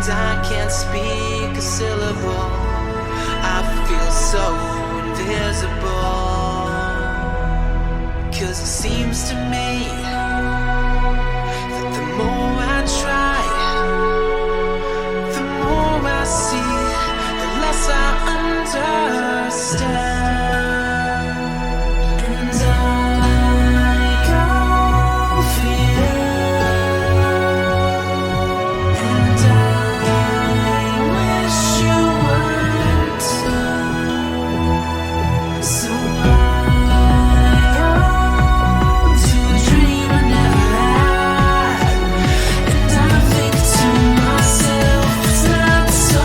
I can't speak a syllable. I feel so invisible. 'Cause it seems to me that the more I try, the more I see, the less I understand. And I go for you. And I wish you weren't. So I own to a dream I never had. And I think to myself, it's not so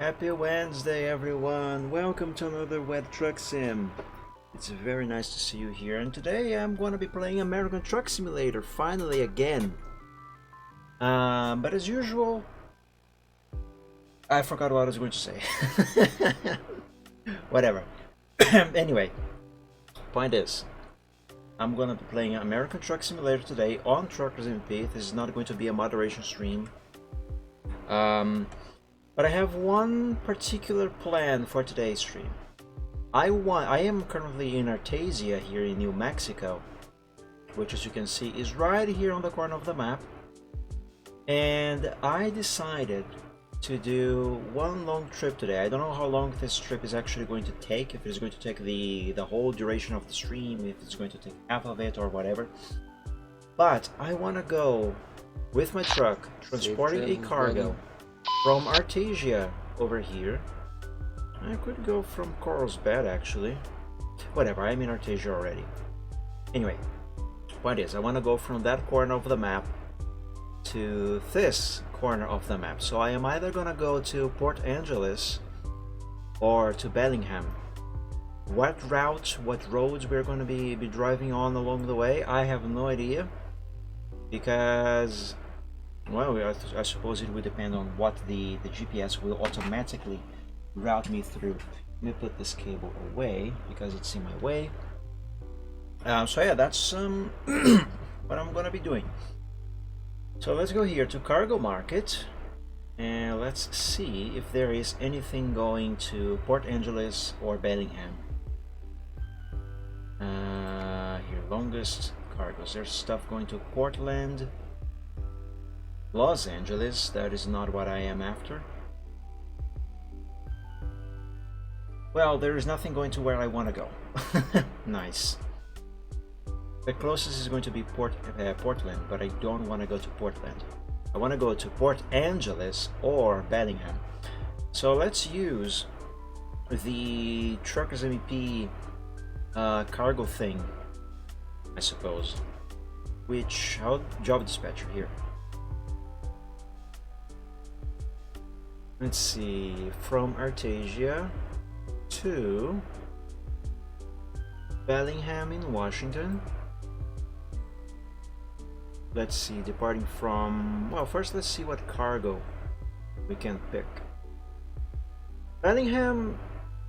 Happy Wednesday, everyone! Welcome to another WedTruckSim. It's very nice to see you here, and today I'm going to be playing American Truck Simulator, finally again. But as usual, I forgot what I was going to say. Whatever. Anyway, point is, I'm going to be playing American Truck Simulator today on WedTruckSim. This is not going to be a moderation stream. But I have one particular plan for today's stream. I am currently in Artesia here in New Mexico, which, as you can see, is right here on the corner of the map. And I decided to do one long trip today. I don't know how long this trip is actually going to take, if it's going to take the whole duration of the stream, if it's going to take half of it or whatever. But I want to go with my truck, transporting a cargo from Artesia over here. I could go from Carlsbad actually. Whatever, I'm in Artesia already. Anyway, point is, I want to go from that corner of the map to this corner of the map. So I am either gonna go to Port Angeles or to Bellingham. What routes, what roads we're gonna be driving on along the way, I have no idea, because, well, I suppose it would depend on what the GPS will automatically route me through. Let me put this cable away because it's in my way. So yeah, that's what I'm gonna be doing. So let's go here to Cargo Market and let's see if there is anything going to Port Angeles or Bellingham. Here, longest cargoes. There's stuff going to Portland, Los Angeles. That is not what I am after. Well, there is nothing going to where I want to go. Nice. The closest is going to be Portland, but I don't want to go to Portland. I want to go to Port Angeles or Bellingham. So let's use the WedTruckSim cargo thing, I suppose. Which, job dispatcher here. Let's see, from Artesia to Bellingham in Washington. Let's see, departing from, well, first let's see what cargo we can pick. Bellingham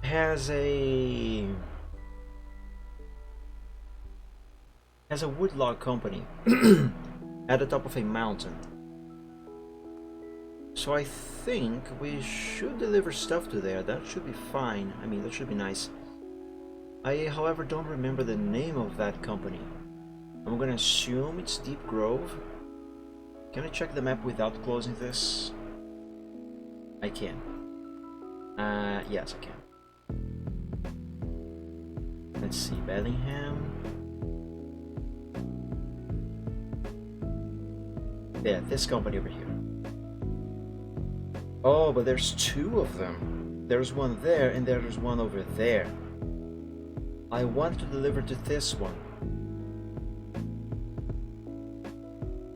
has a woodlog company at the top of a mountain. So I think we should deliver stuff to there. That should be fine. I mean, that should be nice. I, however, don't remember the name of that company. I'm gonna assume it's Deep Grove. Can I check the map without closing this? I can. Yes, I can. Let's see, Bellingham. Yeah, this company over here. Oh, but there's two of them. There's one there and there's one over there. I want to deliver to this one.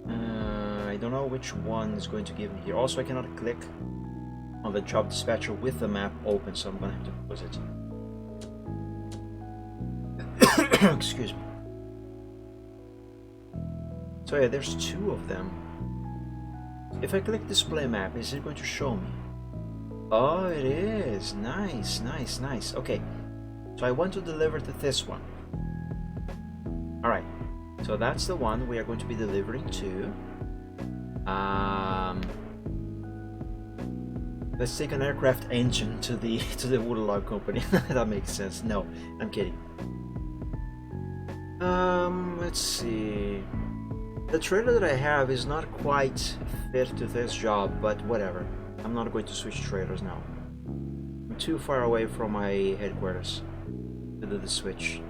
I don't know which one is going to give me here. Also, I cannot click on the job dispatcher with the map open, so I'm gonna have to close it. Excuse me. So yeah, there's two of them. If I click display map, is it going to show me? Oh, it is. Nice, nice, nice. Okay, so I want to deliver to this one. Alright, so that's the one we are going to be delivering to. Let's take an aircraft engine to the woodlog company. That makes sense. No, I'm kidding. Let's see. The trailer that I have is not quite fit to this job, but whatever. I'm not going to switch trailers now. I'm too far away from my headquarters to do the switch.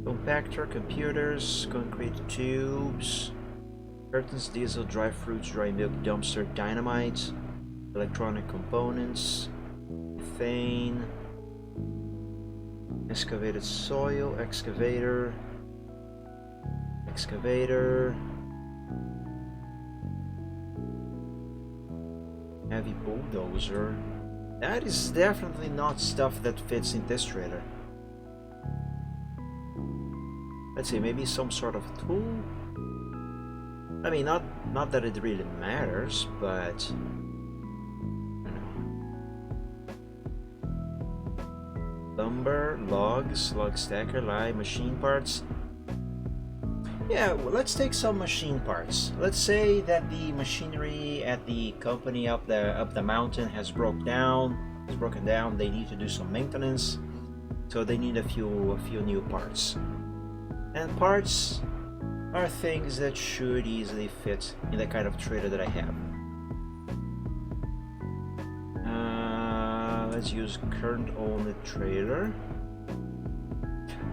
Compactor, computers, concrete tubes, curtains, diesel, dry fruits, dry milk, dumpster, dynamite, electronic components, methane, excavated soil, excavator, Heavy bulldozer. That is definitely not stuff that fits in this trailer. Let's see, maybe some sort of tool? I mean, not that it really matters, but... I don't know. Lumber, logs, log stacker, lime, machine parts. Yeah, well, let's take some machine parts. Let's say that the machinery at the company up the mountain has broken down. They need to do some maintenance, so they need a few new parts. And parts are things that should easily fit in the kind of trailer that I have. Let's use current owned trailer.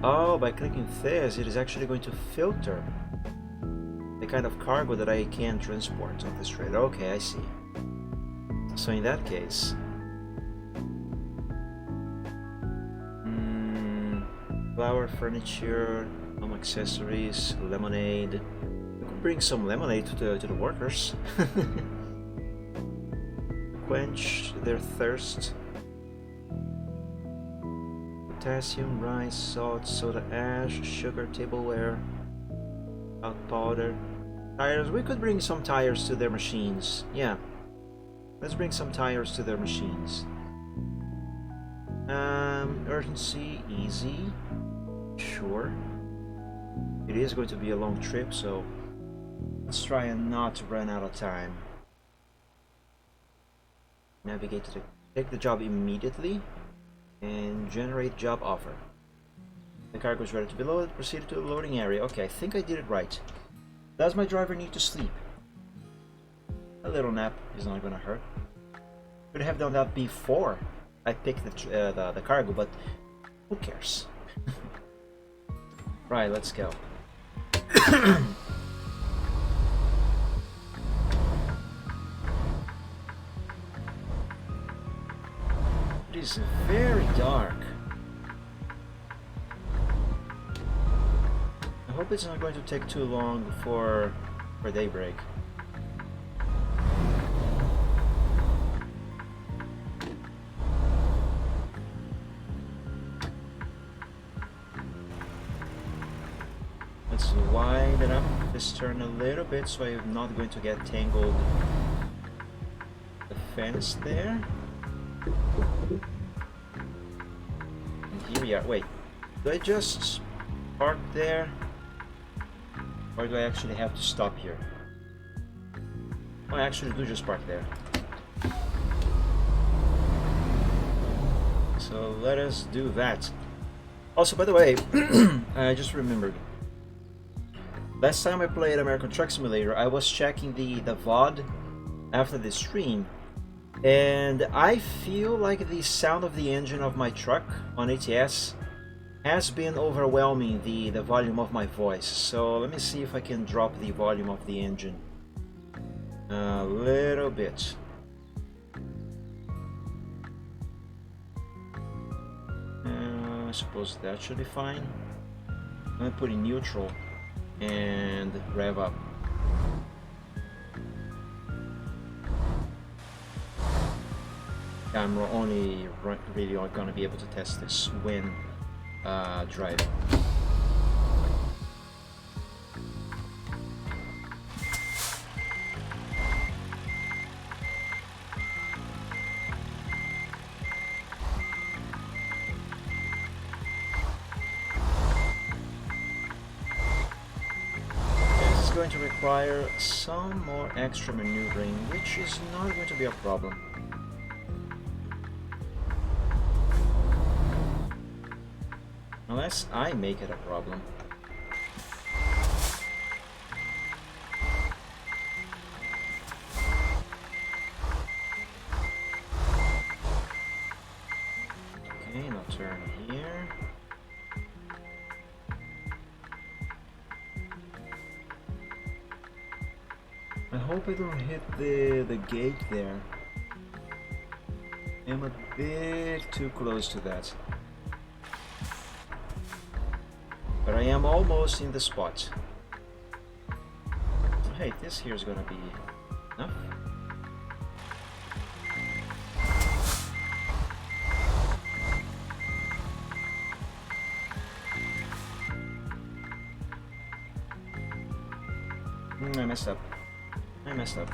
Oh, by clicking this, it is actually going to filter the kind of cargo that I can transport on this trailer. Okay, I see. So in that case, flower, furniture, home accessories, lemonade. We could bring some lemonade to the workers. Quench their thirst. Potassium, rice, salt, soda ash, sugar, tableware, out powder, tires. We could bring some tires to their machines. Yeah, let's bring some tires to their machines. Urgency, easy, sure. It is going to be a long trip, so let's try and not run out of time. Navigate to take the job immediately. And generate job offer. The cargo is ready to be loaded. Proceed to the loading area. Okay, I think I did it right. Does my driver need to sleep? A little nap is not gonna hurt. Could have done that before I picked the cargo, but who cares? Right, let's go. It is very dark. I hope it's not going to take too long for daybreak. Let's widen up this turn a little bit so I'm not going to get tangled the fence there. And here we are. Wait, do I just park there? Or do I actually have to stop here? Oh, I actually do just park there. So let us do that. Also, by the way, I just remembered. Last time I played American Truck Simulator, I was checking the VOD after the stream. And I feel like the sound of the engine of my truck on ATS has been overwhelming the volume of my voice. So let me see if I can drop the volume of the engine a little bit. I suppose that should be fine. I'm gonna put in neutral and rev up. I'm only really gonna be able to test this when driving. This is going to require some more extra maneuvering, which is not going to be a problem. Unless I make it a problem. Okay, now turn here. I hope I don't hit the gate there. I'm a bit too close to that. But I am almost in the spot. Hey, this here is gonna be enough. I messed up. I messed up.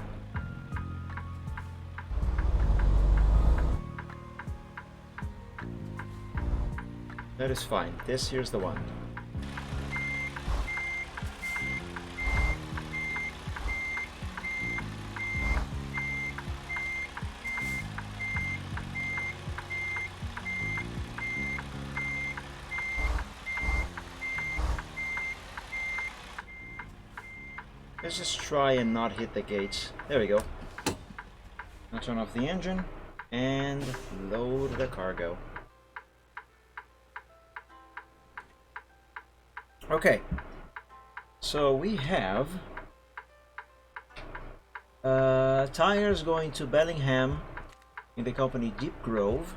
That is fine. This here's the one. Let's just try and not hit the gates. There we go. Now turn off the engine and load the cargo. Okay, so we have tires going to Bellingham in the company Deep Grove,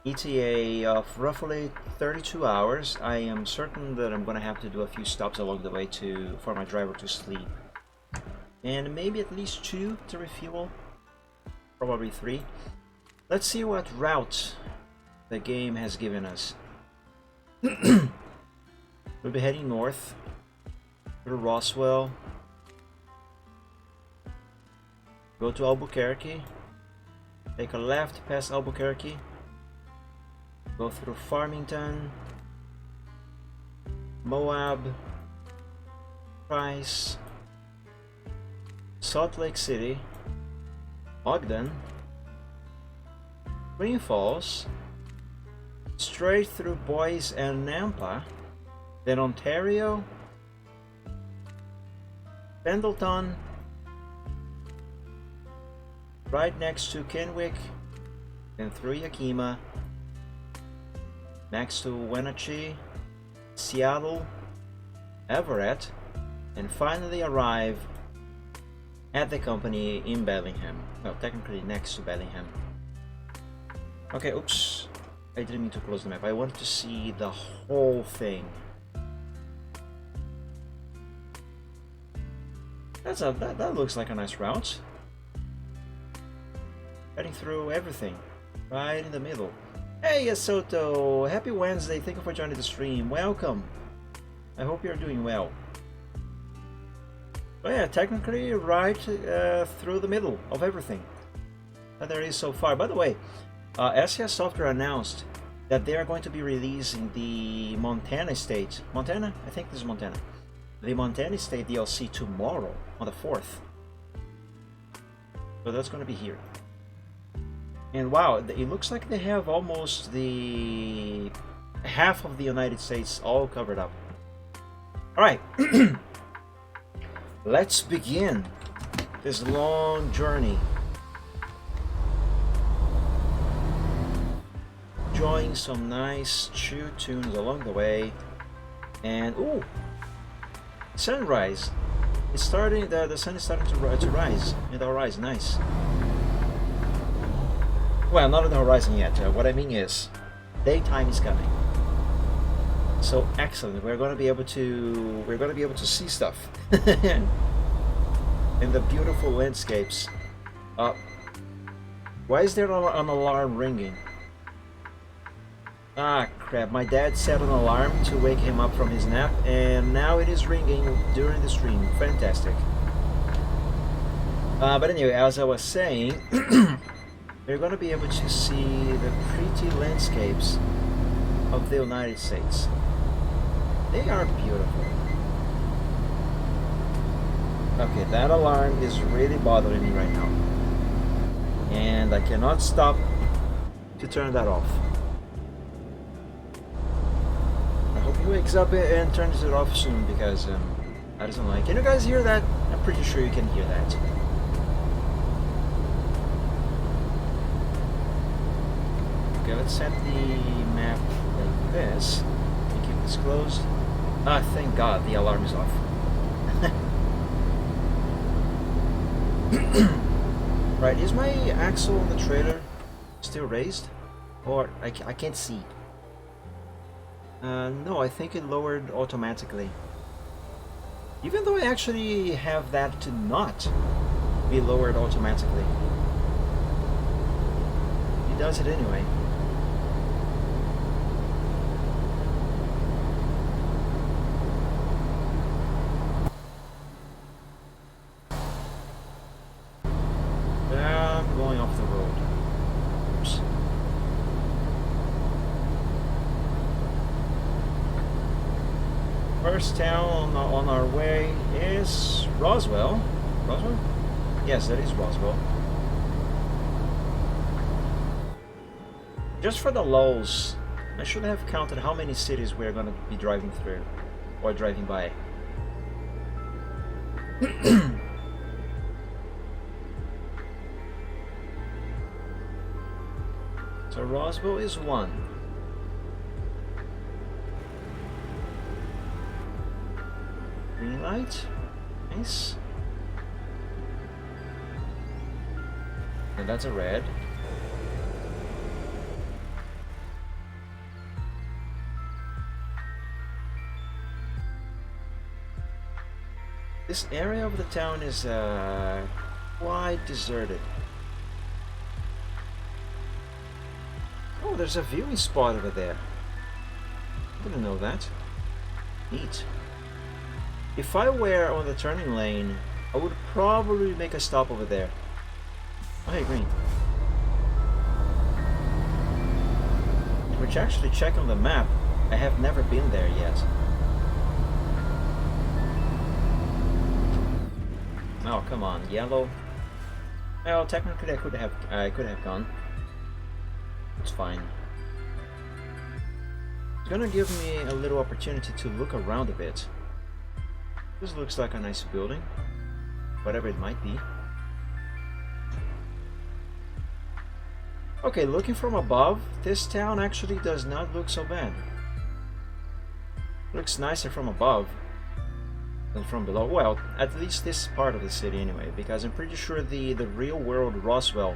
ETA of roughly 32 hours. I am certain that I'm going to have to do a few stops along the way for my driver to sleep, and maybe at least 2 to refuel, probably 3. Let's see what route the game has given us. We'll be heading north through Roswell, go to Albuquerque, take a left past Albuquerque, go through Farmington, Moab, Price, Salt Lake City, Ogden, Twin Falls, straight through Boise and Nampa, then Ontario, Pendleton, right next to Kenwick, then through Yakima, next to Wenatchee, Seattle, Everett, and finally arrive at the company in Bellingham. Well, technically next to Bellingham. Okay, oops. I didn't mean to close the map. I wanted to see the whole thing. That looks like a nice route. Heading through everything, right in the middle. Hey, Soto! Happy Wednesday! Thank you for joining the stream. Welcome. I hope you're doing well. Oh yeah, technically right through the middle of everything that there is so far. By the way, SES Software announced that they are going to be releasing the Montana State. Montana? I think this is Montana. The Montana State DLC tomorrow on the 4th. So that's going to be here. And wow, it looks like they have almost the half of the United States all covered up. Alright, let's begin this long journey. Enjoying some nice chill tunes along the way. And ooh, sunrise. It's starting. The sun is starting to rise in the horizon. Nice. Well, not on the horizon yet. What I mean is, daytime is coming. So excellent. We're going to be able to see stuff in the beautiful landscapes. Why is there an alarm ringing? Ah, crap. My dad set an alarm to wake him up from his nap, and now it is ringing during the stream. Fantastic. But anyway, as I was saying, we're going to be able to see the pretty landscapes of the United States. They are beautiful. Okay, that alarm is really bothering me right now. And I cannot stop to turn that off. I hope he wakes up and turns it off soon, because I doesn't like. Can you guys hear that? I'm pretty sure you can hear that. Okay, let's set the map like this and keep this closed. Ah, thank God the alarm is off. Right, is my axle on the trailer still raised? Or I can't see. No, I think it lowered automatically. Even though I actually have that to not be lowered automatically. It does it anyway. the road. Oops. First town on our way is Roswell. Roswell? Yes, that is Roswell. Just for the lulz, I should have counted how many cities we're gonna be driving through or driving by. So Roswell is one. Green light. Nice. And that's a red. This area of the town is quite deserted. Oh, there's a viewing spot over there. Didn't know that. Neat. If I were on the turning lane, I would probably make a stop over there. Oh, hey, green. Which actually, check on the map. I have never been there yet. Oh, come on, yellow. Well, technically I could have gone. It's fine. It's gonna give me a little opportunity to look around a bit. This looks like a nice building, whatever it might be. Okay, looking from above, this town actually does not look so bad. Looks nicer from above than from below. Well, at least this part of the city anyway, because I'm pretty sure the real world Roswell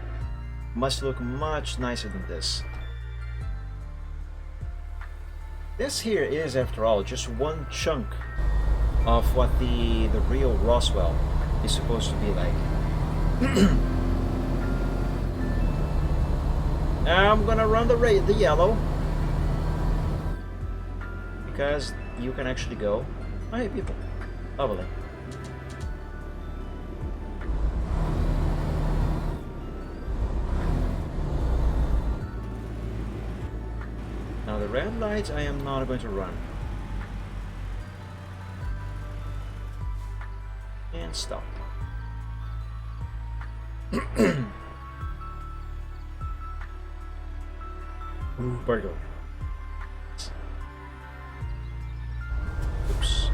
must look much nicer than this. This here is, after all, just one chunk of what the real Roswell is supposed to be like. I'm gonna run the yellow because you can actually go. Oh, hey, people. Lovely. Now the red light I am not going to run. And stop. Burger. Oops.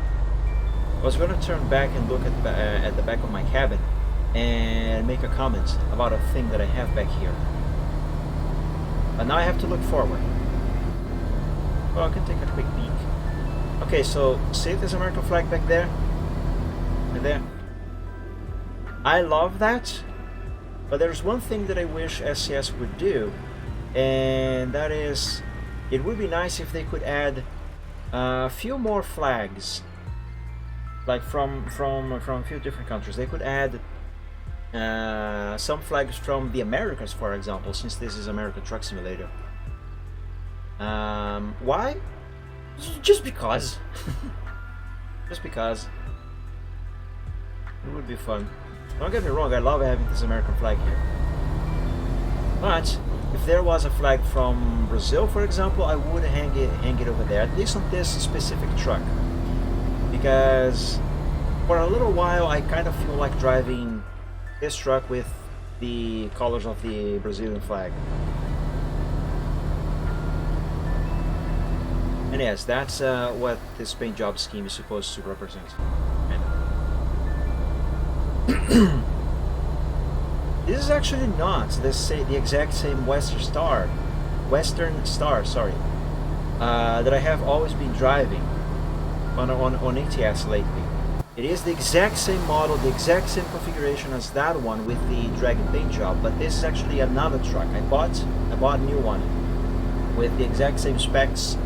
I was going to turn back and look at the back of my cabin and make a comment about a thing that I have back here. But now I have to look forward. Well, I can take a quick peek. Okay, so see this American flag back there? Right there. I love that, but there's one thing that I wish SCS would do, and that is, it would be nice if they could add a few more flags, like from a few different countries. They could add some flags from the Americas, for example, since this is American Truck Simulator. Why? Just because. Just because. It would be fun. Don't get me wrong, I love having this American flag here. But if there was a flag from Brazil, for example, I would hang it over there, at least on this specific truck. Because for a little while I kind of feel like driving this truck with the colors of the Brazilian flag. And yes, that's what this paint job scheme is supposed to represent. This is actually not the exact same Western Star, sorry, that I have always been driving on ATS lately. It is the exact same model, the exact same configuration as that one with the Dragon paint job, but this is actually another truck. I bought a new one with the exact same specs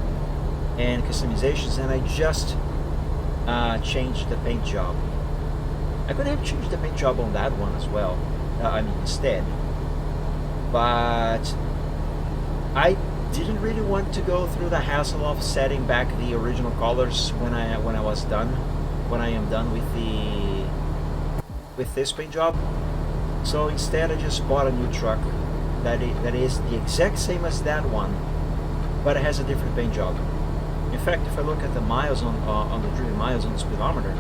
and customizations, and I just changed the paint job. I could have changed the paint job on that one as well, instead, but I didn't really want to go through the hassle of setting back the original colors when I am done with this paint job. So instead I just bought a new truck that is the exact same as that one, but it has a different paint job. In fact, if I look at the miles on the driven miles on the speedometer,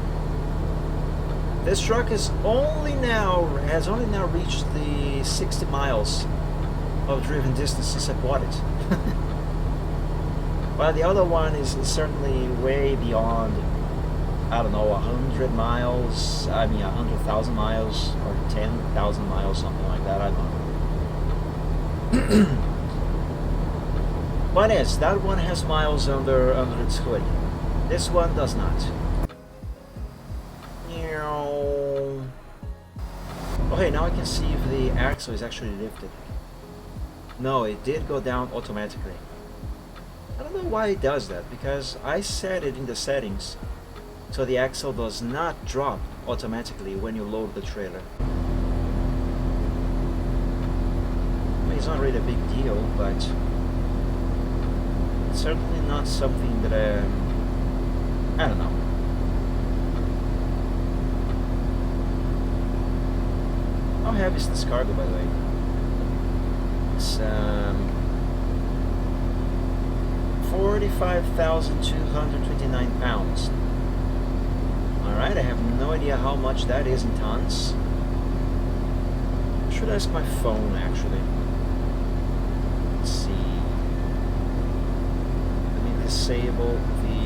this truck has only now reached the 60 miles of driven distance since I bought it. While the other one is certainly way beyond, I don't know, 100 miles, I mean 100,000 miles or 10,000 miles, something like that, I don't know. But yes, that one has miles under its hood. This one does not. Okay, now I can see if the axle is actually lifted. No, it did go down automatically. I don't know why it does that, because I set it in the settings so the axle does not drop automatically when you load the trailer. I mean, it's not really a big deal, but it's certainly not something that I don't know. How heavy is this cargo, by the way? It's 45,229 pounds. Alright, I have no idea how much that is in tons. I should ask my phone, actually. Let's see. Let me disable the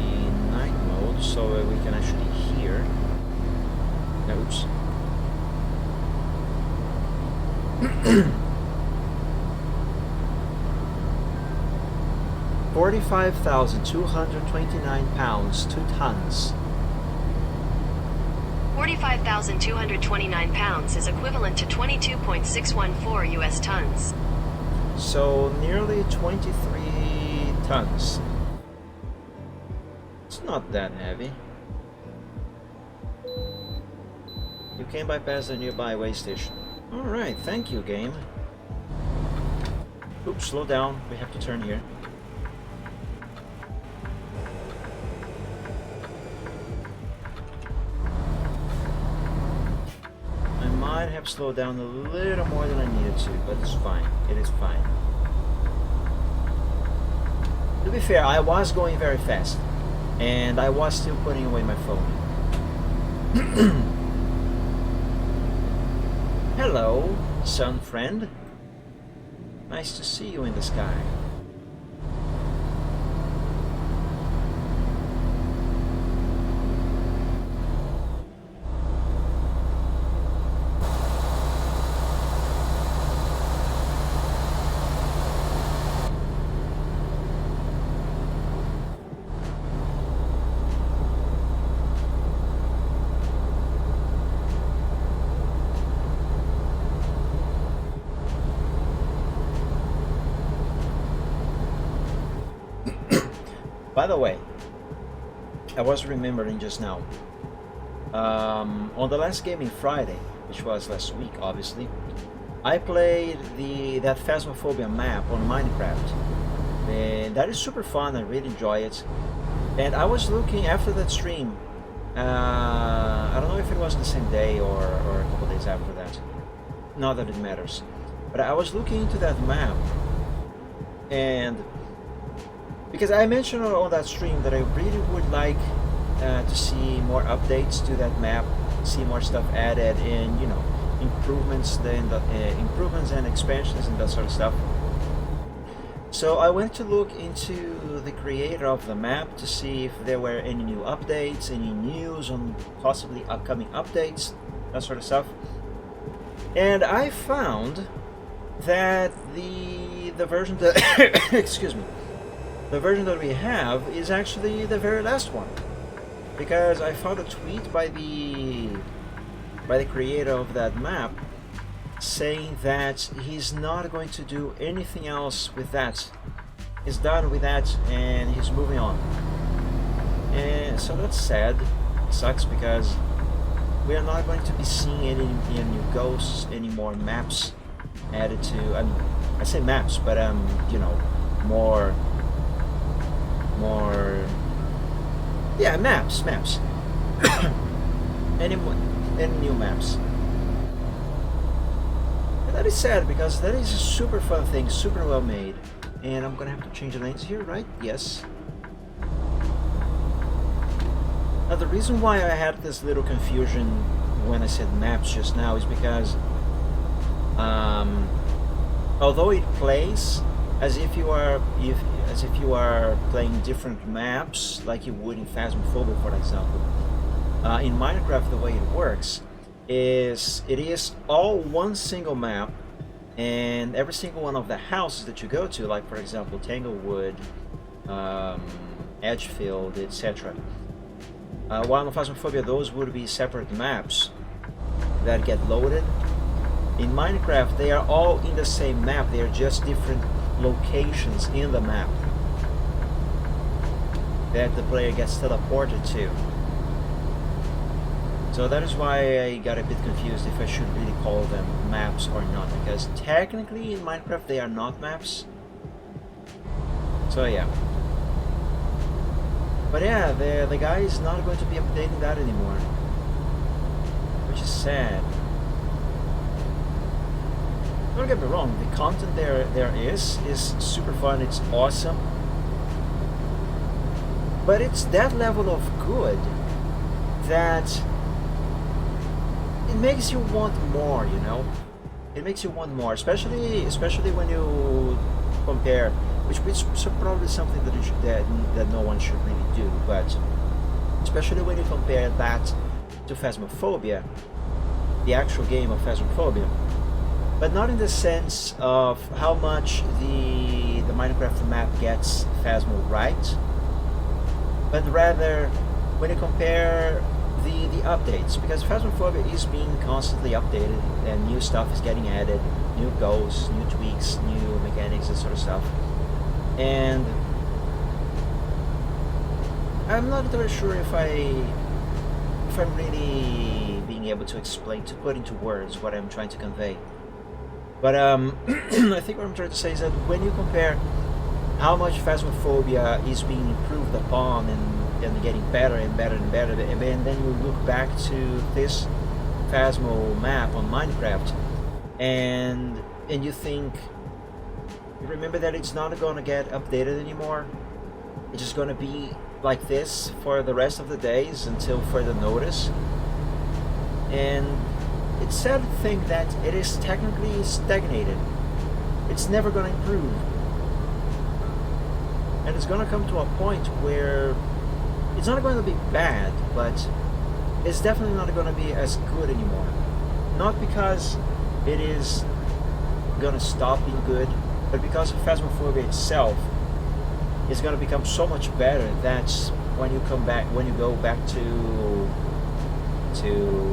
night mode so we can actually hear. Oops. 45,229 pounds, 2 tons. 45,229 pounds is equivalent to 22.614 US tons. So nearly 23 tons. It's not that heavy. You can bypass the nearby way station. Alright, thank you, game. Oops, slow down. We have to turn here. I might have slowed down a little more than I needed to, but it's fine. It is fine. To be fair, I was going very fast, and I was still putting away my phone. Hello, sun friend. Nice to see you in the sky. By the way, I was remembering just now, on the last gaming Friday, which was last week obviously, I played that Phasmophobia map on Minecraft, and that is super fun. I really enjoy it. And I was looking after that stream, I don't know if it was the same day or a couple days after that, not that it matters, but I was looking into that map, and because I mentioned on that stream that I really would like to see more updates to that map, see more stuff added, and you know, improvements, improvements and expansions and that sort of stuff. So I went to look into the creator of the map to see if there were any new updates, any news on possibly upcoming updates, that sort of stuff. And I found that the version that excuse me. The version that we have is actually the very last one, because I found a tweet by the creator of that map saying that he's not going to do anything else with that. He's done with that and he's moving on. And so that's sad. It sucks because we are not going to be seeing any new ghosts, any more maps added to. I mean, I say maps, but you know, more, yeah, maps. any new maps. that is sad because that is a super fun thing, super well made. And I'm gonna have to change the lanes here, right? Yes. Now the reason why I had this little confusion when I said maps just now is because although it plays as if you are playing different maps like you would in Phasmophobia, for example, in Minecraft the way it works is it is all one single map, and every single one of the houses that you go to, like for example Tanglewood, Edgefield, etc. While in Phasmophobia those would be separate maps that get loaded. In Minecraft they are all in the same map, they are just different locations in the map that the player gets teleported to. So that is why I got a bit confused if I should really call them maps or not, because technically in Minecraft they are not maps. So yeah. But yeah, the guy is not going to be updating that anymore, which is sad. Don't get me wrong, the content there is super fun, it's awesome. But it's that level of good that it makes you want more, you know? It makes you want more, especially when you compare, which is probably something that that no one should really do, but especially when you compare that to Phasmophobia, the actual game of Phasmophobia. But not in the sense of how much the Minecraft map gets Phasmo right, but rather when you compare the updates, because Phasmophobia is being constantly updated and new stuff is getting added, new ghosts, new tweaks, new mechanics, that sort of stuff. And I'm not entirely sure if I'm really being able to put into words what I'm trying to convey. But I think what I'm trying to say is that when you compare how much Phasmophobia is being improved upon and getting better and better and better, and then you look back to this Phasmo map on Minecraft, and you think, you remember that it's not going to get updated anymore. It's just going to be like this for the rest of the days until further notice. And it's sad to think that it is technically stagnated. It's never going to improve. And it's going to come to a point where it's not going to be bad, but it's definitely not going to be as good anymore. Not because it is going to stop being good, but because of Phasmophobia itself is going to become so much better that when you go back to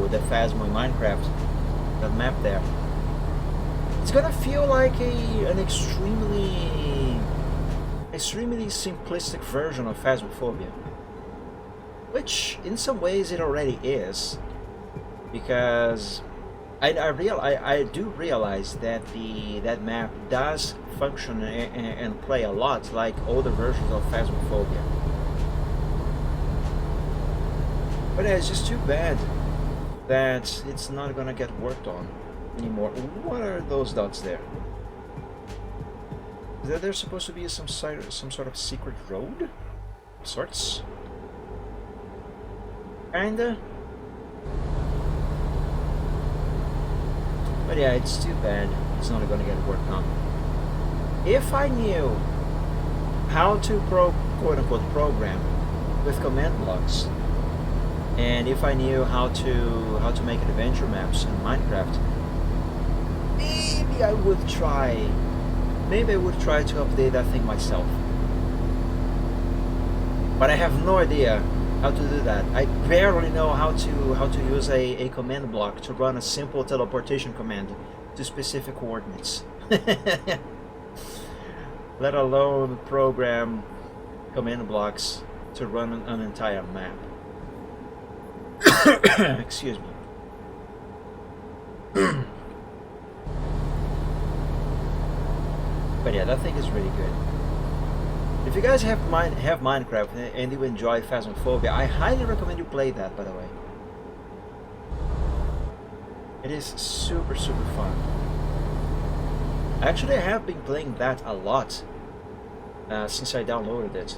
the Phasmo in Minecraft, that map there, it's gonna feel like an extremely simplistic version of Phasmophobia, which in some ways it already is, because I do realize that that map does function and play a lot like older versions of Phasmophobia. But yeah, it's just too bad that it's not gonna get worked on anymore. What are those dots there? Is that there's supposed to be some sort of secret road? Of sorts? Kinda? But yeah, it's too bad it's not gonna get worked on. If I knew how to quote-unquote program with command blocks, and if I knew how to make adventure maps in Minecraft, maybe I would try to update that thing myself. But I have no idea how to do that. I barely know how to use a command block to run a simple teleportation command to specific coordinates. Let alone program command blocks to run an entire map. Excuse me. But yeah, that thing is really good. If you guys have Minecraft and you enjoy Phasmophobia, I highly recommend you play that, by the way. It is super fun. Actually, I have been playing that a lot since I downloaded it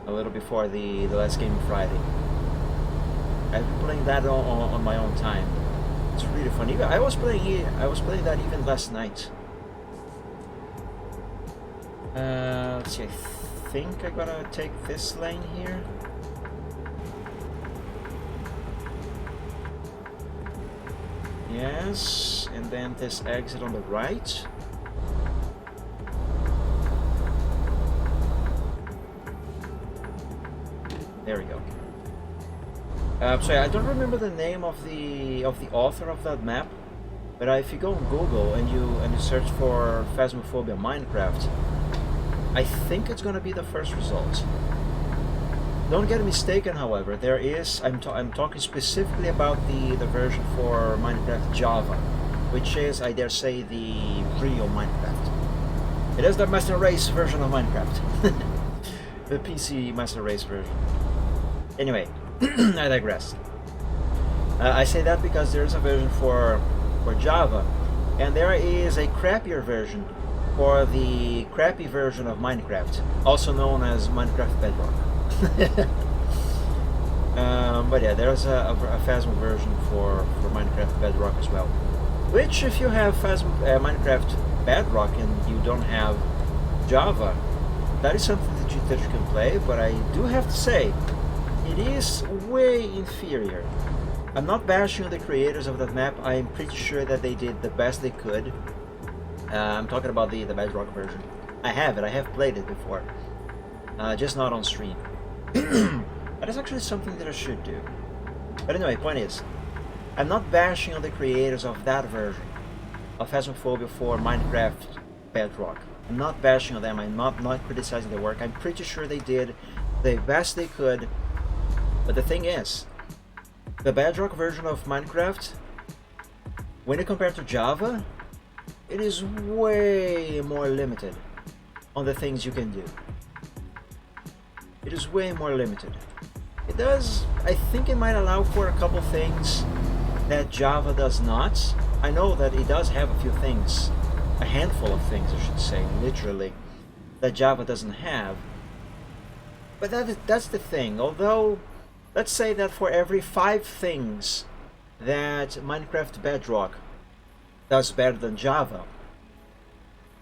a little before the last game Friday. I've been playing that on my own time. It's really fun. Even I was playing that even last night. Let's see. I think I gotta take this lane here. Yes, and then this exit on the right. There we go. Sorry, I don't remember the name of the author of that map, but if you go on Google and you search for Phasmophobia Minecraft, I think it's gonna be the first result. Don't get mistaken, however. There is I'm talking specifically about the version for Minecraft Java, which is, I dare say, the real Minecraft. It is the Master Race version of Minecraft, the PC Master Race version. Anyway, I digress. I say that because there is a version for Java, and there is a crappier version for the crappy version of Minecraft, also known as Minecraft Bedrock. But yeah, there's a Phasmo version for Minecraft Bedrock as well. Which, if you have Minecraft Bedrock and you don't have Java, that is something that you can play. But I do have to say, it is way inferior. I'm not bashing on the creators of that map. I'm pretty sure that they did the best they could. I'm talking about the Bedrock version. I have it. I have played it before, just not on stream. That is actually something that I should do. But anyway, point is, I'm not bashing on the creators of that version of Phasmophobia for Minecraft Bedrock. I'm not bashing on them. I'm not criticizing their work. I'm pretty sure they did the best they could. But the thing is, the Bedrock version of Minecraft, when you compare to Java, it is way more limited on the things you can do. It is way more limited. It does, I think it might allow for a couple things that Java does not. I know that it does have a few things, a handful of things I should say, literally, that Java doesn't have. But that's the thing. Although, let's say that for every 5 things that Minecraft Bedrock does better than Java,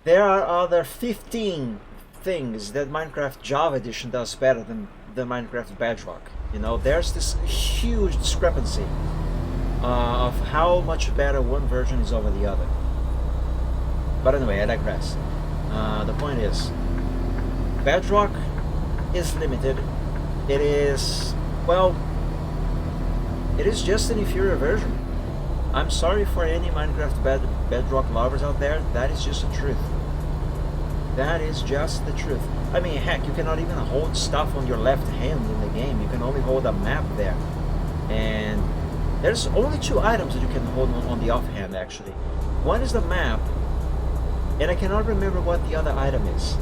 there are other 15 things that Minecraft Java Edition does better than Minecraft Bedrock. You know, there's this huge discrepancy of how much better one version is over the other. But anyway, I digress. The point is, Bedrock is limited. It is, well, it is just an inferior version. I'm sorry for any Minecraft Bedrock lovers out there. That is just the truth. That is just the truth. I mean, heck, you cannot even hold stuff on your left hand in the game. You can only hold a map there. And there's only 2 items that you can hold on the offhand, actually. One is the map, and I cannot remember what the other item is.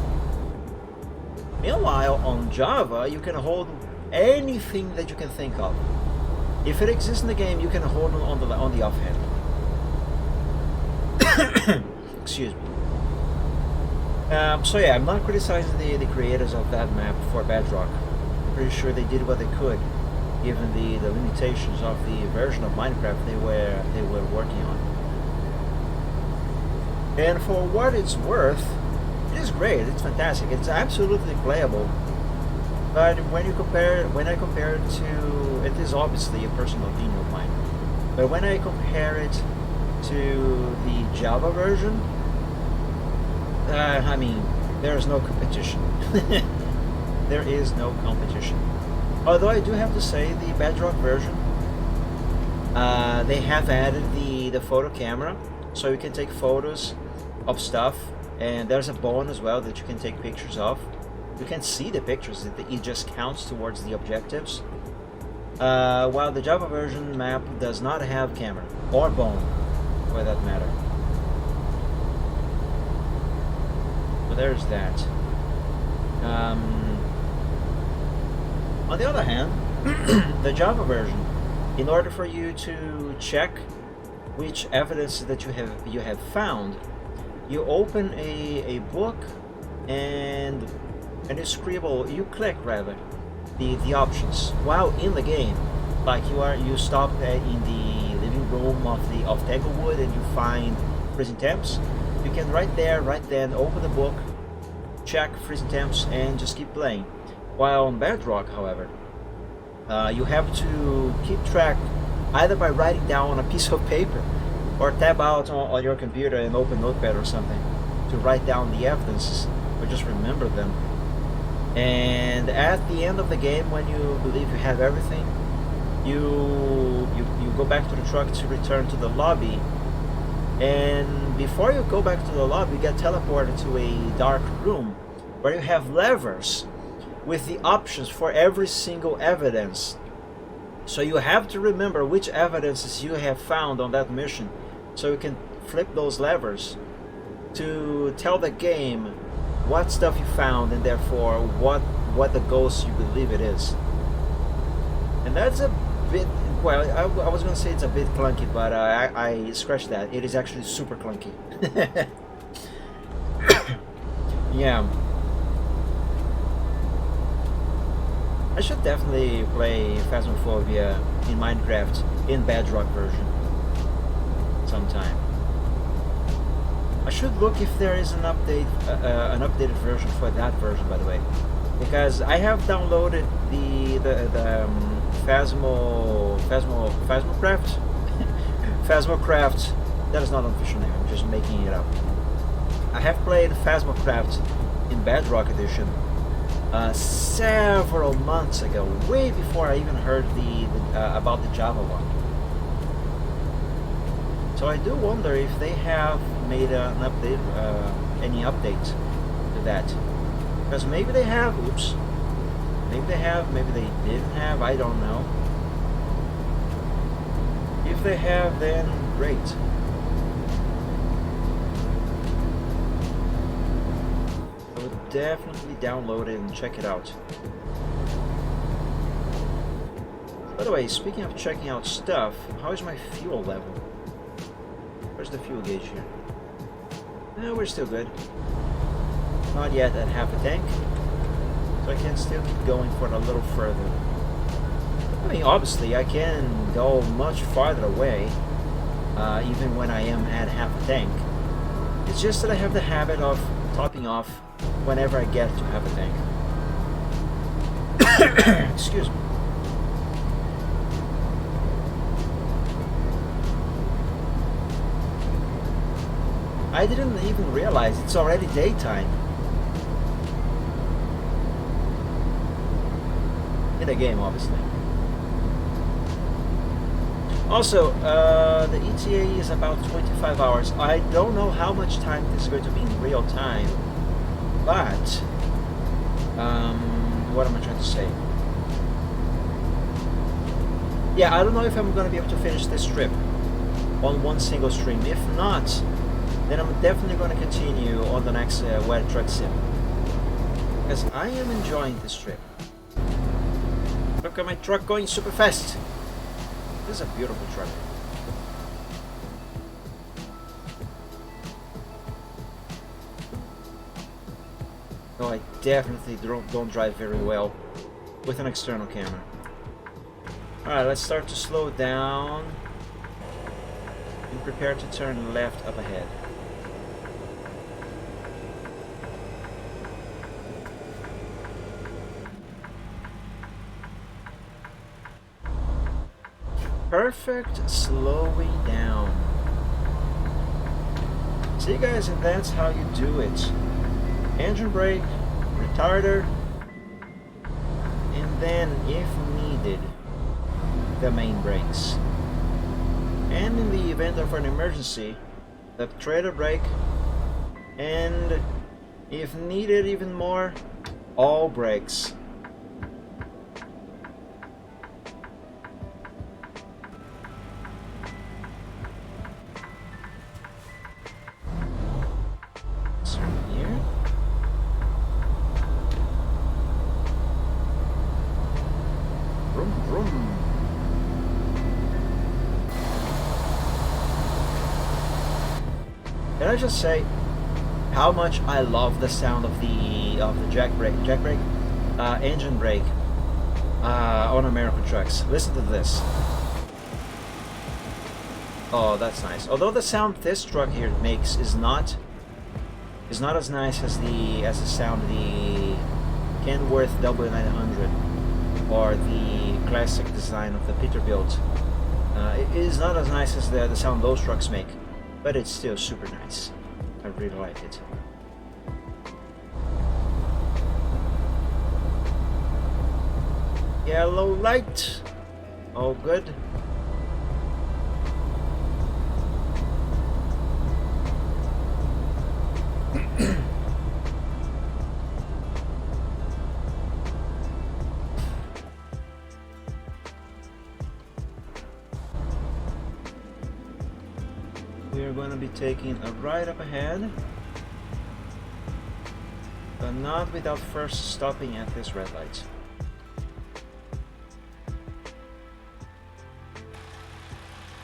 Meanwhile, on Java, you can hold anything that you can think of. If it exists in the game, you can hold it on the offhand. Excuse me. So yeah, I'm not criticizing the creators of that map for Bedrock. I'm pretty sure they did what they could, given the limitations of the version of Minecraft they were working on. And for what it's worth, it is great. It's fantastic. It's absolutely playable. But when I compare it to, it is obviously a personal opinion of mine. But when I compare it to the Java version, I mean, there is no competition. There is no competition. Although I do have to say, the Bedrock version, they have added the photo camera, so you can take photos of stuff, and there's a bone as well that you can take pictures of. You can see the pictures, it just counts towards the objectives. While the Java version map does not have camera, or bone, for that matter. So there's that. On the other hand, the Java version, in order for you to check which evidence that you have found, you open a book and you click rather the options while in the game. Like you stop in the living room of Tanglewood and you find freezing temps. You can right then open the book, check freezing temps, and just keep playing. While on Bedrock, however, you have to keep track either by writing down on a piece of paper or tab out on your computer and open Notepad or something to write down the evidences or just remember them. And at the end of the game, when you believe you have everything, you go back to the truck to return to the lobby. And before you go back to the lobby, you get teleported to a dark room where you have levers with the options for every single evidence. So you have to remember which evidences you have found on that mission, so you can flip those levers to tell the game what stuff you found and therefore what the ghost you believe it is. And that's a bit, well, I was gonna say it's a bit clunky, but I scratched that. It is actually super clunky. Yeah. I should definitely play Phasmophobia in Minecraft in Bedrock version sometime. I should look if there is an updated version for that version, by the way, because I have downloaded the Phasmocraft. Phasmocraft. That is not an official name. I'm just making it up. I have played Phasmocraft in Bedrock Edition several months ago, way before I even heard about the Java one. So I do wonder if they have made an update, any update to that, because maybe they have. Oops, maybe they have, maybe they didn't have. I don't know. If they have, then great. Definitely download it and check it out. By the way, speaking of checking out stuff, how is my fuel level? Where's the fuel gauge here? No, we're still good. Not yet at half a tank, so I can still keep going for a little further. I mean, obviously I can go much farther away, even when I am at half a tank. It's just that I have the habit of topping off whenever I get to have a tank. Excuse me. I didn't even realize it's already daytime. In the game, obviously. Also, the ETA is about 25 hours. I don't know how much time this is going to be in real time. But, what am I trying to say? Yeah, I don't know if I'm going to be able to finish this trip on one single stream. If not, then I'm definitely going to continue on the next WedTruckSim. Because I am enjoying this trip. Look at my truck going super fast. This is a beautiful truck. No, I definitely don't drive very well with an external camera. Alright, let's start to slow down and prepare to turn left up ahead. Perfect slowing down. See guys, and that's how you do it. Engine brake, retarder, and then, if needed, the main brakes. And in the event of an emergency, the trailer brake, and if needed even more, all brakes. Can I just say, how much I love the sound of the engine brake on American trucks. Listen to this. Oh, that's nice. Although the sound this truck here makes is not as nice as the sound of the Kenworth W900 or the classic design of the Peterbilt. It is not as nice as the sound those trucks make, but it's still super nice. I really like it. Yellow light. All good. We are going to be taking a right up ahead, but not without first stopping at this red light.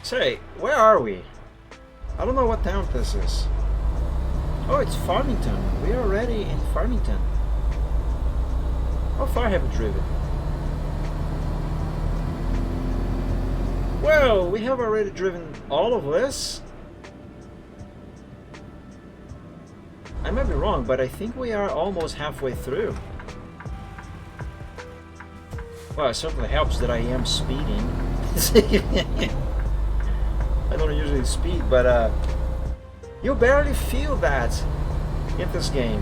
Say, where are we? I don't know what town this is. Oh, it's Farmington. We are already in Farmington. How far have we driven? Well, we have already driven all of this. I might be wrong, but I think we are almost halfway through. Well, it certainly helps that I am speeding. I don't usually speed, but you barely feel that in this game.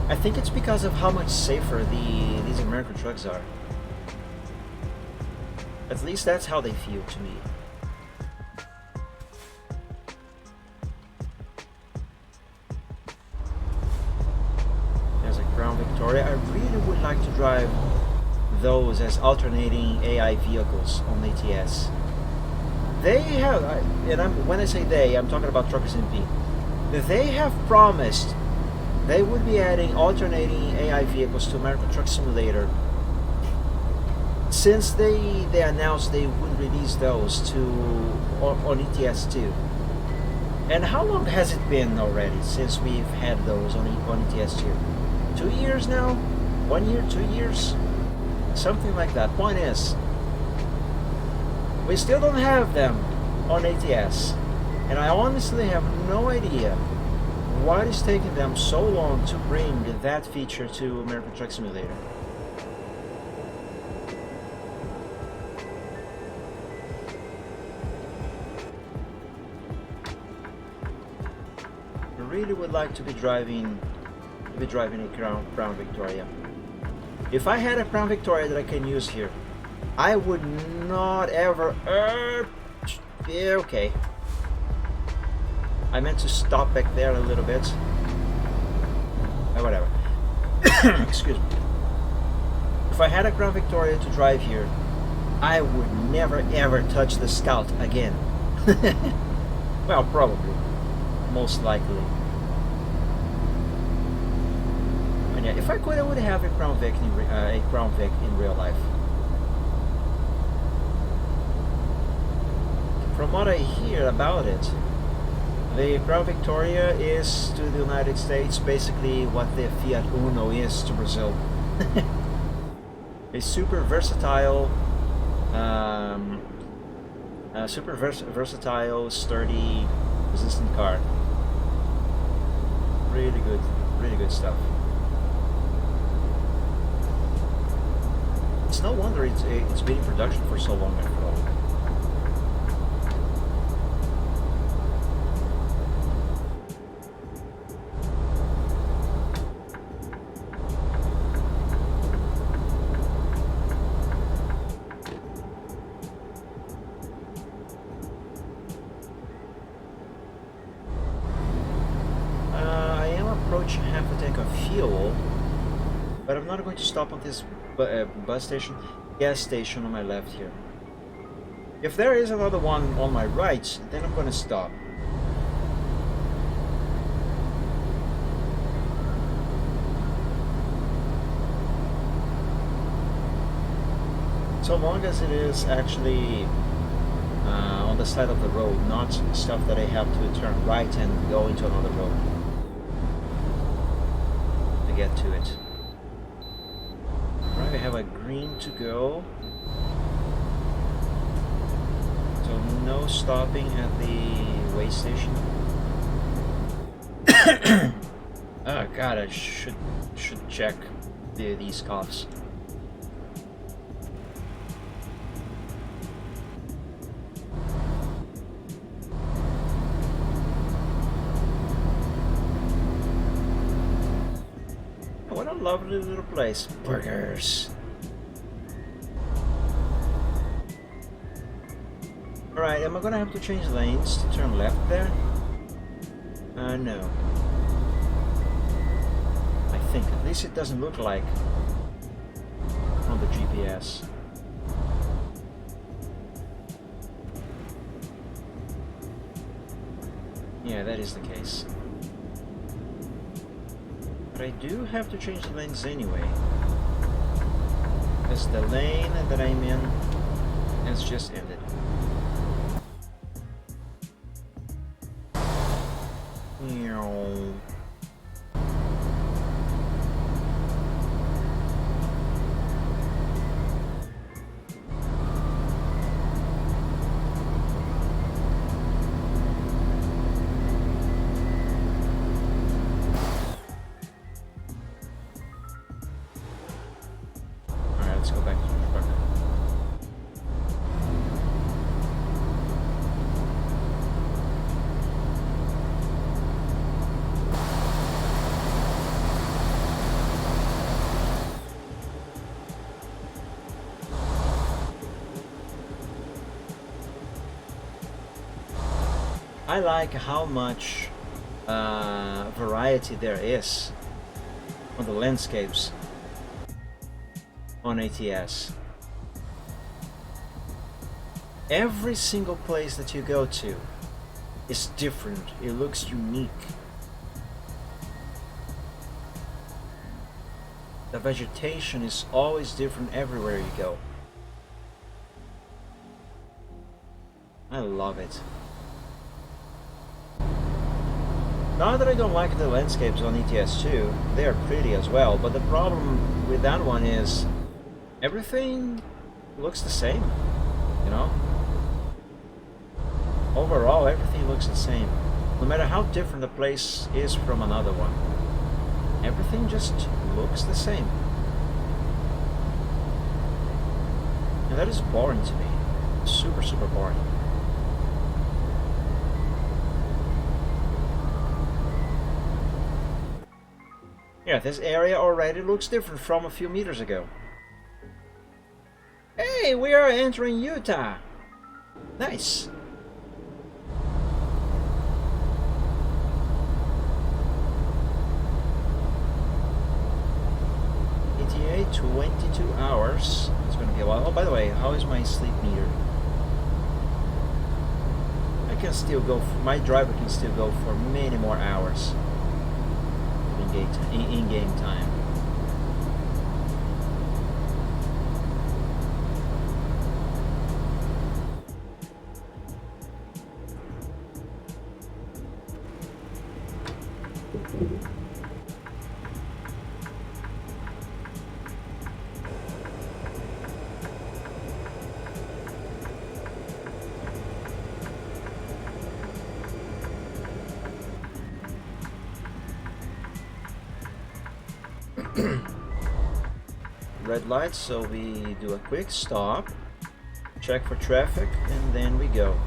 I think it's because of how much safer these American trucks are. At least that's how they feel to me. There's a Crown Victoria. I really would like to drive those as alternating AI vehicles on ATS. They have, when I say they, I'm talking about Truckers MP. They have promised they would be adding alternating AI vehicles to American Truck Simulator since they announced they would release those on ETS 2. And how long has it been already since we've had those on ETS 2? 2 years now? 1 year? 2 years? Something like that. Point is, we still don't have them on ATS, and I honestly have no idea what is taking them so long to bring that feature to American Truck Simulator. I really would like to be driving a Crown Victoria. If I had a Crown Victoria that I can use here, I would not ever. Yeah, okay. I meant to stop back there a little bit. Whatever. Excuse me. If I had a Crown Victoria to drive here, I would never ever touch the Scout again. Well, probably. Most likely. And yeah, if I could, I would have a Crown Vic in real life. From what I hear about it, the Crown Victoria is to the United States basically what the Fiat Uno is to Brazil. A super versatile, sturdy, resistant car. Really good stuff. It's no wonder it's been in production for so long after all. Half a tank of fuel, but I'm not going to stop on this gas station on my left here. If there is another one on my right, then I'm going to stop. So long as it is actually on the side of the road, not stuff that I have to turn right and go into another road to get to it. Right, we have a green to go. So no stopping at the way station. Oh god, I should check these cops. What a lovely little place. Burgers. Alright, am I gonna have to change lanes to turn left there? No. I think. At least it doesn't look like on the GPS. Yeah, that is the case. But I do have to change the lanes anyway. Because the lane that I'm in has just ended. I like how much variety there is on the landscapes on ATS. Every single place that you go to is different. It looks unique. The vegetation is always different everywhere you go. I love it. Not that I don't like the landscapes on ETS 2, they are pretty as well, but the problem with that one is everything looks the same, you know? Overall, everything looks the same. No matter how different a place is from another one, everything just looks the same. And that is boring to me. Super, super boring. Yeah, this area already looks different from a few meters ago. Hey, we are entering Utah! Nice! ETA 22 hours. It's gonna be a while. Oh, by the way, how is my sleep meter? I can still go, my driver can still go for many more hours. In-game time. Red lights, so we do a quick stop, check for traffic, and then we go.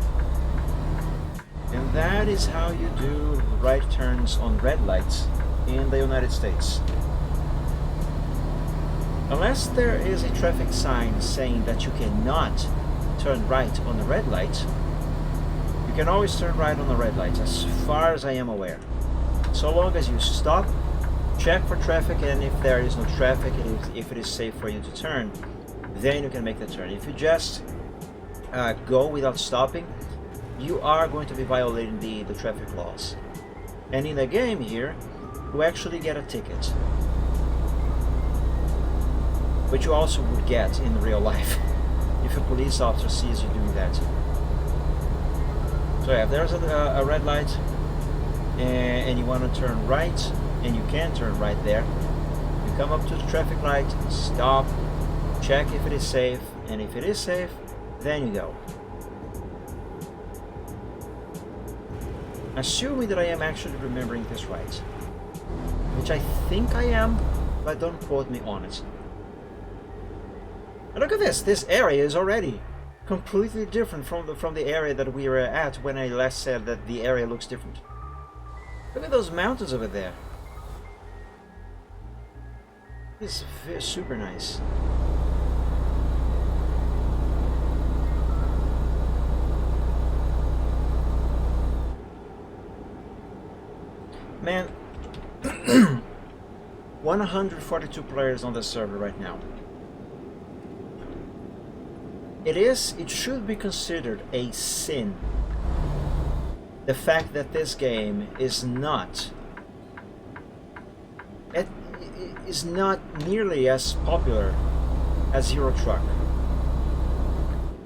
And that is how you do right turns on red lights in the United States. Unless there is a traffic sign saying that you cannot turn right on the red light, you can always turn right on the red light, as far as I am aware. So long as you stop, check for traffic, and if there is no traffic, and if it is safe for you to turn, then you can make the turn. If you just go without stopping, you are going to be violating the traffic laws. And in the game here, you actually get a ticket, which you also would get in real life if a police officer sees you doing that. So yeah, if there's a red light and you want to turn right, and you can turn right there, you come up to the traffic light, stop, check if it is safe, and if it is safe, then you go. Assuming that I am actually remembering this right, which I think I am, but don't quote me on it. And look at this! This area is already completely different from the area that we were at when I last said that the area looks different. Look at those mountains over there. This is super nice. Man, 142 players on the server right now. It should be considered a sin. The fact that this game is not nearly as popular as Euro Truck.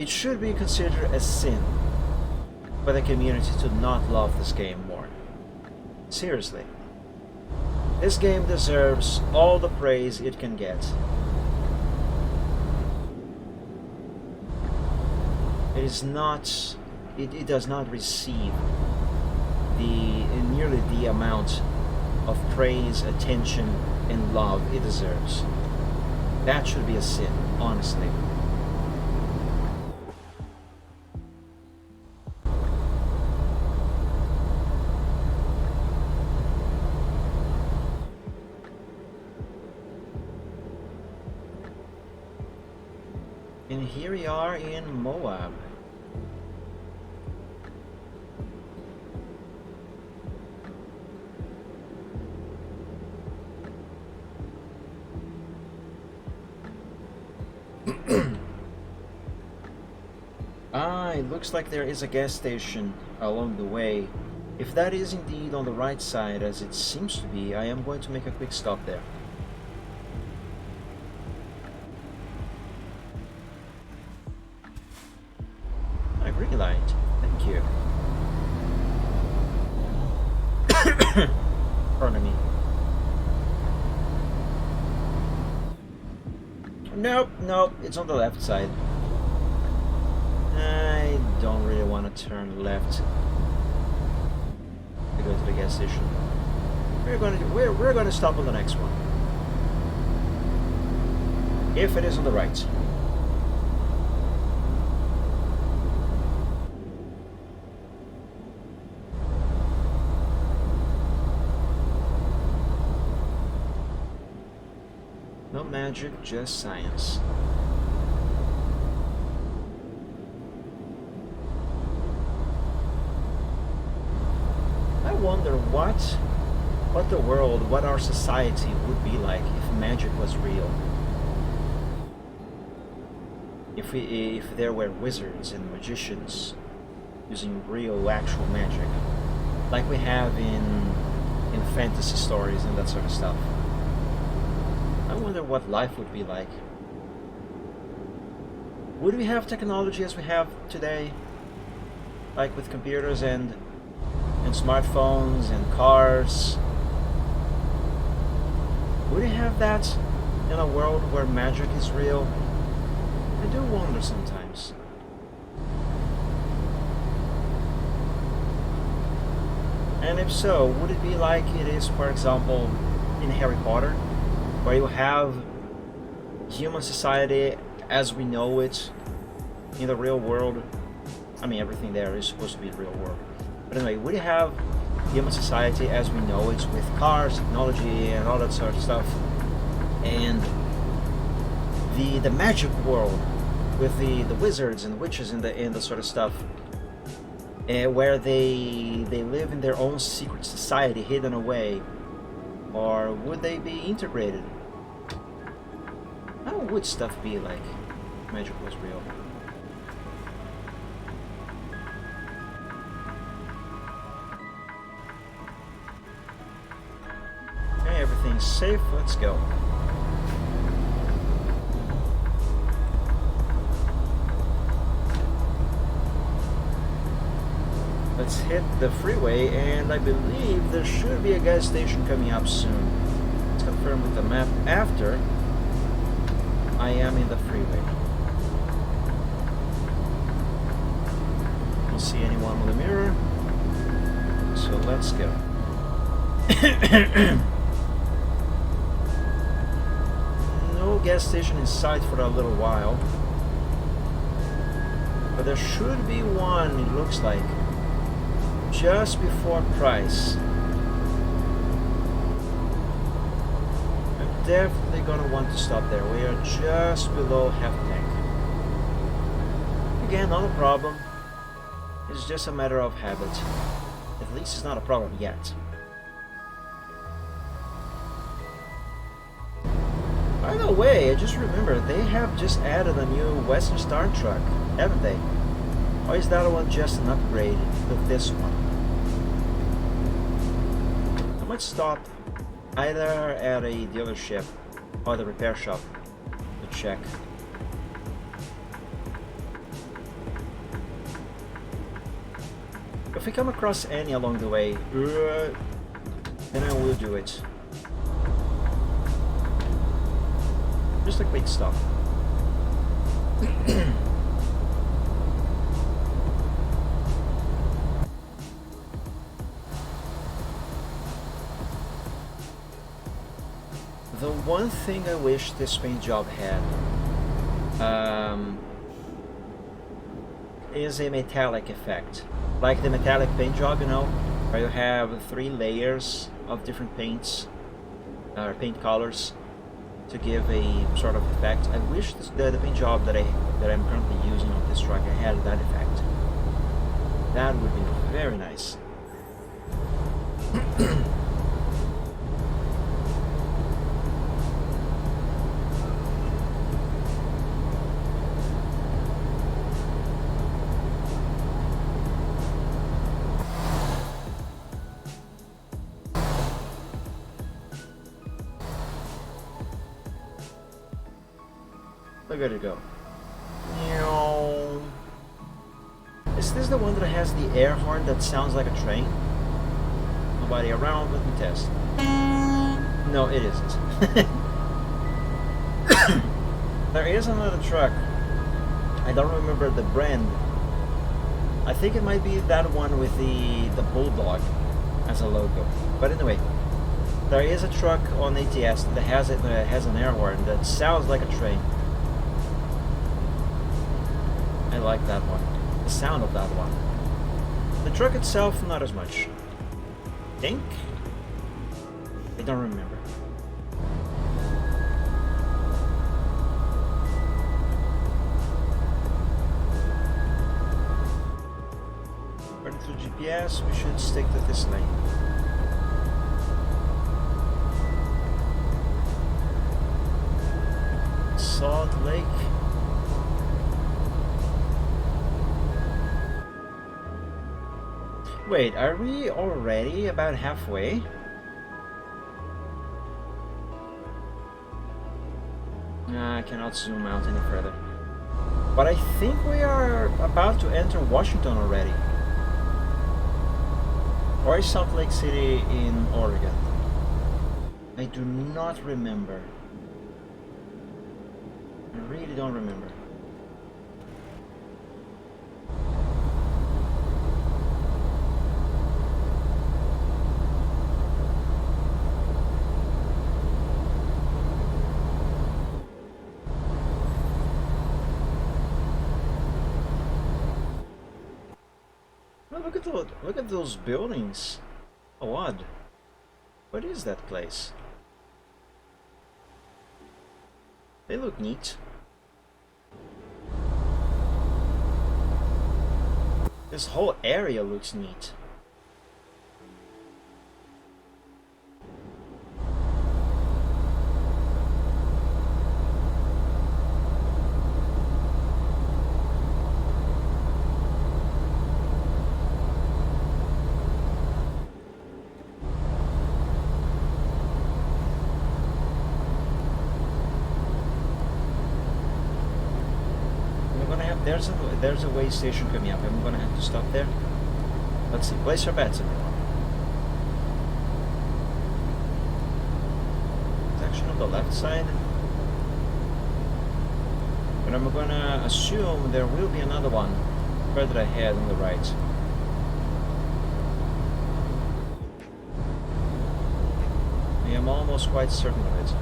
It should be considered a sin for the community to not love this game more. Seriously. This game deserves all the praise it can get. It does not receive nearly the amount of praise, attention, and love it deserves. That should be a sin, honestly. And here we are in Moab. It looks like there is a gas station along the way. If that is indeed on the right side, as it seems to be, I am going to make a quick stop there. A green light. Thank you. Pardon me. Nope, it's on the left side. I don't really want to turn left to go to the gas station. We're going to stop on the next one. If it is on the right. No magic, just science. I wonder what the world, what our society would be like if magic was real. If there were wizards and magicians using real, actual magic, like we have in fantasy stories and that sort of stuff. I wonder what life would be like. Would we have technology as we have today? Like with computers and smartphones and cars? Would we have that in a world where magic is real? I do wonder sometimes. And if so, would it be like it is, for example, in Harry Potter, where you have human society as we know it in the real world? I mean, everything there is supposed to be the real world. But anyway, would you have human society as we know it with cars, technology, and all that sort of stuff, and the magic world with the wizards and witches and the sort of stuff, where they live in their own secret society hidden away? Or would they be integrated? How would stuff be like if magic was real? Okay, everything's safe, let's go. let's hit the freeway, and I believe there should be a gas station coming up soon. Let's confirm with the map after I am in the freeway. Don't see anyone on the mirror, so let's go. No gas station in sight for a little while, but there should be one, it looks like, just before Price. I'm definitely gonna want to stop there. We are just below half tank. Again, not a problem. It's just a matter of habit. At least it's not a problem yet. By the way, I just remembered they have just added a new Western Star truck, haven't they? Or is that one just an upgrade of this one? I might stop either at a dealership or the repair shop to check. If we come across any along the way, then I will do it. Just a quick stop. The one thing I wish this paint job had is a metallic effect. Like the metallic paint job, you know, where you have 3 layers of different paints, or paint colors, to give a sort of effect. I wish the paint job that I'm currently using on this truck had that effect. That would be very nice. Look at it go. Is this the one that has the air horn that sounds like a train? Nobody around, let me test. No, it isn't. There is another truck. I don't remember the brand. I think it might be that one with the bulldog as a logo. But anyway, there is a truck on ATS that has an air horn that sounds like a train. I like that one. The sound of that one. The truck itself, not as much. Think? I don't remember. According to GPS, we should stick to this lane. Salt Lake. Wait, are we already about halfway? Nah, I cannot zoom out any further. But I think we are about to enter Washington already. Or is Salt Lake City in Oregon? I do not remember. I really don't remember. Look at those buildings. Oh, odd. What is that place? They look neat. This whole area looks neat. There's a way station coming up. I'm gonna have to stop there. Let's see. Place your bets, everyone. It's actually on the left side. But I'm gonna assume there will be another one further ahead on the right. I am almost quite certain of it.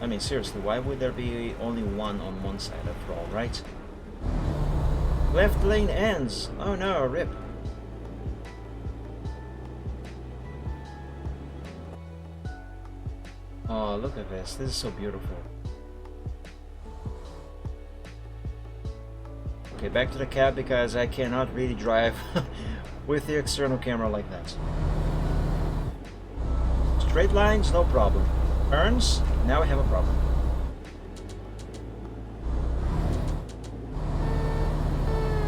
I mean, seriously, why would there be only one on one side after all, right? Left lane ends! Oh no, rip. Oh, look at this. This is so beautiful. Okay, back to the cab because I cannot really drive with the external camera like that. Straight lines, no problem. Turns, now I have a problem.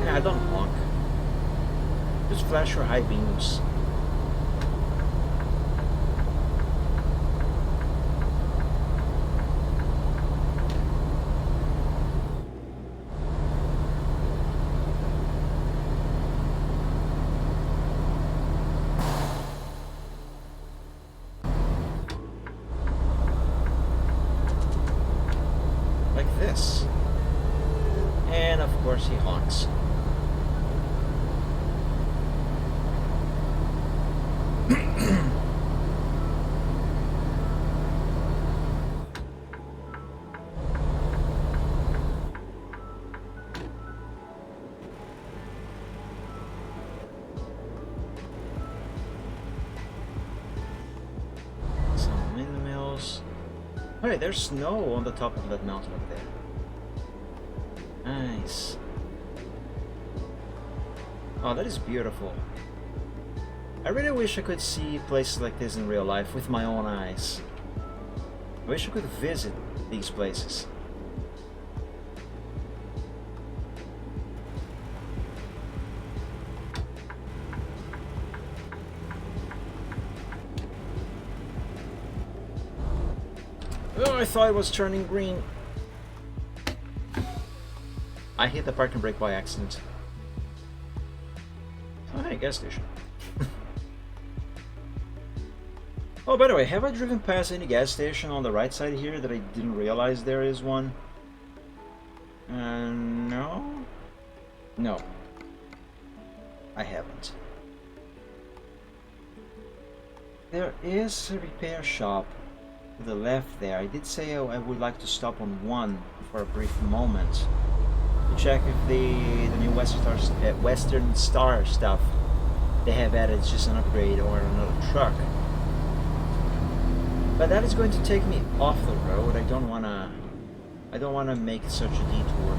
Yeah, don't honk. Just flash your high beams. And of course he honks. Some windmills. Hey, there's snow on the top of that mountain up there. Nice. Oh, that is beautiful. I really wish I could see places like this in real life with my own eyes. I wish I could visit these places. Oh, I thought it was turning green. I hit the parking brake by accident. Oh, hey, gas station. Oh, by the way, have I driven past any gas station on the right side here that I didn't realize there is one? No? No. I haven't. There is a repair shop to the left there. I did say I would like to stop on one for a brief moment. To check if the new Western Star stuff they have added is just an upgrade or another truck. But that is going to take me off the road. I don't wanna make such a detour.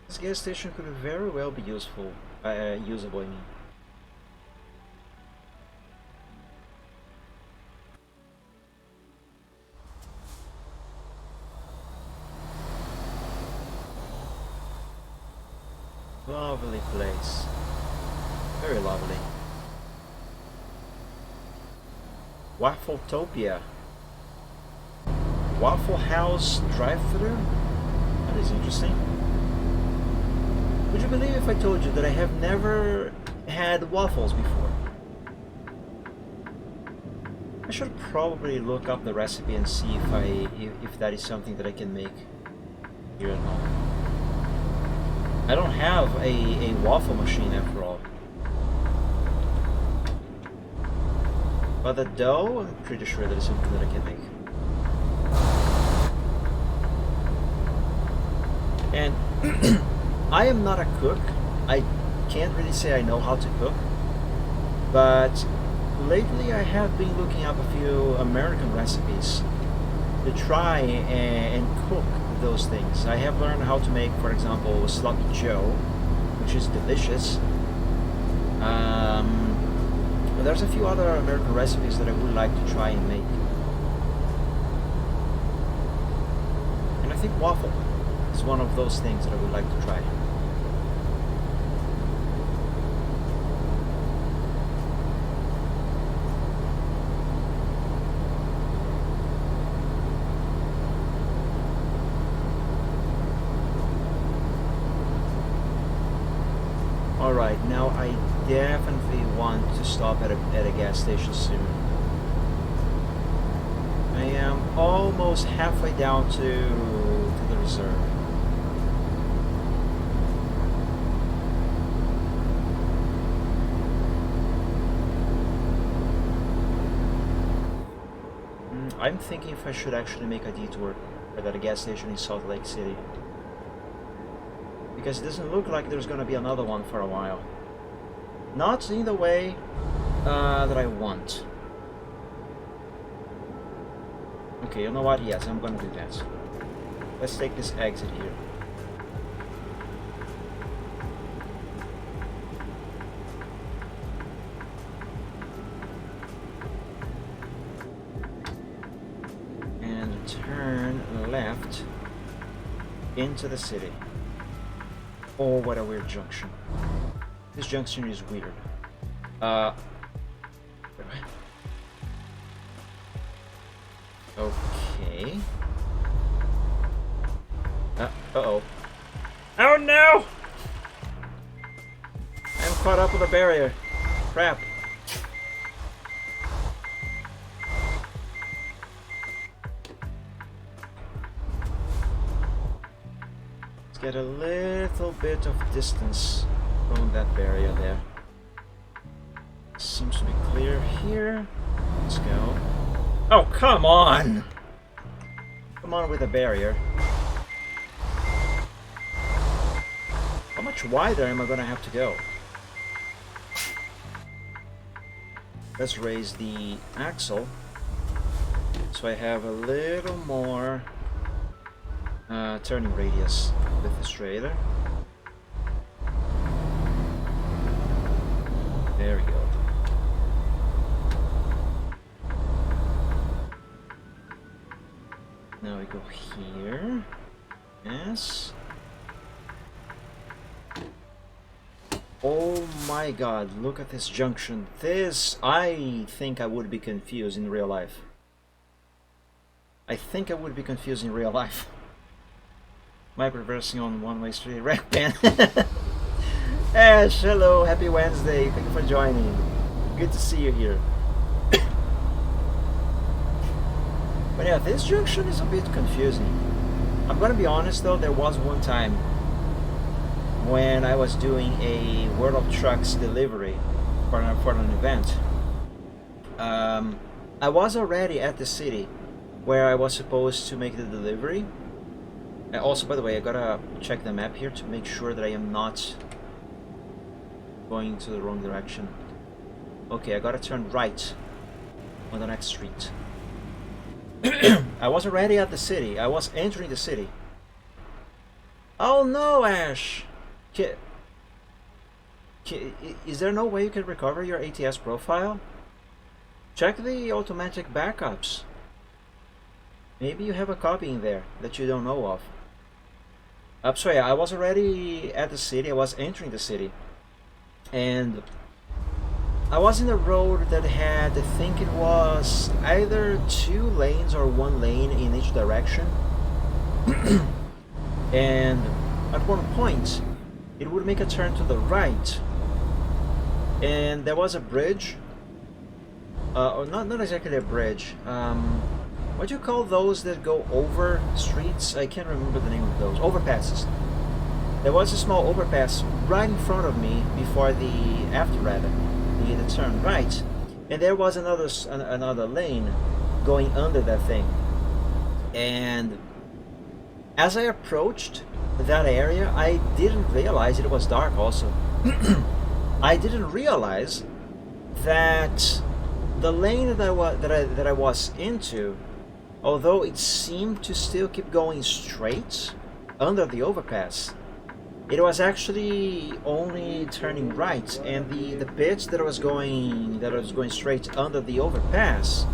This gas station could very well be useful, usable, I mean. Lovely place. Very lovely. Waffletopia. Waffle House drive-thru? That is interesting. Would you believe if I told you that I have never had waffles before? I should probably look up the recipe and see if that is something that I can make here at home. I don't have a waffle machine after all. But the dough, I'm pretty sure that is something that I can make. And I am not a cook. I can't really say I know how to cook. But lately I have been looking up a few American recipes to try and cook those things. I have learned how to make, for example, sloppy joe, which is delicious. But there's a few other American recipes that I would like to try and make. And I think waffle is one of those things that I would like to try. Alright, now I definitely want to stop at a gas station soon. I am almost halfway down to the reserve. I'm thinking if I should actually make a detour at a gas station in Salt Lake City. Because it doesn't look like there's gonna be another one for a while. Not in the way that I want. Okay, you know what? Yes, I'm gonna do that. Let's take this exit here. And turn left into the city. Oh, what a weird junction. This junction is weird. Okay. Uh-oh. Oh no! I'm caught up with a barrier. Crap. Let's get a little bit of distance from that barrier there. Seems to be clear here. Let's go. Oh, come on! Come on with a barrier. How much wider am I gonna have to go? Let's raise the axle so I have a little more turning radius with this trailer. There we go. Now we go here. Yes. Oh my god, look at this junction. This, I think I would be confused in real life. I think I would be confused in real life. Mike reversing on one-way street. Wreck pen. Ash, hello, happy Wednesday. Thank you for joining. Good to see you here. But yeah, this junction is a bit confusing. I'm gonna be honest though, there was one time when I was doing a World of Trucks delivery for an event. I was already at the city where I was supposed to make the delivery. And also, by the way, I gotta check the map here to make sure that I am not going to the wrong direction. Okay, I gotta turn right on the next street. I was already at the city. I was entering the city. Oh no, Ash! Is there no way you can recover your ATS profile? Check the automatic backups. Maybe you have a copy in there that you don't know of. So yeah, I was already at the city. I was entering the city. And I was in a road that had, I think it was either 2 lanes or 1 lane in each direction. And at one point, it would make a turn to the right. And there was a bridge. Or not exactly a bridge. What do you call those that go over streets? I can't remember the name of those. Overpasses. There was a small overpass right in front of me before the turn right, and there was another lane going under that thing. And as I approached that area, I didn't realize it was dark. Also, I didn't realize that the lane that I was into, although it seemed to still keep going straight under the overpass, it was actually only turning right, and the bit that was going straight under the overpass,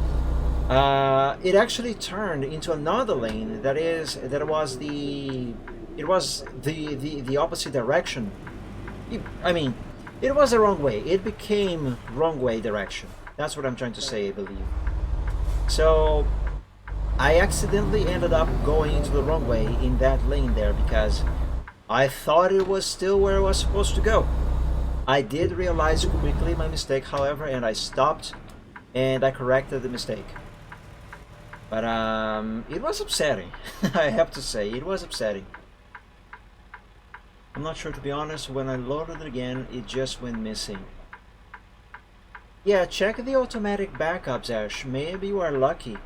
it actually turned into another lane that was the opposite direction. I mean, it was the wrong way. It became wrong way direction. That's what I'm trying to say, I believe. So I accidentally ended up going into the wrong way in that lane there because I thought it was still where I was supposed to go. I did realize quickly my mistake, however, and I stopped and I corrected the mistake. But it was upsetting. I have to say, it was upsetting. I'm not sure, to be honest. When I loaded it again, it just went missing. Yeah, check the automatic backups, Ash. Maybe you are lucky.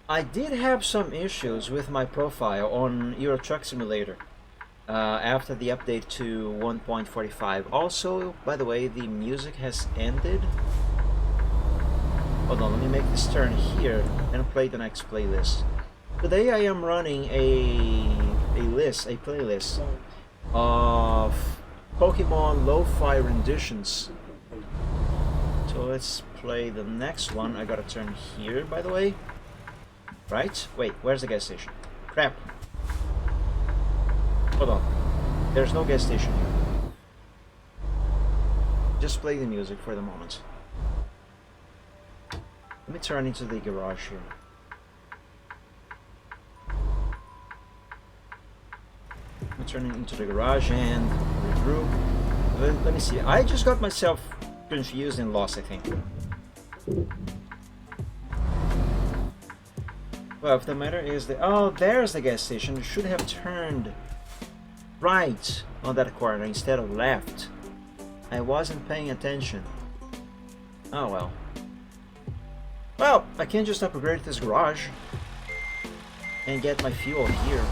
I did have some issues with my profile on Euro Truck Simulator after the update to 1.45. Also, by the way, the music has ended. Hold on, let me make this turn here and play the next playlist. Today I am running a playlist of Pokemon lo-fi renditions. So let's play the next one. I gotta turn here, by the way. Right? Wait, where's the gas station? Crap. Hold on. There's no gas station here. Just play the music for the moment. Let me turn into the garage here. Let me turn into the garage and regroup. Let me see. I just got myself confused and lost, I think. Well, if the matter is that... Oh, there's the gas station. You should have turned right on that corner instead of left. I wasn't paying attention. Oh well. Well, I can just upgrade this garage and get my fuel here.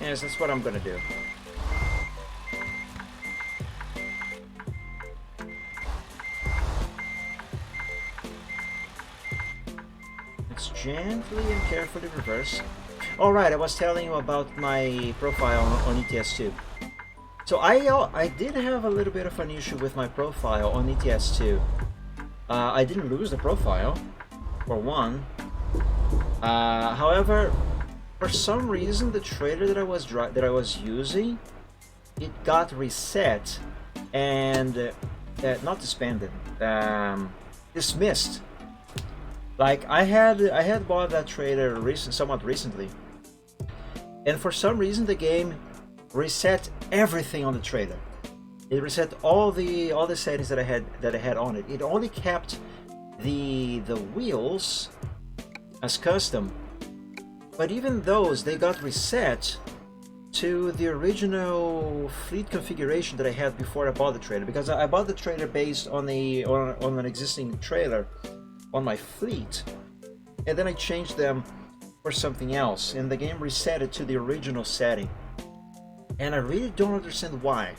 Yes, that's what I'm gonna do. Let's gently and carefully reverse. Alright, I was telling you about my profile on ETS2. So I did have a little bit of an issue with my profile on ETS2. I didn't lose the profile, for one. However, for some reason, the trailer that I was using, it got reset and not disbanded, dismissed. Like I had bought that trailer somewhat recently, and for some reason the game reset everything on the trailer. It reset all the settings that I had on it. It only kept the wheels as custom, but even those, they got reset to the original fleet configuration that I had before I bought the trailer, because I bought the trailer based on an existing trailer on my fleet, and then I changed them for something else, and the game reset it to the original setting, and I really don't understand why.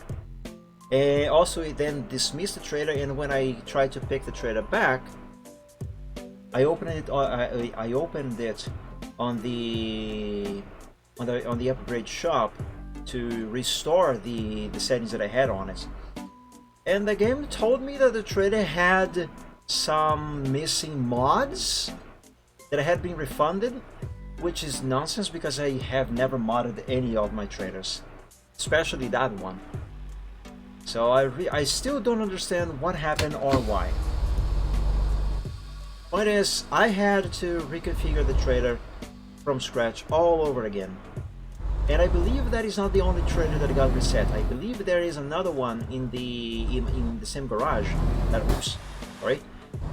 Also, it then dismissed the trailer, and when I tried to pick the trailer back, I opened it on the upgrade shop to restore the settings that I had on it, and the game told me that the trailer had some missing mods that had been refunded, which is nonsense because I have never modded any of my trailers, especially that one. So I still don't understand what happened or why. Point is, I had to reconfigure the trailer from scratch all over again. And I believe that is not the only trailer that got reset. I believe there is another one in the same garage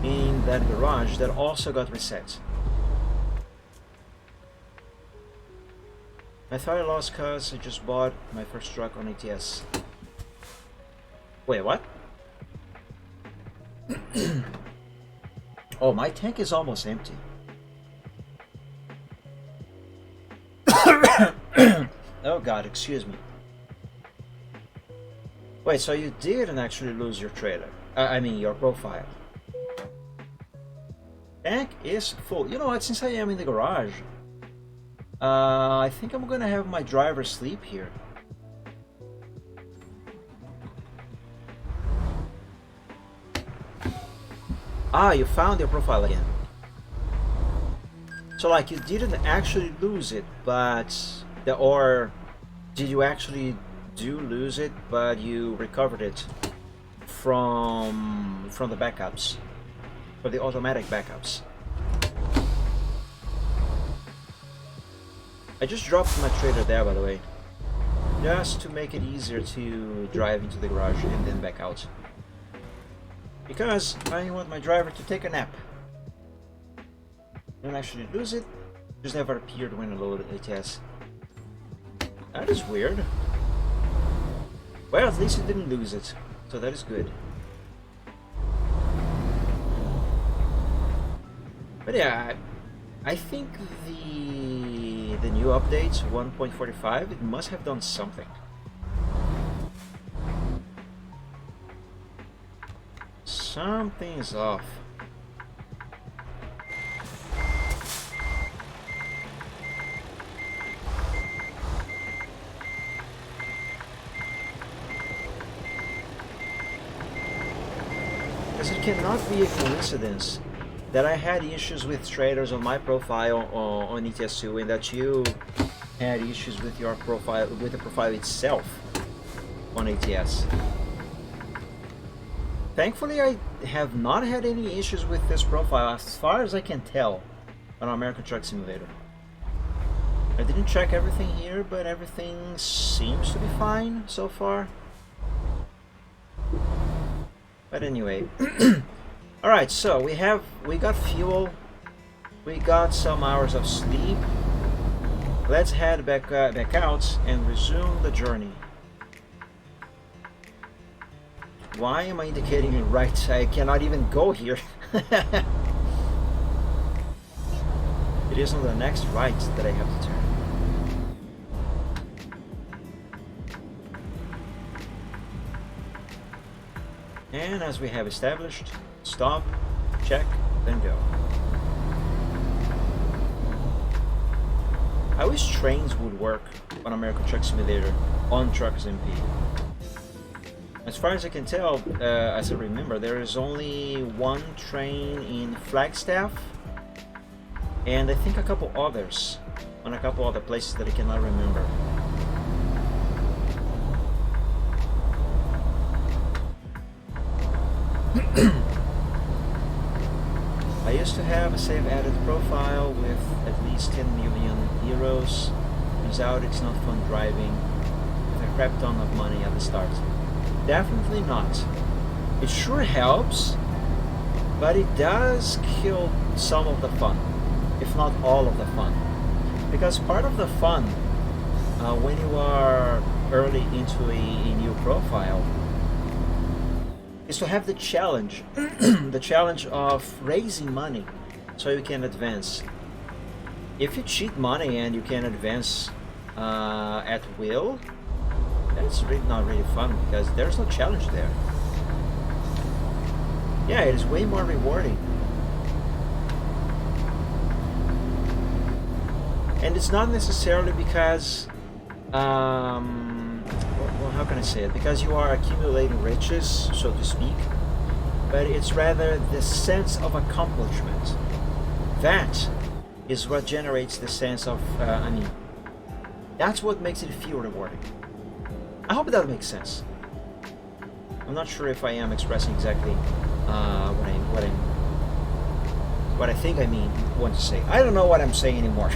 in that garage that also got reset. I thought I lost cause I just bought my first truck on ETS. Wait, what? Oh, my tank is almost empty. Oh god, excuse me. Wait, so you didn't actually lose your trailer? I mean, your profile. Tank is full. You know what, since I am in the garage, I think I'm gonna have my driver sleep here. Ah, you found your profile again. So like you didn't actually lose it, but or did you actually lose it, but you recovered it from the backups, for the automatic backups? I just dropped my trailer there, by the way. just to make it easier to drive into the garage and then back out. Because I want my driver to take a nap. Don't actually lose it. Just never appeared when I loaded ATS. That is weird. Well, at least it didn't lose it, so that is good. But yeah, I think the new update 1.45, it must have done something. Something's off. Because it cannot be a coincidence that I had issues with traders on my profile on ETS2 and that you had issues with your profile, with the profile itself on ATS. Thankfully, I have not had any issues with this profile as far as I can tell on American Truck Simulator. I didn't check everything here, but everything seems to be fine so far. But anyway, alright, so we got fuel, we got some hours of sleep. Let's head back out and resume the journey. Why am I indicating it right? I cannot even go here. It is on the next right that I have to turn. And as we have established, stop, check, then go. I wish trains would work on American Truck Simulator on WedTruckSim. As far as I can tell, as I remember, there is only one train in Flagstaff, and I think a couple others on a couple other places that I cannot remember. I used to have a save added profile with at least 10 million euros. Turns out it's not fun driving with a crap ton of money at the start. Definitely not. It sure helps, but it does kill some of the fun, if not all of the fun. Because part of the fun when you are early into a new profile is to have the challenge, the challenge of raising money so you can advance. If you cheat money and you can advance at will, that's really not really fun because there's no challenge there. Yeah, it is way more rewarding. And it's not necessarily because well, how can I say it? Because you are accumulating riches, so to speak, but it's rather the sense of accomplishment. That is what generates the sense of, that's what makes it feel rewarding. I hope that makes sense. I'm not sure if I am expressing exactly what I think I want to say. I don't know what I'm saying anymore.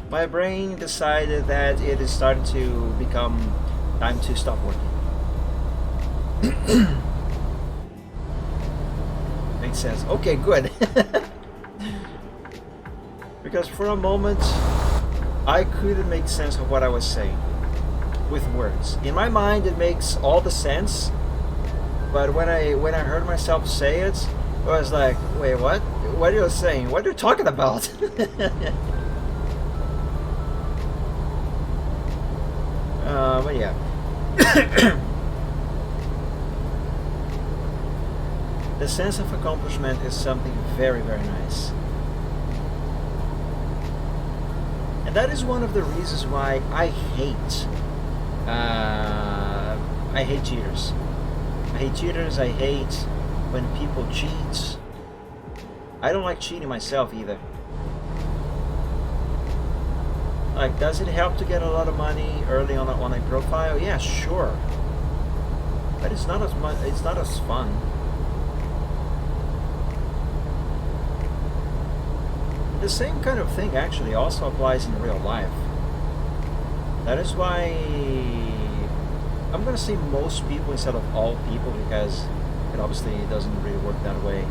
My brain decided that it is starting to become time to stop working. Makes sense. Okay, good. Because for a moment, I couldn't make sense of what I was saying with words. In my mind, it makes all the sense, but when I heard myself say it, I was like, wait, what? What are you saying? What are you talking about? But yeah. The sense of accomplishment is something very, very nice. And that is one of the reasons why I hate cheaters. I hate cheaters, I hate when people cheat. I don't like cheating myself either. Like, does it help to get a lot of money early on a profile? Yeah, sure. But it's not as much. It's not as fun. The same kind of thing actually also applies in real life. That is why I'm gonna say most people instead of all people, because it obviously doesn't really work that way.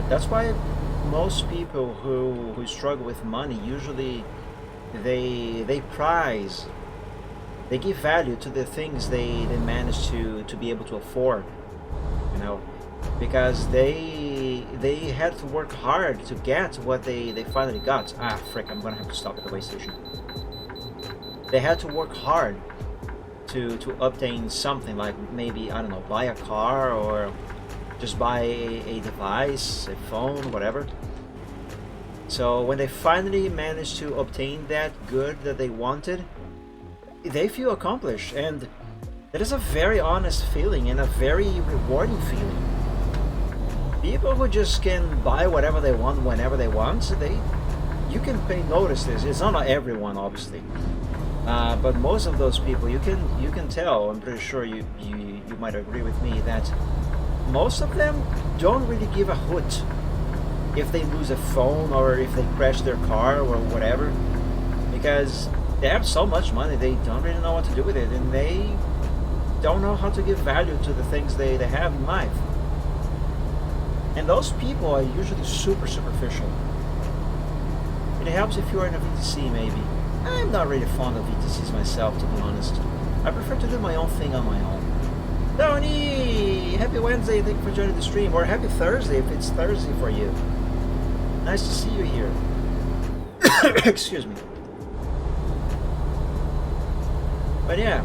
That's why most people who struggle with money usually they prize, they give value to the things they manage to be able to afford, you know, because they had to work hard to get what they finally got. Ah, frick! I'm gonna have to stop at the way station. They had to work hard to obtain something, like maybe, I don't know, buy a car or just buy a device, a phone, whatever. So when they finally manage to obtain that good that they wanted, they feel accomplished, and that is a very honest feeling and a very rewarding feeling. People who just can buy whatever they want whenever they want, you can notice this. It's not everyone, obviously, but most of those people, you can tell. I'm pretty sure you might agree with me that most of them don't really give a hoot if they lose a phone or if they crash their car or whatever, because they have so much money they don't really know what to do with it, and they don't know how to give value to the things they have in life. And those people are usually super superficial. It helps if you are in a VTC, maybe. I'm not really fond of VTCs myself, to be honest. I prefer to do my own thing on my own. Tony! Happy Wednesday, thank you for joining the stream. Or happy Thursday if it's Thursday for you. Nice to see you here. Excuse me. But yeah,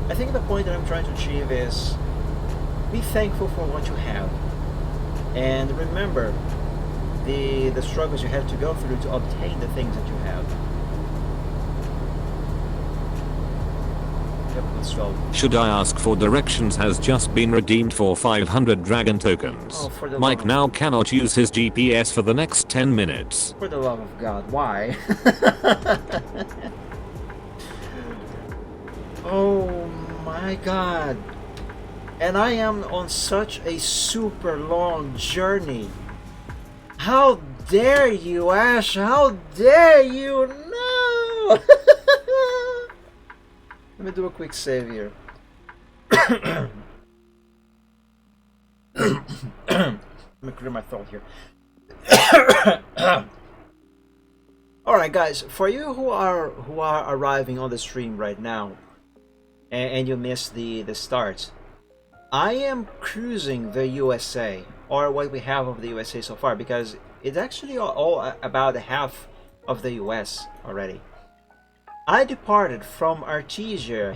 I think the point that I'm trying to achieve is be thankful for what you have. And remember the struggles you had to go through to obtain the things that you have. Yep, let's go. Should I ask for directions has just been redeemed for 500 dragon tokens. Oh, for the Mike love now cannot use his GPS for the next 10 minutes. For the love of God, why? Oh my God. And I am on such a super long journey. How dare you, Ash? How dare you? No! Let me do a quick save here. Let me clear my throat here. Alright guys, for you who are arriving on the stream right now and you missed the start, I am cruising the USA, or what we have of the USA so far, because it's actually all about half of the US already. I departed from Artesia,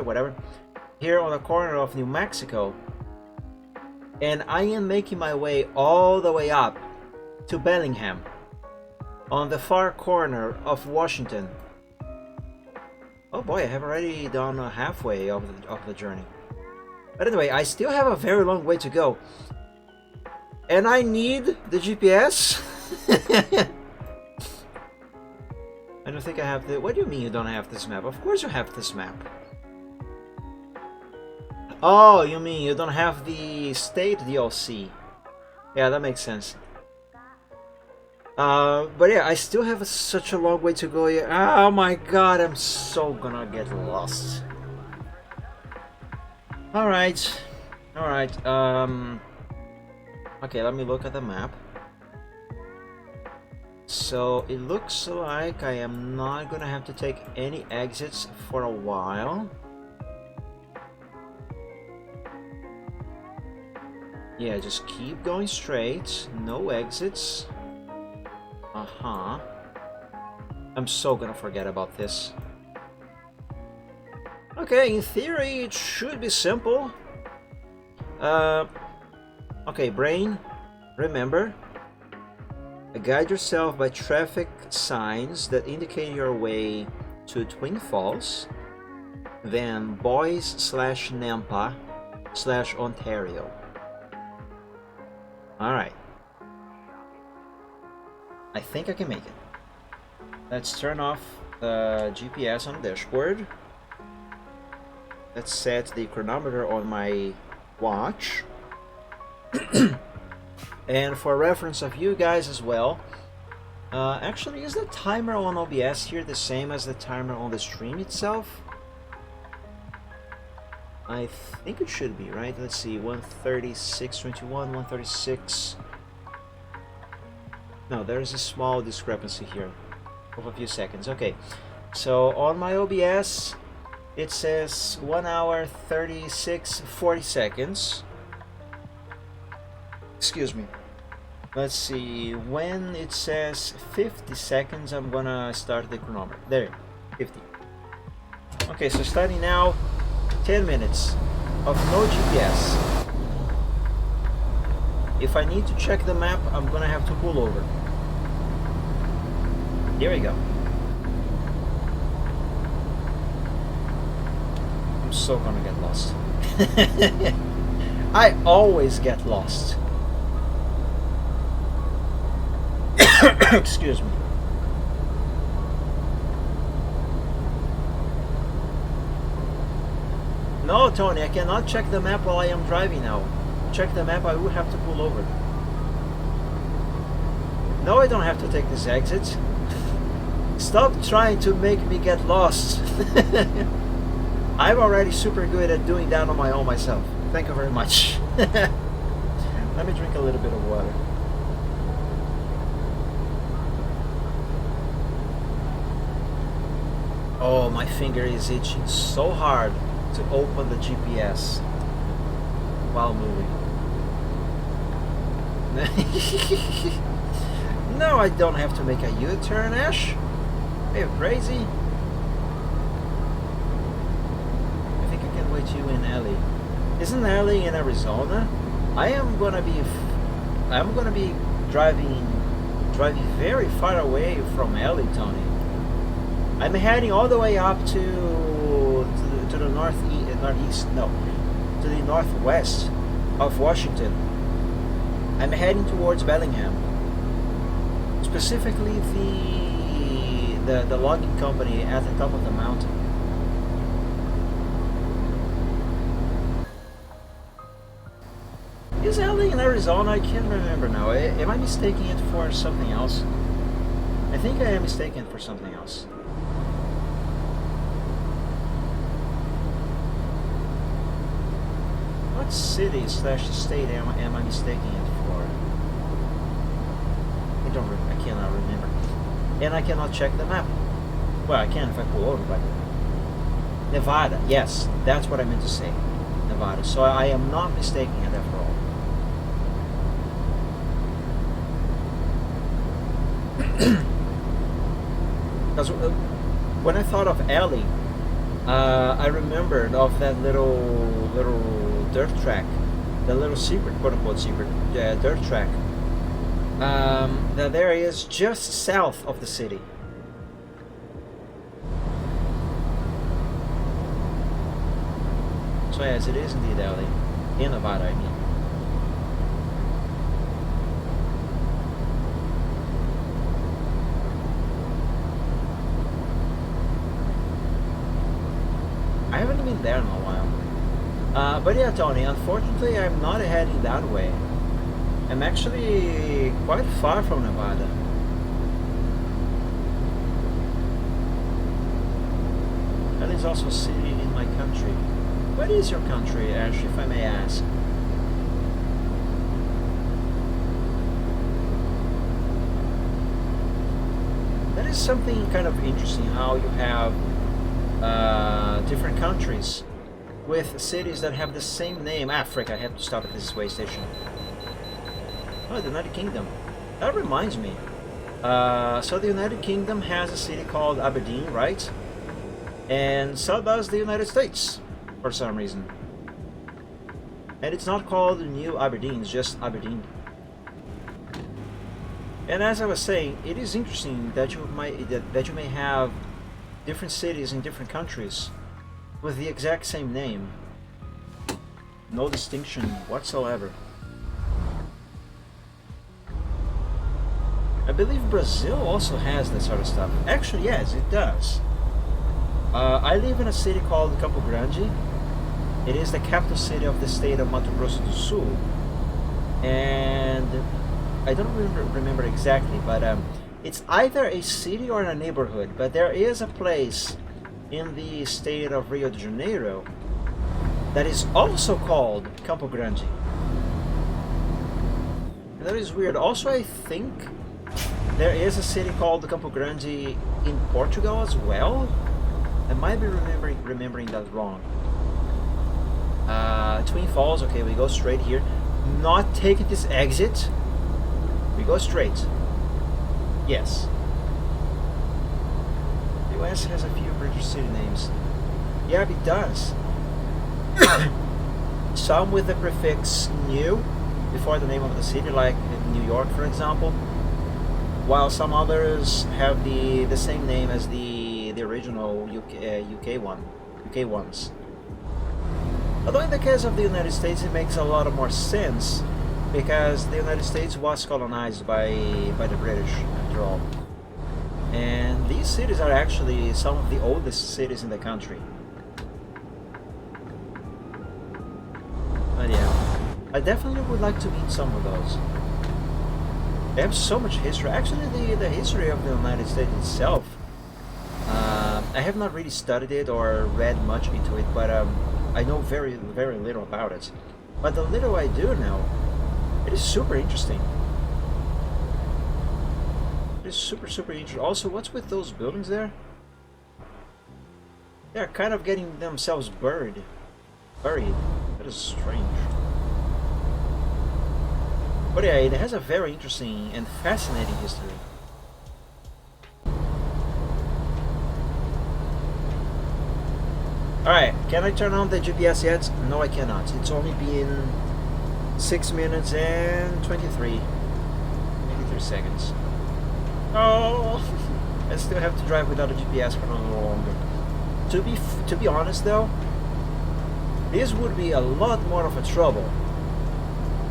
whatever, here on the corner of New Mexico, and I am making my way all the way up to Bellingham, on the far corner of Washington. Oh boy, I have already done halfway of the journey. But anyway, I still have a very long way to go. And I need the GPS. I don't think I have the... What do you mean you don't have this map? Of course you have this map. Oh, you mean you don't have the state DLC. Yeah, that makes sense. But yeah, I still have such a long way to go here. Oh my God, I'm so gonna get lost. Alright. Okay, let me look at the map. So it looks like I am not gonna have to take any exits for a while. Yeah, just keep going straight, no exits. I'm so gonna forget about this. Okay, in theory it should be simple. Okay, brain, remember, guide yourself by traffic signs that indicate your way to Twin Falls, then Boys/Nampa/Ontario. Alright. I think I can make it. Let's turn off the GPS on the dashboard. Let's set the chronometer on my watch. And for reference of you guys as well, Actually, is the timer on OBS here the same as the timer on the stream itself? I think it should be, right? Let's see, 136.21, 136. No, there's a small discrepancy here of a few seconds. Okay, so on my OBS, it says 1 hour 36:40 seconds. Excuse me. Let's see, when it says 50 seconds, I'm gonna start the chronometer. There, 50. Okay, so starting now, 10 minutes of no GPS. If I need to check the map, I'm gonna have to pull over. Here we go. I'm so gonna get lost. I always get lost. Excuse me. No, Tony, I cannot check the map while I am driving now. Check the map, I will have to pull over. No, I don't have to take this exit. Stop trying to make me get lost. I'm already super good at doing that on my own myself. Thank you very much. Let me drink a little bit of water. Oh, my finger is itching so hard to open the GPS while moving. No, I don't have to make a U-turn, Ash. Are you crazy? I think I can wait you in Ellie. Isn't Ellie in Arizona? I'm gonna be driving very far away from Ellie, Tony. I'm heading all the way up to the northwest of Washington. I'm heading towards Bellingham. Specifically the logging company at the top of the mountain. Is Ellie in Arizona? I can't remember now. Am I mistaking it for something else? I think I am mistaken for something else. What city / state am I mistaking it for? I cannot remember. And I cannot check the map. Well, I can if I pull over, but Nevada, yes, that's what I meant to say. Nevada. So I am not mistaking it after all. Because when I thought of Ellie, I remembered of that little dirt track, the little secret, quote unquote secret, dirt track. That there is just south of the city. So yes, it is indeed Ellie, in Nevada, I mean. I haven't been there in a while. But yeah, Tony, unfortunately I'm not heading that way. I'm actually quite far from Nevada. That is also a city in my country. What is your country, Ash, if I may ask? That is something kind of interesting, how you have different countries with cities that have the same name. Ah, frick, I have to stop at this way station. Oh, the United Kingdom. That reminds me. So the United Kingdom has a city called Aberdeen, right? And so does the United States, for some reason. And it's not called New Aberdeen, it's just Aberdeen. And as I was saying, it is interesting that you may have different cities in different countries with the exact same name. No distinction whatsoever. I believe Brazil also has that sort of stuff. Actually, yes, it does. I live in a city called Campo Grande. It is the capital city of the state of Mato Grosso do Sul. And I don't remember exactly, but It's either a city or a neighborhood, but there is a place in the state of Rio de Janeiro that is also called Campo Grande. And that is weird. Also, I think there is a city called Campo Grande in Portugal as well. I might be remembering that wrong. Twin Falls, okay, we go straight here. Not taking this exit. We go straight. Yes. The US has a few British city names. Yeah, it does. Some with the prefix new before the name of the city, like in New York, for example. While some others have the same name as the original UK ones. Although in the case of the United States, it makes a lot more sense because the United States was colonized by the British, after all. And these cities are actually some of the oldest cities in the country. But yeah, I definitely would like to meet some of those. They have so much history. Actually, the history of the United States itself, I have not really studied it or read much into it, but I know very, very little about it. But the little I do know, it is super interesting. It is super, super interesting. Also, what's with those buildings there? They're kind of getting themselves buried. That is strange. But yeah, it has a very interesting and fascinating history. Alright, can I turn on the GPS yet? No, I cannot. It's only been 6 minutes and 23 seconds. Oh, I still have to drive without a GPS for a little longer. To be honest though, this would be a lot more of a trouble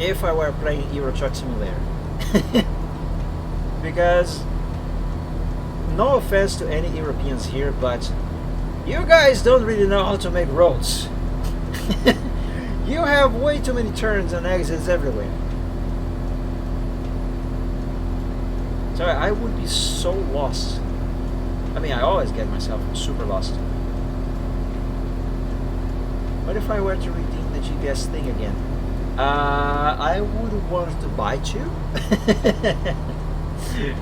if I were playing Euro Truck Simulator. Because, no offense to any Europeans here, but you guys don't really know how to make roads. You have way too many turns and exits everywhere. So I would be so lost. I mean, I always get myself super lost. What if I were to redeem the GPS thing again? I would want to bite you.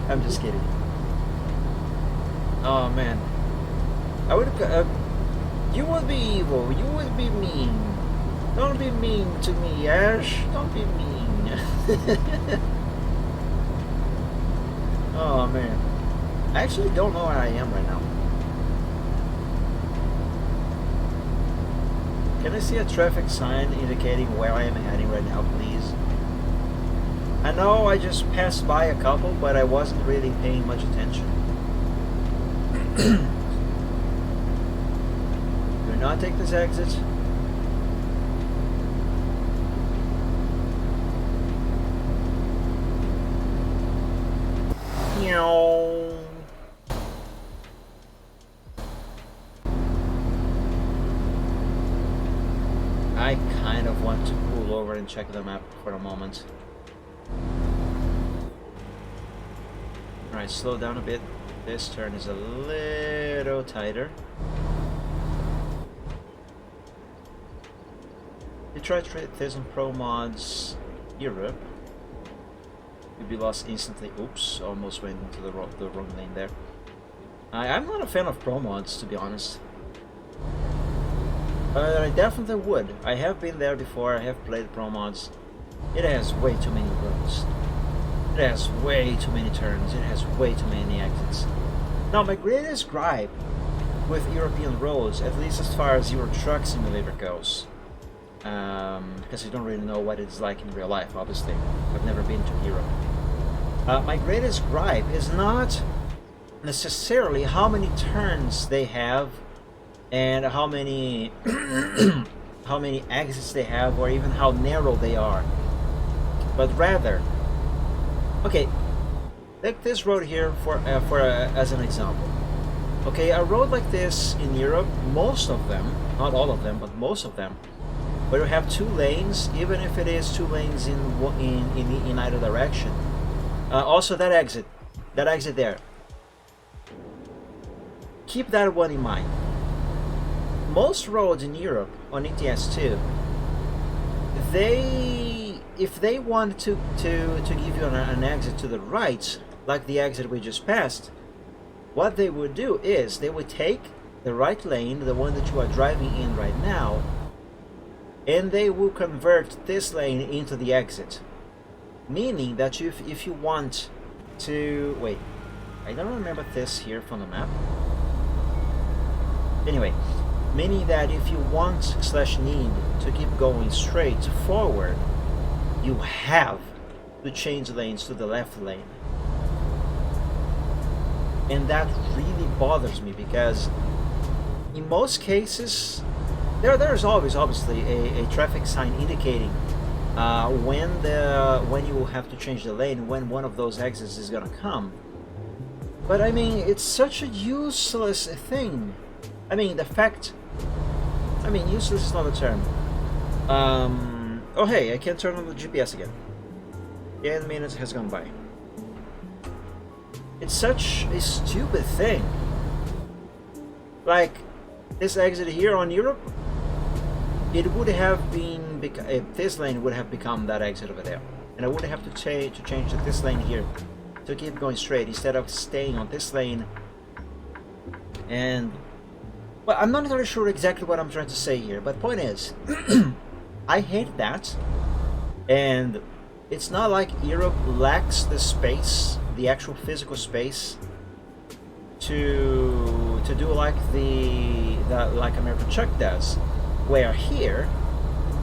I'm just kidding. Oh man. I would. You would be evil. You would be mean. Don't be mean to me, Ash. Don't be mean. Oh man. I actually don't know where I am right now. Can I see a traffic sign indicating where I am heading right now, please? I know I just passed by a couple, but I wasn't really paying much attention. Do not take this exit. I kind of want to pull over and check the map for a moment. Alright, slow down a bit. This turn is a little tighter. Detroit Theism Pro Mods Europe. You'll be lost instantly. Oops, almost went into the wrong lane there. I'm not a fan of Pro Mods, to be honest. But I definitely would. I have been there before, I have played Pro Mods. It has way too many roads. It has way too many turns. It has way too many exits. Now, my greatest gripe with European roads, at least as far as Euro Truck Simulator goes, because you don't really know what it's like in real life, obviously. I've never been to Europe. My greatest gripe is not necessarily how many turns they have and how many how many exits they have, or even how narrow they are, but rather, okay, take this road here as an example. Okay, a road like this in Europe, most of them, not all of them, but most of them, where you have 2 lanes, even if it is 2 lanes in either direction. Also, that exit that exit there. Keep that one in mind. Most roads in Europe on ETS2, if they want to give you an exit to the right, like the exit we just passed, what they would do is they would take the right lane, the one that you are driving in right now, and they will convert this lane into the exit. Meaning that if you want to... Wait, I don't remember this here from the map. Anyway, meaning that if you want / need to keep going straight forward, you have to change lanes to the left lane. And that really bothers me because in most cases there's always obviously a traffic sign indicating when you have to change the lane, when one of those exits is gonna come. But I mean, it's such a useless thing. I mean, the fact... I mean, useless is not a term. Oh hey, I can turn on the GPS again. 10 minutes has gone by. It's such a stupid thing. Like, this exit here on Europe, it would have been... this lane would have become that exit over there. And I would have to change to this lane here to keep going straight instead of staying on this lane. And... well, I'm not entirely sure exactly what I'm trying to say here, but point is, I hate that. And it's not like Europe lacks the space, the actual physical space, to do like like American Truck does, where here,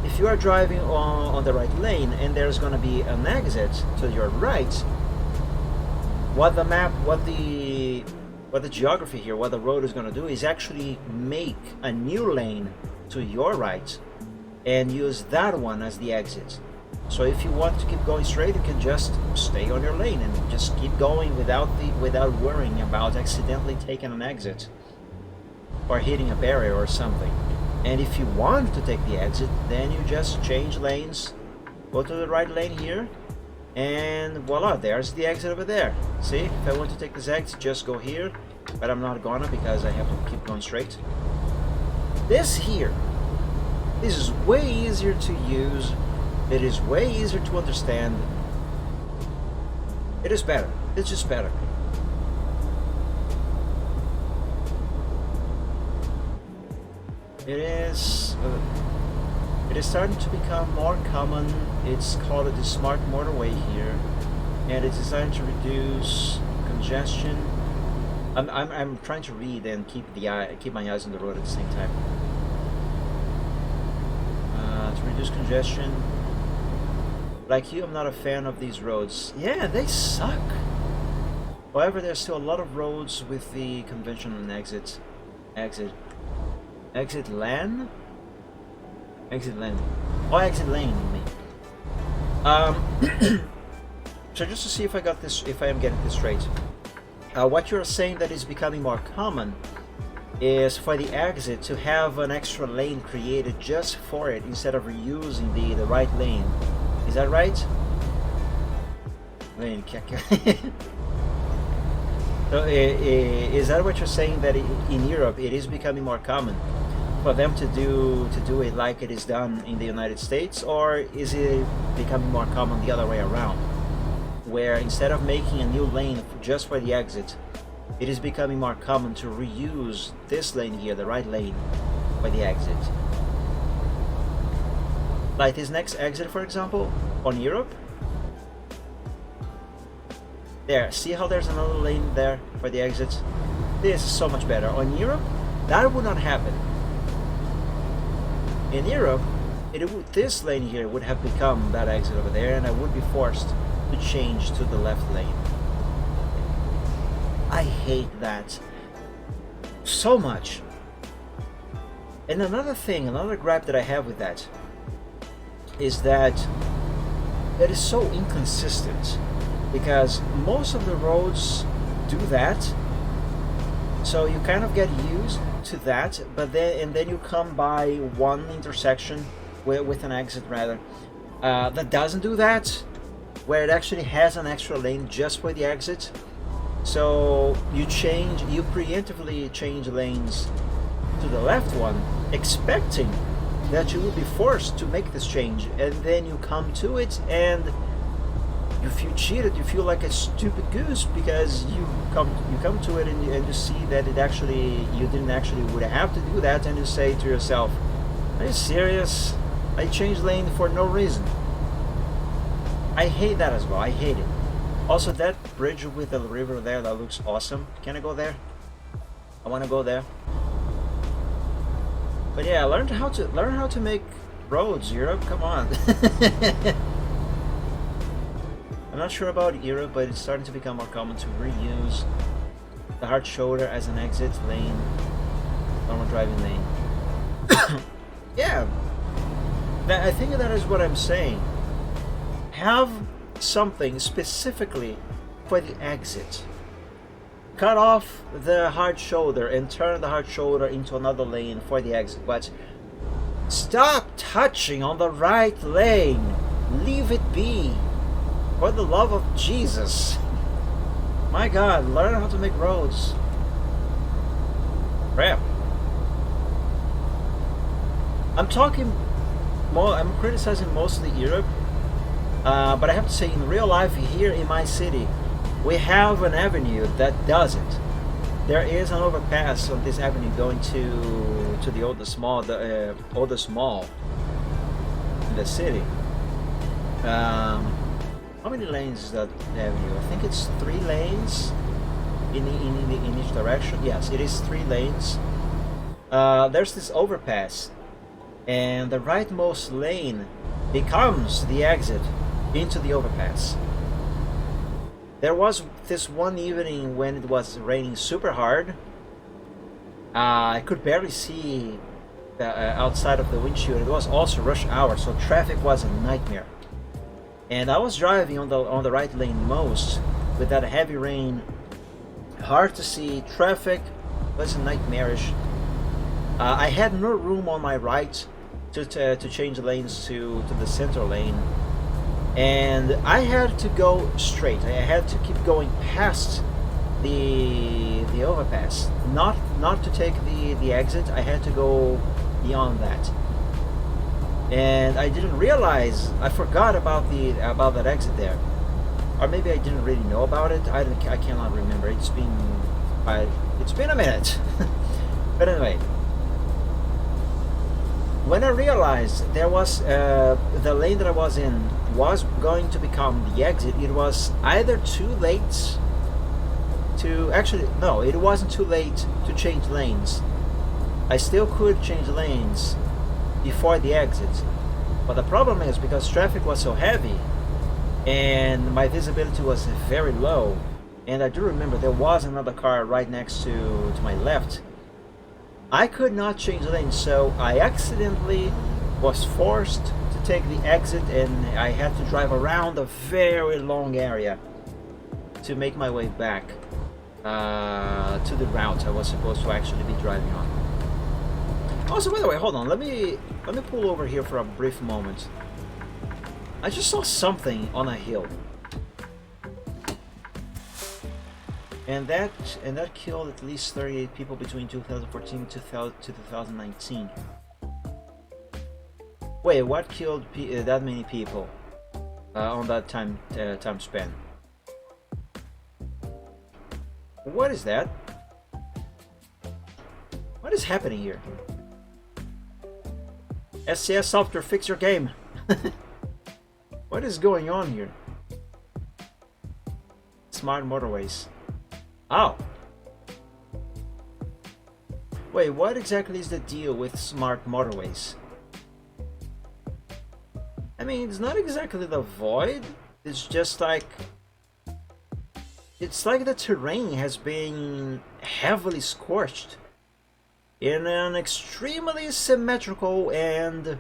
if you are driving on the right lane and there's going to be an exit to your right, what the geography here, what the road is going to do is actually make a new lane to your right and use that one as the exit. So if you want to keep going straight, you can just stay on your lane and just keep going without worrying about accidentally taking an exit or hitting a barrier or something. And if you want to take the exit, then you just change lanes, go to the right lane here, and voila, there's the exit over there. See, if I want to take this exit, just go here, but I'm not gonna because I have to keep going straight. This here, this is way easier to use. It is way easier to understand. It is better. It's just better. It is starting to become more common. It's called the Smart Motorway here, and it's designed to reduce congestion. I'm trying to read and keep my eyes on the road at the same time. To reduce congestion. Like you, I'm not a fan of these roads. Yeah, they suck. However, there's still a lot of roads with the conventional exit lane. Oh, exit lane, you mean. So just to see if I got this, if I am getting this straight. What you're saying that is becoming more common is for the exit to have an extra lane created just for it instead of reusing the right lane. Is that right? So is that what you're saying, that in Europe it is becoming more common for them to do it like it is done in the United States, or is it becoming more common the other way around, where instead of making a new lane just for the exit, it is becoming more common to reuse this lane here, the right lane, for the exit? Like this next exit, for example, on Europe. There, see how there's another lane there for the exit? This is so much better. On Europe, that would not happen. In Europe, this lane here would have become that exit over there, and I would be forced to change to the left lane. I hate that so much. And another gripe that I have with that is that it is so inconsistent, because most of the roads do that, so you kind of get used to that, but then you come by one intersection with an exit rather that doesn't do that, where it actually has an extra lane just for the exit, So you preemptively change lanes to the left one, expecting that you will be forced to make this change, and then you come to it and you feel cheated. You feel like a stupid goose because you come to it and you see that you didn't actually would have to do that, and you say to yourself, "Are you serious? I changed lane for no reason." I hate that as well. I hate it. Also, that bridge with the river there, that looks awesome. Can I go there? I want to go there. But yeah, learn how to make roads, Europe. Come on. I'm not sure about Europe, but it's starting to become more common to reuse the hard shoulder as an exit lane, normal driving lane. Yeah, I think that is what I'm saying. Have something specifically for the exit. Cut off the hard shoulder and turn the hard shoulder into another lane for the exit, but stop touching on the right lane. Leave it be. For the love of Jesus. My God, learn how to make roads. Crap. I'm criticizing mostly Europe, but I have to say, in real life here in my city, we have an avenue that does it. There is an overpass on this avenue going to the oldest mall, in the city. How many lanes is that avenue? I think it's 3 lanes in each direction. Yes, it is 3 lanes. There's this overpass, and the rightmost lane becomes the exit into the overpass. There was this one evening when it was raining super hard. I could barely see outside of the windshield. It was also rush hour, so traffic was a nightmare. And I was driving on the right lane most, with that heavy rain, hard to see, traffic was nightmarish. I had no room on my right to change lanes to the center lane, and I had to go straight. I had to keep going past the overpass, not to take the exit. I had to go beyond that. And I didn't realize, I forgot about that exit there, or maybe I didn't really know about it. I cannot remember. It's been a minute. But anyway, when I realized there was the lane that I was in was going to become the exit, it was either too late to it wasn't too late to change lanes. I still could change lanes before the exit, but the problem is, because traffic was so heavy and my visibility was very low, and I do remember there was another car right next to my left, I could not change lanes, so I accidentally was forced to take the exit, and I had to drive around a very long area to make my way back to the route I was supposed to actually be driving on. Also, by the way, hold on. Let me pull over here for a brief moment. I just saw something on a hill, and that killed at least 38 people between 2014 and 2019. Wait, what killed that many people on that time span? What is that? What is happening here? SCS software, fix your game. What is going on here? Smart motorways. Oh. Wait, what exactly is the deal with smart motorways? I mean, it's not exactly the void. It's just like... It's like the terrain has been heavily scorched in an extremely symmetrical and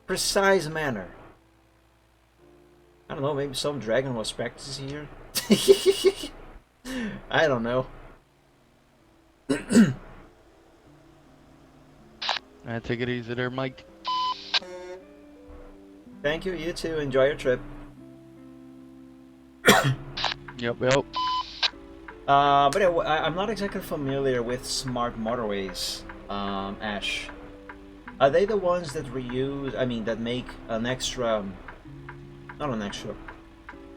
precise manner. I don't know, maybe some dragon was practicing here. I don't know. Take it easy there, Mike. Thank you, you too. Enjoy your trip. Yep. But I'm not exactly familiar with smart motorways, Ash. Are they the ones that reuse, I mean, that make an extra, not an extra,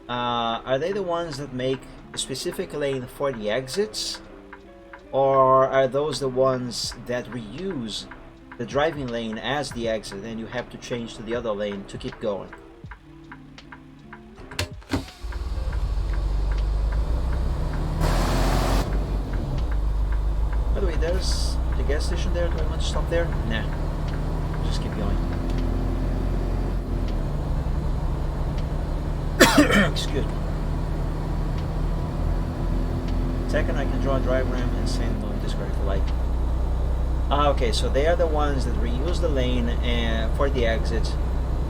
are they the ones that make a specific lane for the exits? Or are those the ones that reuse the driving lane as the exit and you have to change to the other lane to keep going? By the way, there's the gas station there. Do I want to stop there? Nah. Just keep going. Excuse me. Second, I can draw a diagram and send on Discord if you like. Okay, so they are the ones that reuse the lane for the exit.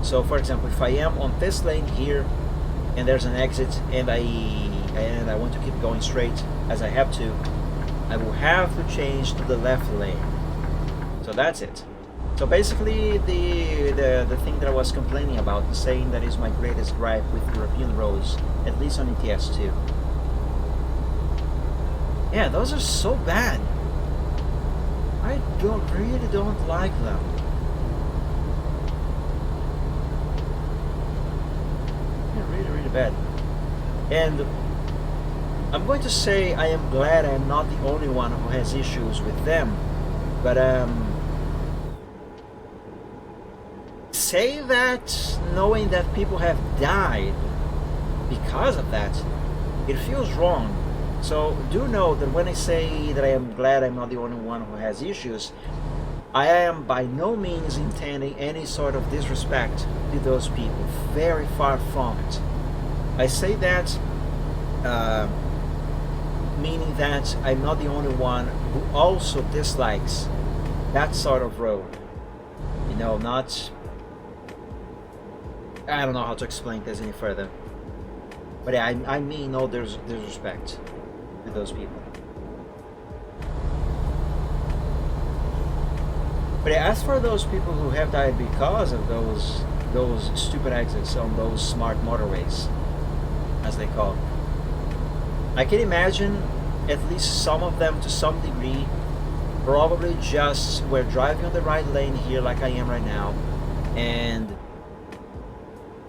So, for example, if I am on this lane here, and there's an exit, and I want to keep going straight as I have to, I will have to change to the left lane. So that's it. So basically, the thing that I was complaining about, saying that is my greatest gripe with European roads, at least on ETS2. Yeah, those are so bad. I really don't like them. They're really, really bad. And I'm going to say I am glad I'm not the only one who has issues with them. But say that knowing that people have died because of that, it feels wrong. So do know that when I say that I am glad I'm not the only one who has issues, I am by no means intending any sort of disrespect to those people. Very far from it. I say that meaning that I'm not the only one who also dislikes that sort of road. You know, not... I don't know how to explain this any further. But yeah, I mean no disrespect to those people. But yeah, as for those people who have died because of those stupid exits on those smart motorways, as they call them, I can imagine at least some of them to some degree probably just were driving on the right lane here like I am right now, and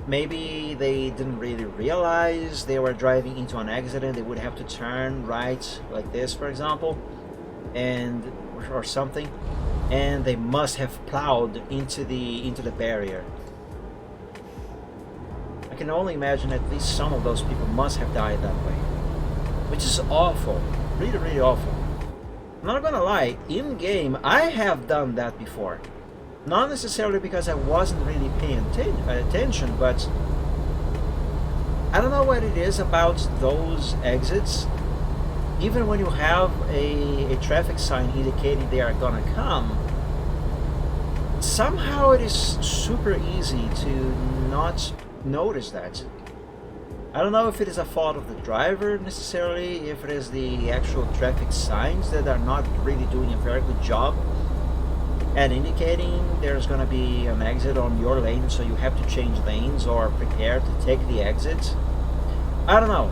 maybe they didn't really realize they were driving into an accident. They would have to turn right like this, for example, and or something, and they must have plowed into the barrier. I can only imagine at least some of those people must have died that way, which is awful, really, really awful. I'm not gonna lie, in game I have done that before. Not necessarily because I wasn't really paying attention, but I don't know what it is about those exits. Even when you have a traffic sign indicating they are gonna come, somehow it is super easy to not notice that. I don't know if it is a fault of the driver necessarily, if it is the actual traffic signs that are not really doing a very good job and indicating there's going to be an exit on your lane, so you have to change lanes or prepare to take the exit. I don't know,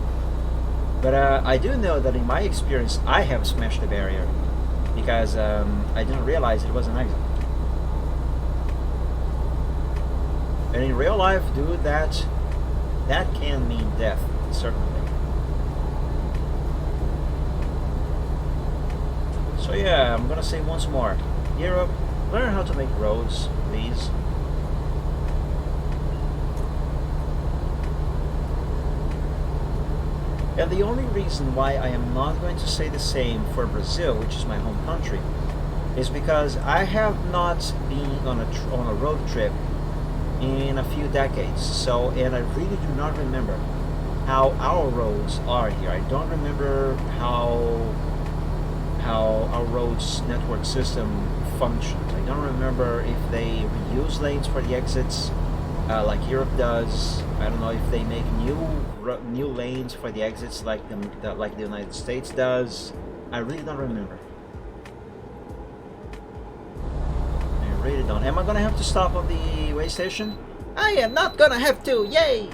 but I do know that in my experience I have smashed the barrier because I didn't realize it was an exit. And in real life, dude, that can mean death, certainly. So yeah, I'm gonna say once more, Europe, learn how to make roads, please. And the only reason why I am not going to say the same for Brazil, which is my home country, is because I have not been on a road trip in a few decades. So, and I really do not remember how our roads are here. I don't remember how our roads network system functions. I don't remember if they reuse lanes for the exits like Europe does. I don't know if they make new lanes for the exits like the United States does. I really don't remember. I really don't. Am I gonna have to stop on the way station? I am not gonna have to. Yay!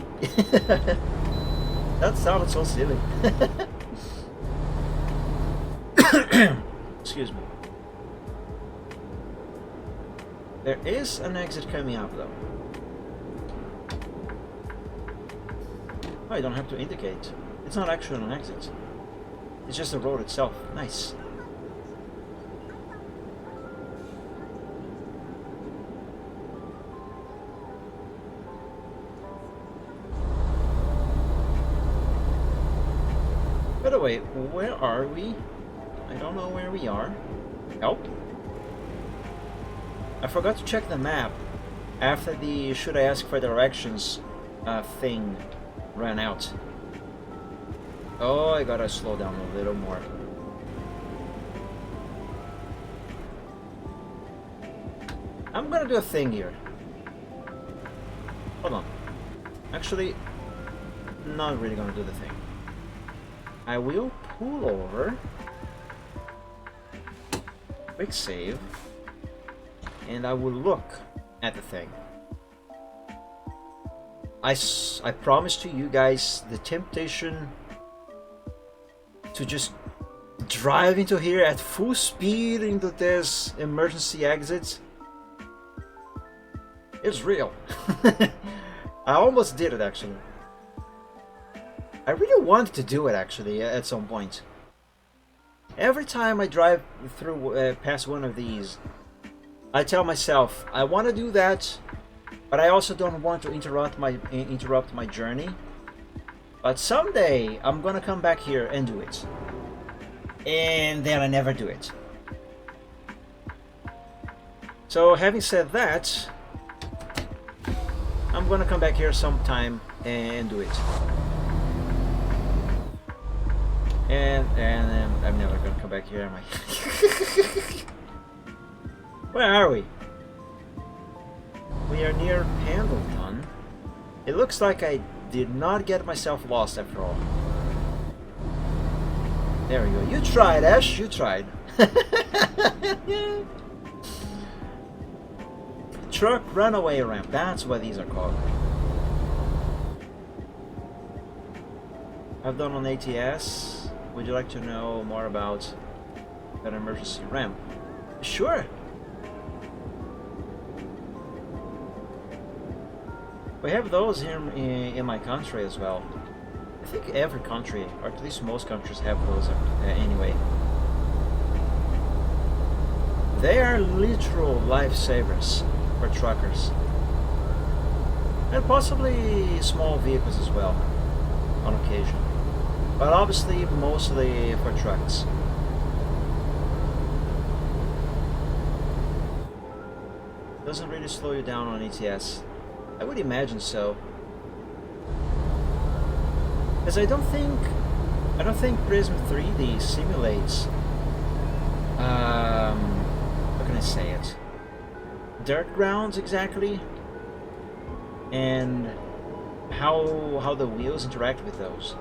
That sounded so silly. Excuse me. There is an exit coming up though. Oh, I don't have to indicate. It's not actually an exit. It's just the road itself. Nice. By the way, where are we? I don't know where we are. Help? I forgot to check the map after the should I ask for directions thing ran out. Oh, I gotta slow down a little more. I'm gonna do a thing here. Hold on. Actually, not really gonna do the thing. I will pull over, quick save, and I will look at the thing. I promise to you guys, the temptation to just drive into here at full speed into this emergency exit is real. I almost did it actually. I really wanted to do it actually at some point. Every time I drive through past one of these, I tell myself I want to do that, but I also don't want to interrupt my journey. But someday I'm gonna come back here and do it, and then I never do it. So having said that, I'm gonna come back here sometime and do it. And I'm never gonna come back here, am I? Where are we? We are near Pendleton. It looks like I did not get myself lost after all. There we go. You tried, Ash. You tried. Truck runaway ramp. That's what these are called. I've done on ATS. Would you like to know more about that emergency ramp? Sure. We have those here in my country as well. I think every country, or at least most countries, have those anyway. They are literal lifesavers for truckers. And possibly small vehicles as well, on occasion. But obviously, mostly for trucks. Doesn't really slow you down on ETS. I would imagine so. Because I don't think Prism 3D simulates how can I say it? Dirt grounds exactly, and how the wheels interact with those.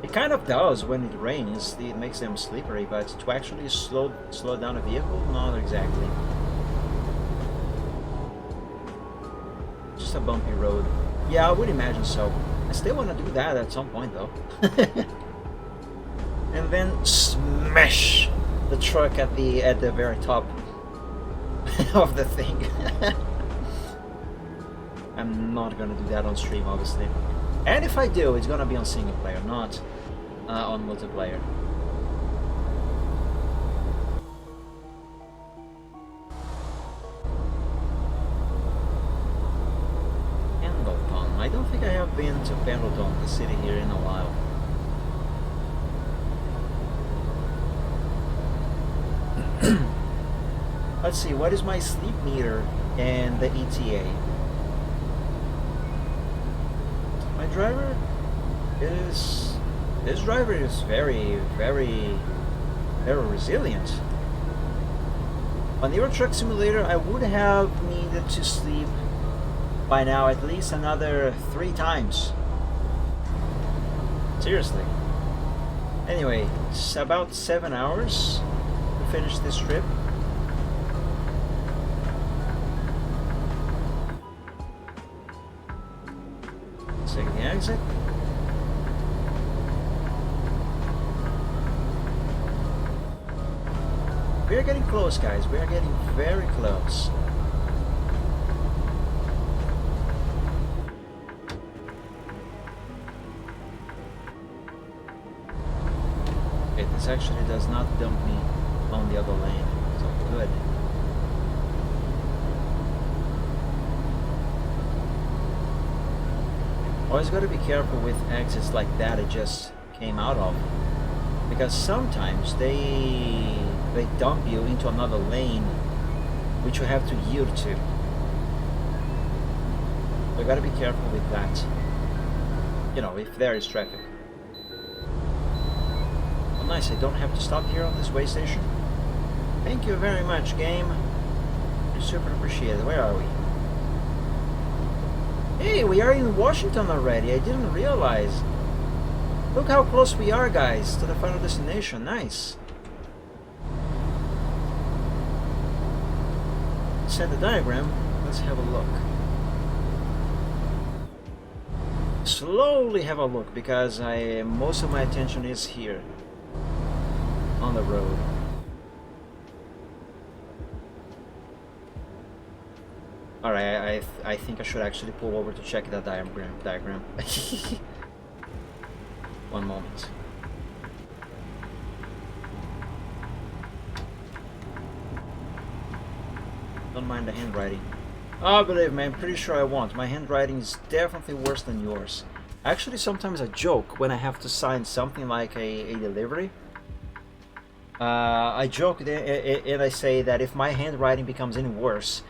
It kind of does when it rains. It makes them slippery, but to actually slow down a vehicle, not exactly. Just a bumpy road. Yeah, I would imagine so. I still want to do that at some point though. And then smash the truck at the very top of the thing. I'm not gonna do that on stream, obviously. And if I do, it's gonna be on single player, not on multiplayer. Pendleton. I don't think I have been to Pendleton, the city here, in a while. Let's see, what is my sleep meter and the ETA? My driver is... This driver is very resilient. On Euro Truck Simulator, I would have needed to sleep by now at least another 3 times. Seriously. Anyway, it's about 7 hours to finish this trip. Take the exit. We're getting close, guys. We're getting very close. This actually does not dump me on the other lane, so good. Always got to be careful with exits like that it just came out of, because sometimes they dump you into another lane which you have to yield to. You got to be careful with that, you know, if there is traffic. Nice, I don't have to stop here on this way station. Thank you very much, game. I super appreciate it. Where are we? Hey, we are in Washington already. I didn't realize. Look how close we are, guys, to the final destination. Nice. Set the diagram. Let's have a look. Slowly have a look, because most of my attention is here. On the road. Alright, I think I should actually pull over to check that diagram. One moment. Don't mind the handwriting. Oh, believe me, I'm pretty sure I won't. My handwriting is definitely worse than yours. Actually, sometimes I joke when I have to sign something like a delivery. I joke and I say that if my handwriting becomes any worse,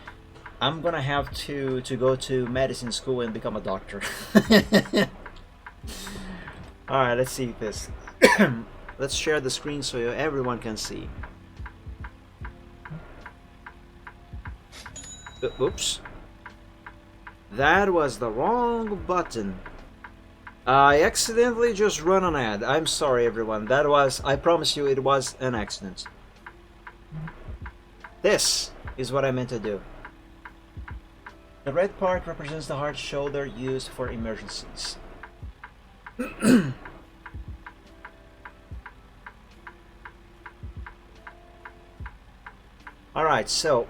I'm gonna have to go to medicine school and become a doctor. Alright, let's see this. Let's share the screen so everyone can see. Oops. That was the wrong button. I accidentally just run an ad. I'm sorry, everyone. That was, I promise you, it was an accident. This is what I meant to do. The red part represents the hard shoulder used for emergencies. Alright, so...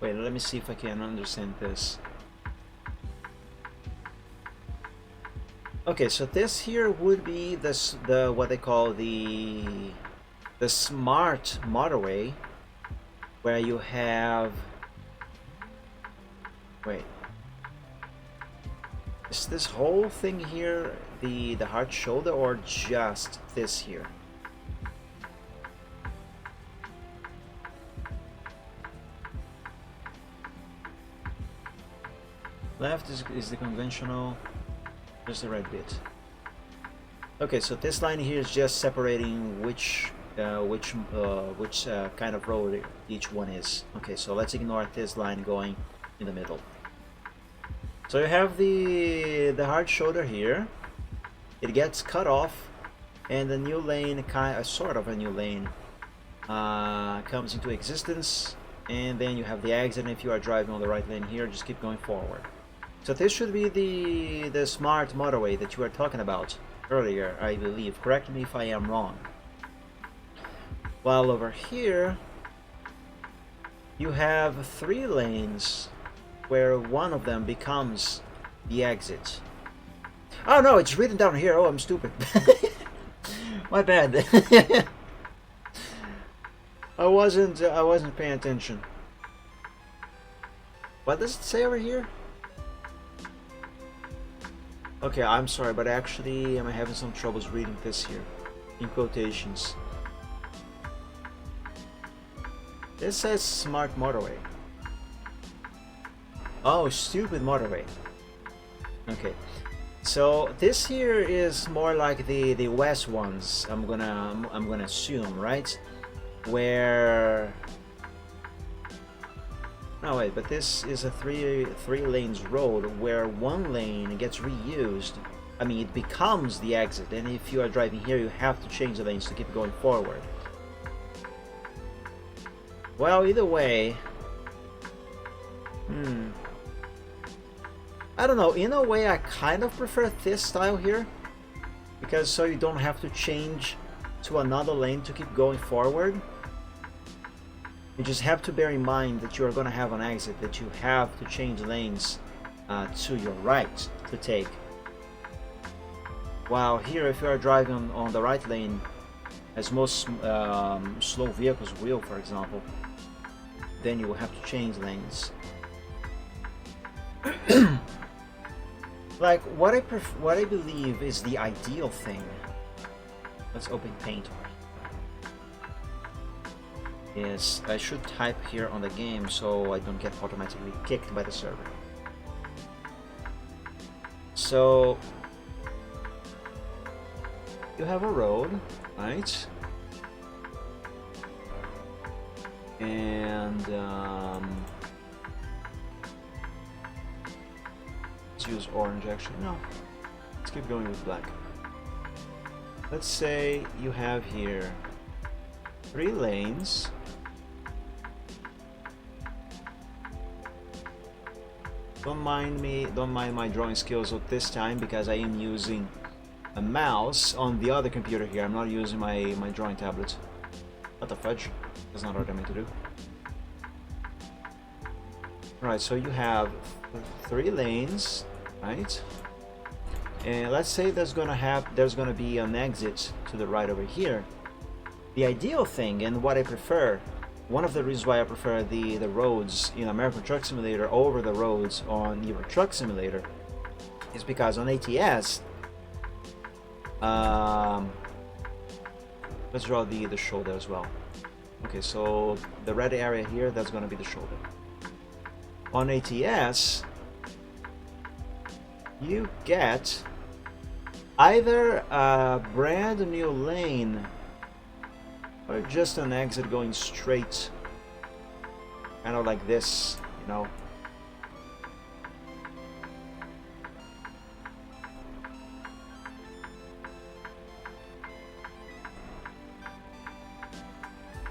Wait, let me see if I can understand this. Okay, so this here would be the what they call the smart motorway, where you have. Wait, is this whole thing here the hard shoulder, or just this here? Left is the conventional, just the red bit. Okay, so this line here is just separating which kind of road each one is. Okay, so let's ignore this line going in the middle. So you have the hard shoulder here. It gets cut off, and the new lane, sort of a new lane, comes into existence, and then you have the exit. And if you are driving on the right lane here, just keep going forward. So this should be the smart motorway that you were talking about earlier, I believe. Correct me if I am wrong. While over here, you have 3 lanes where one of them becomes the exit. Oh no, it's written down here. Oh, I'm stupid. My bad. I wasn't paying attention. What does it say over here? Okay, I'm sorry, but actually I'm having some troubles reading this here in quotations. This says smart motorway. Oh, stupid motorway. Okay, so this here is more like the west ones. I'm gonna assume, right? Where no wait, but this is a three lanes road where one lane gets reused. I mean, it becomes the exit, and if you are driving here, you have to change the lanes to keep going forward. Well, either way, I don't know. In a way, I kind of prefer this style here, because so you don't have to change to another lane to keep going forward. You just have to bear in mind that you are going to have an exit, that you have to change lanes to your right to take. While here, if you are driving on the right lane, as most slow vehicles will, for example, then you will have to change lanes. Like what I believe is the ideal thing. Let's open paint. Is I should type here on the game so I don't get automatically kicked by the server. So you have a road, right? And let's use orange actually. No, let's keep going with black. Let's say you have here 3 lanes. Don't mind my drawing skills at this time because I am using a mouse on the other computer here. I'm not using my drawing tablet. What the fudge? That's not what I meant to do. Right, so you have 3 lanes, right? And let's say there's gonna be an exit to the right over here. The ideal thing, and what I prefer, one of the reasons why I prefer the roads in American Truck Simulator over the roads on Euro Truck Simulator is because on ATS, let's draw the shoulder as well. Okay, so the red area here, that's going to be the shoulder. On ATS, you get either a brand new lane or just an exit going straight, kind of like this, you know.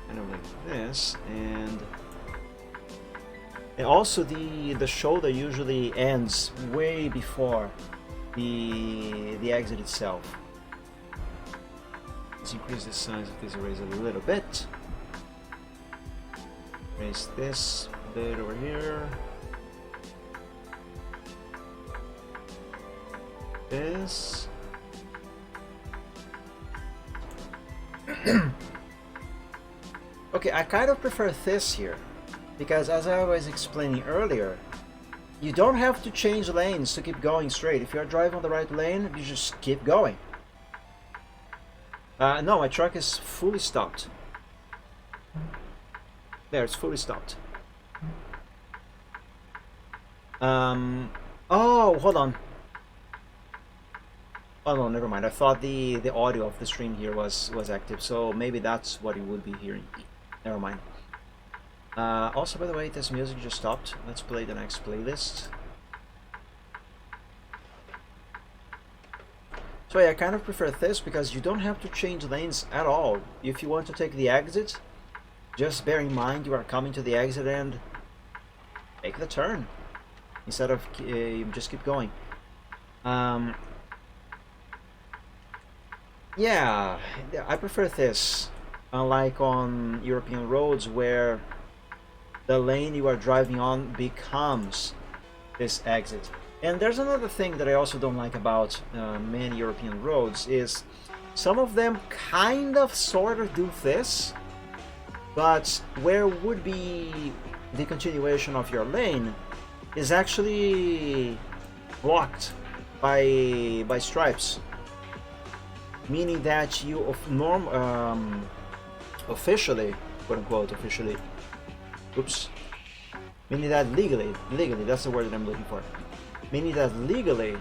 Kind of like this, and also the shoulder usually ends way before the exit itself. Let's increase the size of this eraser a little bit. Raise this bit over here. This. Okay, I kind of prefer this here because, as I was explaining earlier, you don't have to change lanes to keep going straight. If you're driving on the right lane, you just keep going. No, my truck is fully stopped. There, it's fully stopped. Oh, hold on. Oh no, never mind. I thought the audio of the stream here was active, so maybe that's what you would be hearing. Never mind. Also, by the way, this music just stopped. Let's play the next playlist. So yeah, I kind of prefer this because you don't have to change lanes at all. If you want to take the exit, just bear in mind you are coming to the exit and take the turn instead of just keep going. Yeah, I prefer this, unlike on European roads where the lane you are driving on becomes this exit. And there's another thing that I also don't like about many European roads is some of them kind of sort of do this, but where would be the continuation of your lane is actually blocked by stripes, meaning that you officially, quote unquote officially, oops, meaning that legally, that's the word that I'm looking for. Meaning that legally,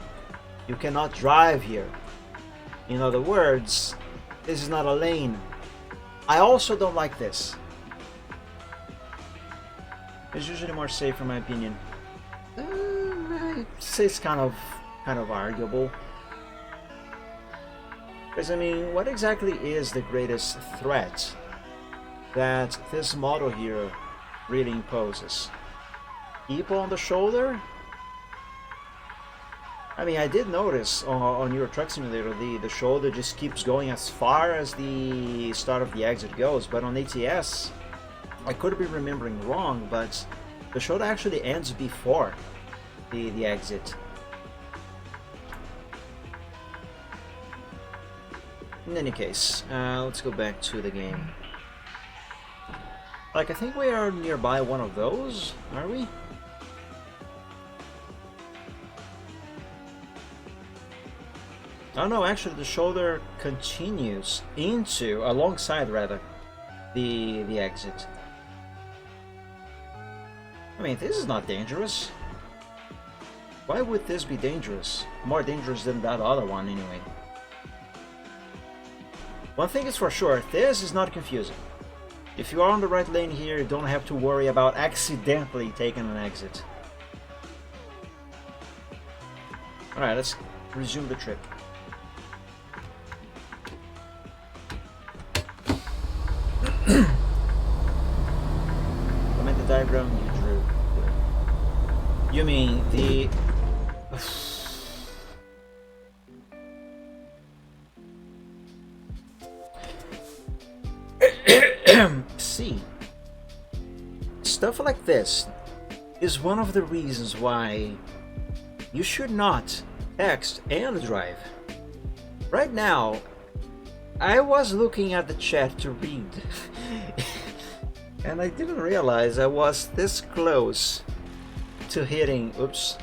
you cannot drive here. In other words, this is not a lane. I also don't like this. It's usually more safe, in my opinion. I'd say it's kind of arguable. Because I mean, what exactly is the greatest threat that this model here really imposes? People on the shoulder? I mean, I did notice on Euro Truck Simulator the shoulder just keeps going as far as the start of the exit goes, but on ATS, I could be remembering wrong, but the shoulder actually ends before the exit. In any case, let's go back to the game. Like, I think we are nearby one of those, are we? Oh no, actually the shoulder continues alongside rather, the exit. I mean, this is not dangerous. Why would this be dangerous? More dangerous than that other one anyway. One thing is for sure, this is not confusing. If you are on the right lane here, you don't have to worry about accidentally taking an exit. Alright, let's resume the trip. Comment the diagram you drew. You mean the... See, stuff like this is one of the reasons why you should not text and drive. Right now, I was looking at the chat to read and I didn't realize I was this close to hitting. Oops.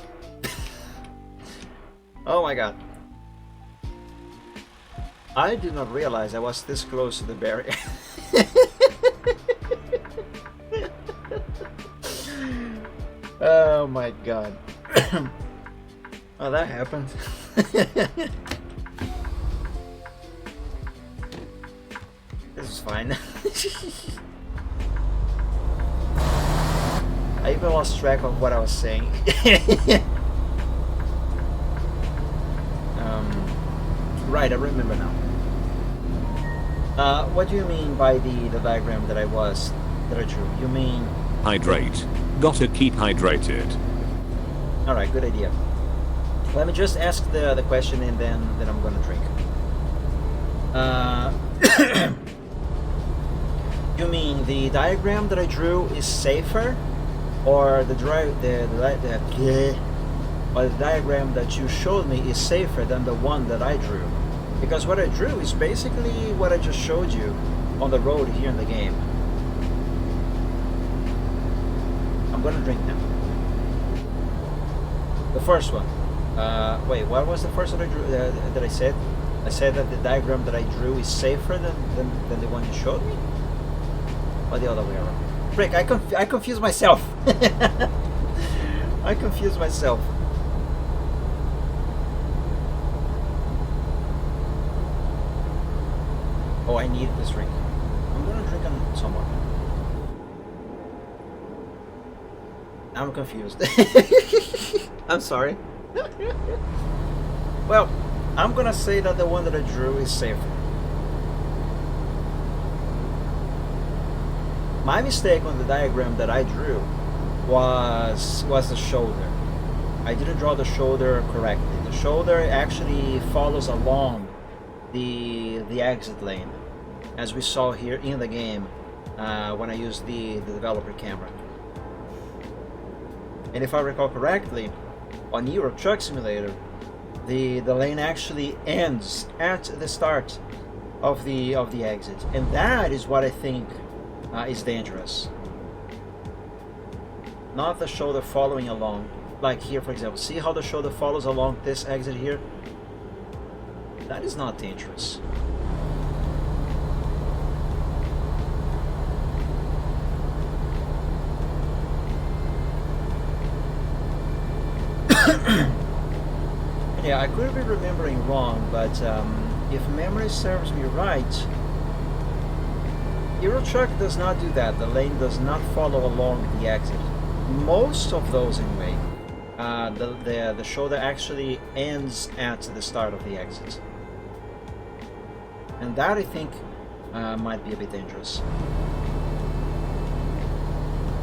Oh my god. I did not realize I was this close to the barrier. Oh my god. Oh, that happened. This is fine. I even lost track of what I was saying. Right, I remember now. What do you mean by the diagram that I drew? You mean... Hydrate. Gotta keep hydrated. Alright, good idea. Let me just ask the question and then I'm gonna drink. You mean the diagram that I drew is safer? Or the diagram that you showed me is safer than the one that I drew? Because what I drew is basically what I just showed you on the road here in the game. I'm gonna drink now. The first one. Wait, what was the first that I drew? That I said? I said that the diagram that I drew is safer than the one you showed me? Or the other way around? Frick, I confused myself. I confused myself. Oh, I need this drink. I'm gonna drink on somewhere. I'm confused. I'm sorry. Well, I'm gonna say that the one that I drew is safer. My mistake on the diagram that I drew was the shoulder. I didn't draw the shoulder correctly. The shoulder actually follows along the exit lane, as we saw here in the game when I used the developer camera. And if I recall correctly, on Euro Truck Simulator, the lane actually ends at the start of the exit, and that is what I think is dangerous. Not the shoulder following along, like here for example. See how the shoulder follows along this exit here? That is not dangerous. Yeah, I could be remembering wrong, but if memory serves me right, Euro Truck does not do that. The lane does not follow along the exit. Most of those, anyway. The shoulder actually ends at the start of the exit, and that I think might be a bit dangerous.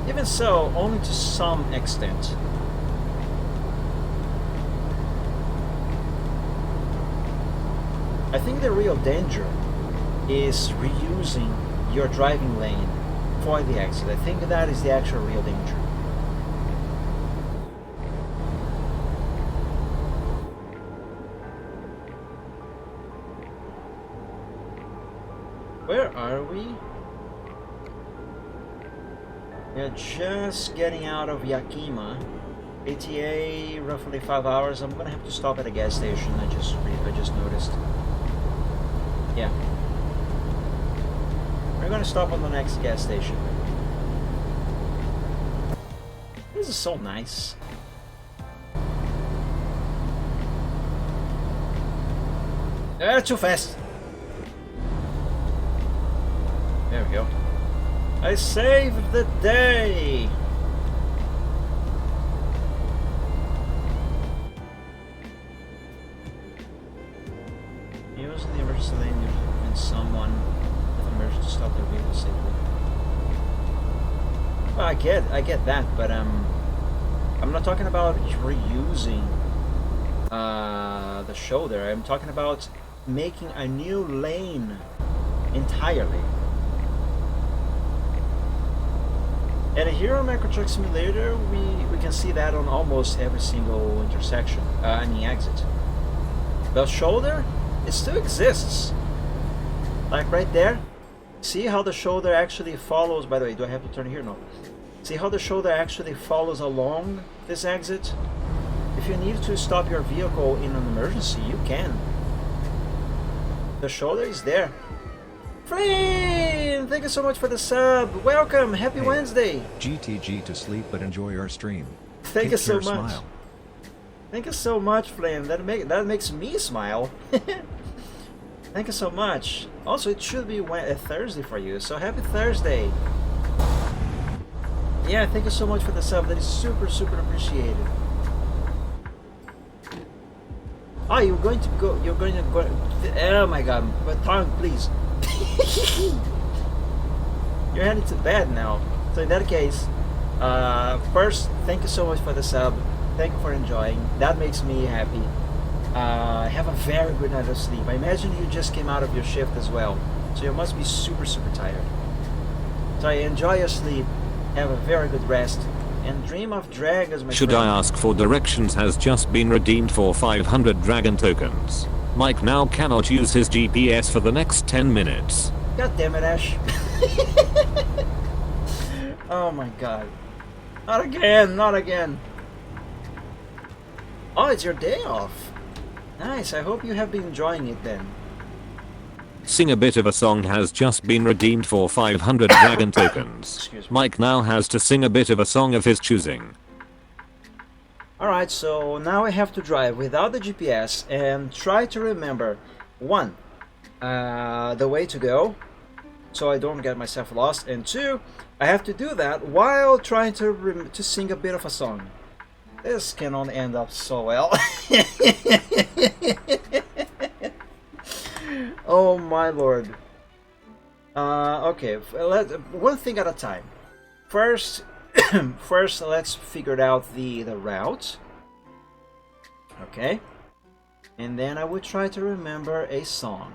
Even so, only to some extent. I think the real danger is reusing your driving lane for the exit. I think that is the actual real danger. Where are we? We're just getting out of Yakima. ATA roughly 5 hours. I'm gonna have to stop at a gas station. I just noticed. Yeah. We're gonna stop on the next gas station. This is so nice. Too fast. There we go. I saved the day. Use the emergency lane when someone with emergency to stop their vehicle safely. Well, I get that, but I'm not talking about reusing the shoulder. I'm talking about making a new lane entirely. And here on Truck Simulator, we can see that on almost every single intersection, exit. The shoulder, it still exists. Like right there. See how the shoulder actually follows, by the way, do I have to turn here? No. See how the shoulder actually follows along this exit? If you need to stop your vehicle in an emergency, you can. The shoulder is there. Flynn, thank you so much for the sub. Welcome, happy Wednesday. GTG to sleep, but enjoy our stream. Thank you so much. Smile. Thank you so much, Flynn. That makes me smile. Thank you so much. Also, it should be a Thursday for you, so happy Thursday. Yeah, thank you so much for the sub. That is super, super appreciated. Oh, you're going to go. Oh my God, my tongue, please. You're headed to bed now. So in that case, first, thank you so much for the sub. Thank you for enjoying. That makes me happy. Have a very good night of sleep. I imagine you just came out of your shift as well, so you must be super, super tired. So enjoy your sleep. Have a very good rest. And dream of dragons, my Should friend. I ask for directions has just been redeemed for 500 dragon tokens. Mike now cannot use his GPS for the next 10 minutes. God damn it, Ash. Oh my God. Not again, not again. Oh, it's your day off. Nice, I hope you have been enjoying it then. Sing a bit of a song has just been redeemed for 500 dragon tokens. Excuse me. Mike now has to sing a bit of a song of his choosing. Alright, so now I have to drive without the GPS and try to remember, one, the way to go, so I don't get myself lost, and two, I have to do that while trying to sing a bit of a song. This cannot end up so well. Oh my lord. Okay, one thing at a time. First, let's figure out the route. Okay, and then I would try to remember a song.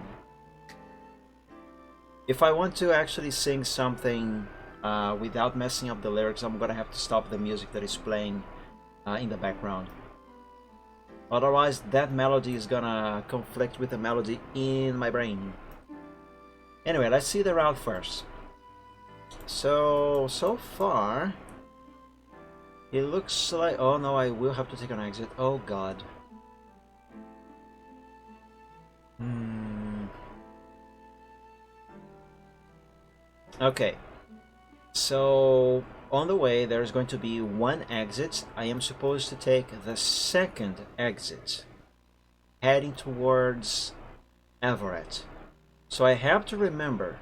If I want to actually sing something without messing up the lyrics, I'm gonna have to stop the music that is playing in the background. Otherwise, that melody is gonna conflict with the melody in my brain. Anyway, let's see the route first. So far, it looks like... Oh no, I will have to take an exit. Oh God. Okay. So, on the way, there's going to be one exit. I am supposed to take the second exit, heading towards Everett. So I have to remember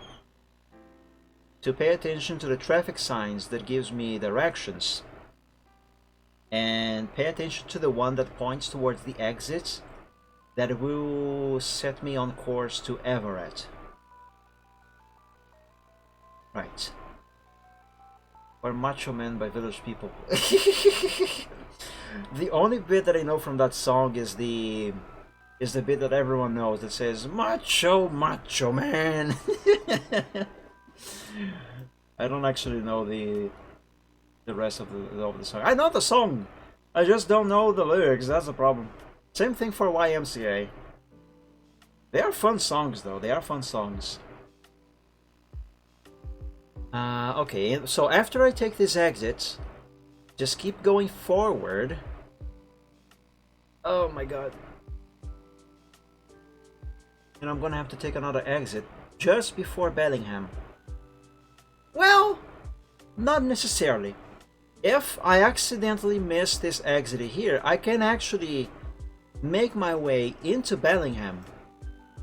to pay attention to the traffic signs that gives me directions, and pay attention to the one that points towards the exit that will set me on course to Everett. Right. Or Macho Man by Village People. The only bit that I know from that song is the is the bit that everyone knows that says "Macho, Macho Man." I don't actually know the rest of the song. I know the song, I just don't know the lyrics. That's the problem. Same thing for YMCA. They are fun songs, though. They are fun songs. Okay, so after I take this exit, just keep going forward. Oh my god. And I'm gonna have to take another exit just before Bellingham. Well, not necessarily. If I accidentally miss this exit here, I can actually make my way into Bellingham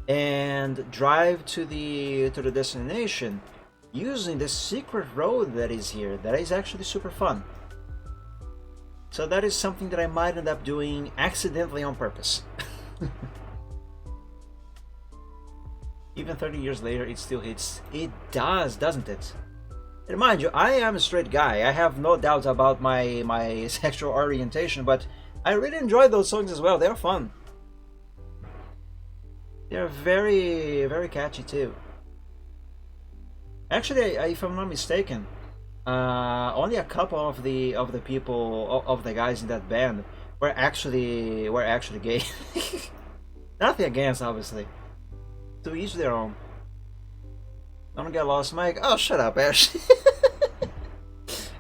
and drive to the destination using the secret road that is here. That is actually super fun. So that is something that I might end up doing accidentally on purpose. Even 30 years later, it still hits. It does, doesn't it? And mind you, I am a straight guy. I have no doubts about my sexual orientation, but I really enjoy those songs as well. They're fun. They're very, very catchy too. Actually, if I'm not mistaken, only a couple of the people of the guys in that band were actually gay. Nothing against, obviously. To each their own. Don't get lost, Mike. Oh, shut up, Ash.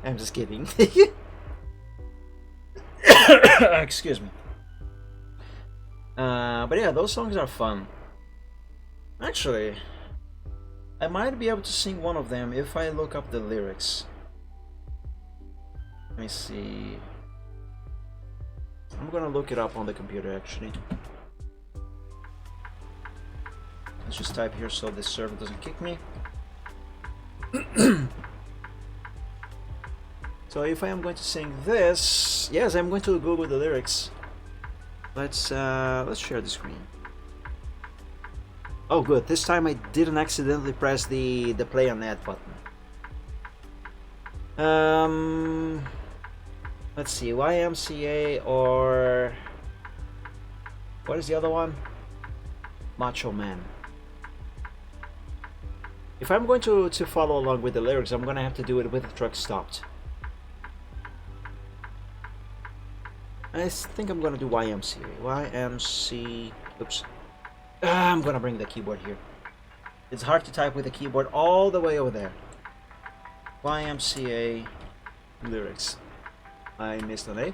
I'm just kidding. Excuse me. But yeah, those songs are fun. Actually, I might be able to sing one of them if I look up the lyrics. Let me see. I'm gonna look it up on the computer actually. Let's just type here so this server doesn't kick me. So if I am going to sing this, yes, I'm going to Google the lyrics. Let's share the screen. Oh, good. This time I didn't accidentally press the play on that button. Let's see, YMCA or what is the other one? Macho Man. If I'm going to follow along with the lyrics, I'm gonna have to do it with the truck stopped. I think I'm gonna do YMCA. Oops. I'm gonna bring the keyboard here. It's hard to type with the keyboard all the way over there. YMCA lyrics. I missed an A.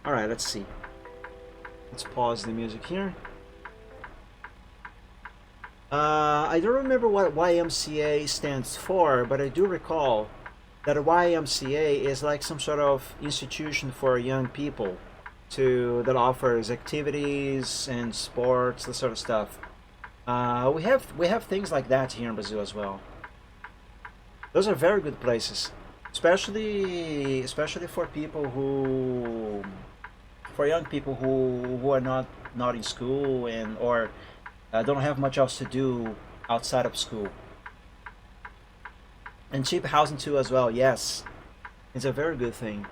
Alright, let's see. Let's pause the music here. I don't remember what YMCA stands for, but I do recall that a YMCA is like some sort of institution for young people that offers activities and sports, that sort of stuff. We have things like that here in Brazil as well. Those are very good places, especially for people for young people who are not in school or don't have much else to do outside of school. And cheap housing too as well, yes. It's a very good thing.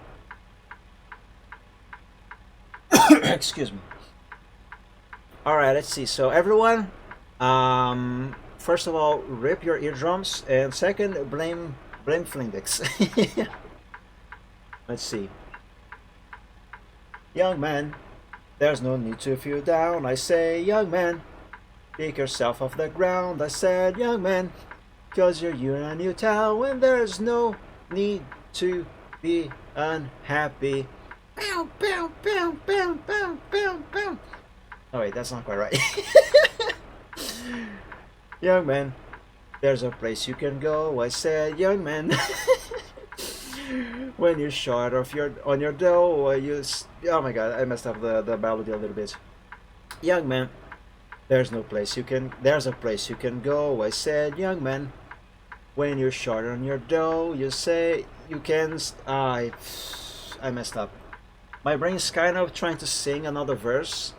Excuse me. Alright, let's see. So everyone, first of all, rip your eardrums, and second, blame Flindex. Let's see. Young man, there's no need to feel down. I say, young man, pick yourself off the ground. I said, young man, 'cause you're in a new town when there's no need to be unhappy. Bow, bow, bow, bow, bow, bow, bow. Oh wait, that's not quite right. Young man, there's a place you can go. I said, young man. When you're short on your dough, oh my god, I messed up the melody a little bit. Young man, there's a place you can go. I said, young man, when you're short on your dough, you say you can. I messed up. My brain's kind of trying to sing another verse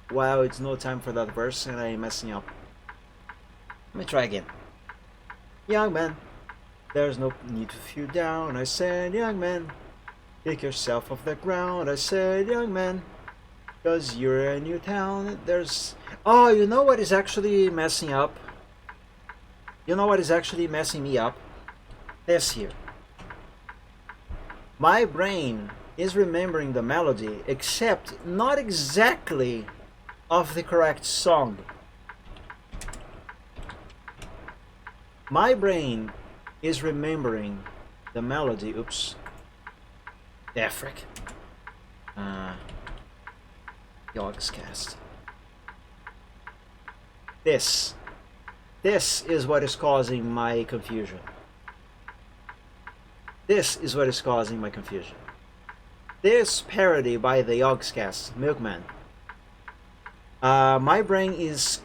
while it's no time for that verse, and I'm messing up. Let me try again. Young man, There's no need to feel down, I said, young man. Pick yourself off the ground, I said, young man. 'Cause you're a new town, there's... Oh, you know what is actually messing up? You know what is actually messing me up? This here. My brain is remembering the melody, except not exactly of the correct song. My brain is remembering the melody. Oops. Yeah, frick. Yogscast. This is what is causing my confusion. This is what is causing my confusion. This parody by the Yogscast, Milkman. My brain is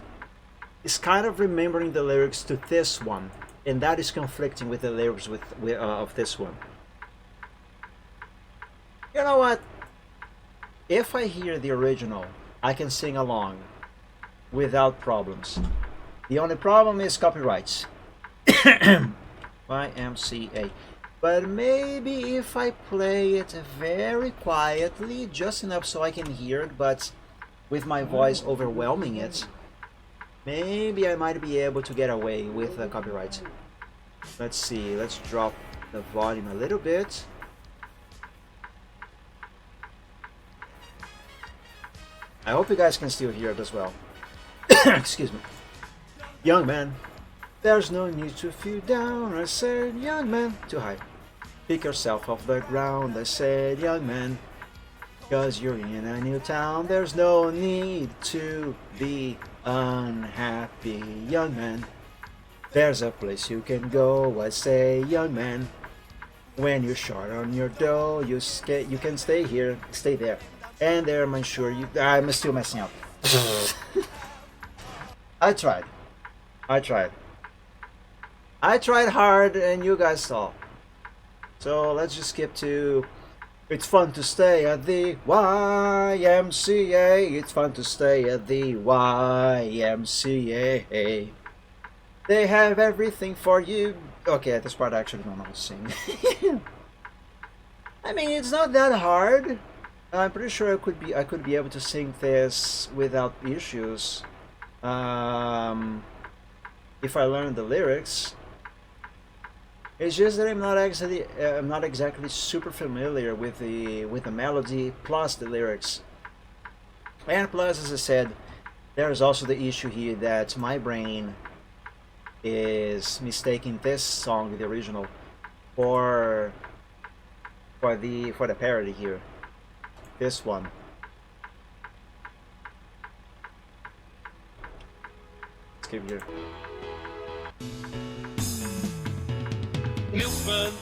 kind of remembering the lyrics to this one, and that is conflicting with the lyrics of this one. You know what? If I hear the original, I can sing along without problems. The only problem is copyrights. YMCA. But maybe if I play it very quietly, just enough so I can hear it, but with my voice overwhelming it, maybe I might be able to get away with the copyright. Let's see, let's drop the volume a little bit. I hope you guys can still hear it as well. Excuse me. Young man, there's no need to feel down, I said, young man. Too high. Pick yourself off the ground, I said, young man. 'Cause you're in a new town, there's no need to be unhappy, young man. There's a place you can go, I say, young man. When you're short on your dough, you can stay here, stay there. And there, I'm sure you... I'm still messing up. I tried hard, and you guys saw. So let's just skip to... It's fun to stay at the YMCA. It's fun to stay at the YMCA. They have everything for you. Okay, at this part I actually don't know how to sing. I mean, it's not that hard. I'm pretty sure I could be able to sing this without issues. If I learn the lyrics. It's just that I'm not exactly super familiar with the melody plus the lyrics. And plus, as I said, there's also the issue here that my brain is mistaking this song, the original, for the parody here. This one. Let's keep here. Milkman,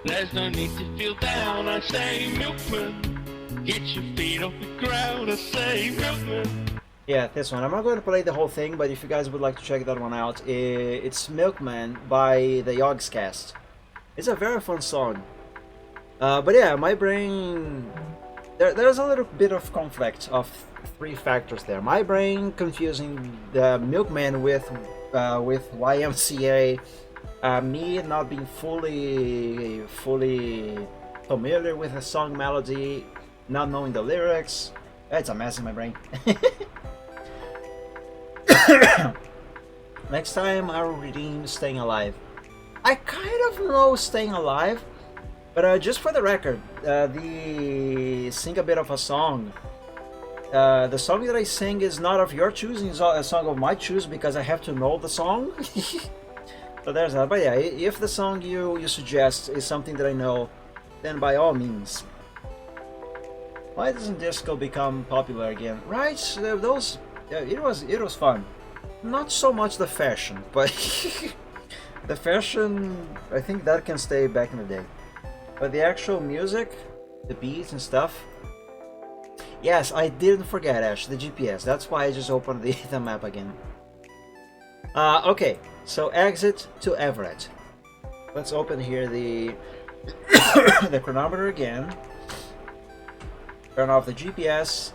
there's no need to feel down, I say, Milkman. Get your feet off the ground, I say, Milkman. Yeah, this one. I'm not going to play the whole thing, but if you guys would like to check that one out, it's Milkman by the Yogscast. It's a very fun song. But yeah, my brain... There's a little bit of conflict of three factors there. My brain confusing the Milkman with YMCA. Me not being fully familiar with the song melody, not knowing the lyrics. It's a mess in my brain. Next time I will redeem Staying Alive. I kind of know Staying Alive, but just for the record, sing a bit of a song. The song that I sing is not of your choosing, it's a song of my choose because I have to know the song. So there's that. But yeah, if the song you suggest is something that I know, then by all means. Why doesn't disco become popular again? Right? Those, it was fun. Not so much the fashion, but the fashion, I think that can stay back in the day. But the actual music, the beats and stuff. Yes, I didn't forget, Ash, the GPS. That's why I just opened the map again. Okay, so exit to Everett. Let's open here the the chronometer again. Turn off the GPS.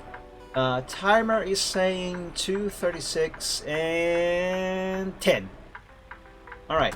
Timer is saying 2:36 and 10. All right.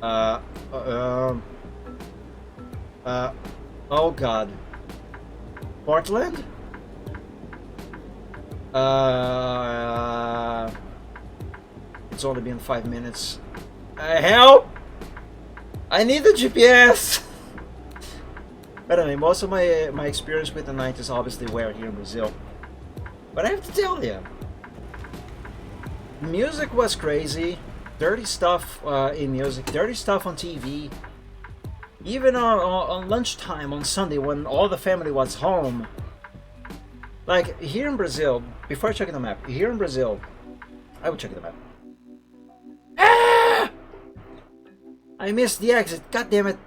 Uh, uh, oh god. Portland? It's only been 5 minutes. Help! I need the GPS! But anyway, most of my experience with the 90s obviously were here in Brazil. But I have to tell you, music was crazy. Dirty stuff in music, dirty stuff on TV. Even on lunchtime on Sunday when all the family was home. Like here in Brazil, before I check the map, here in Brazil, I will check the map. Ah! I missed the exit, god damn it.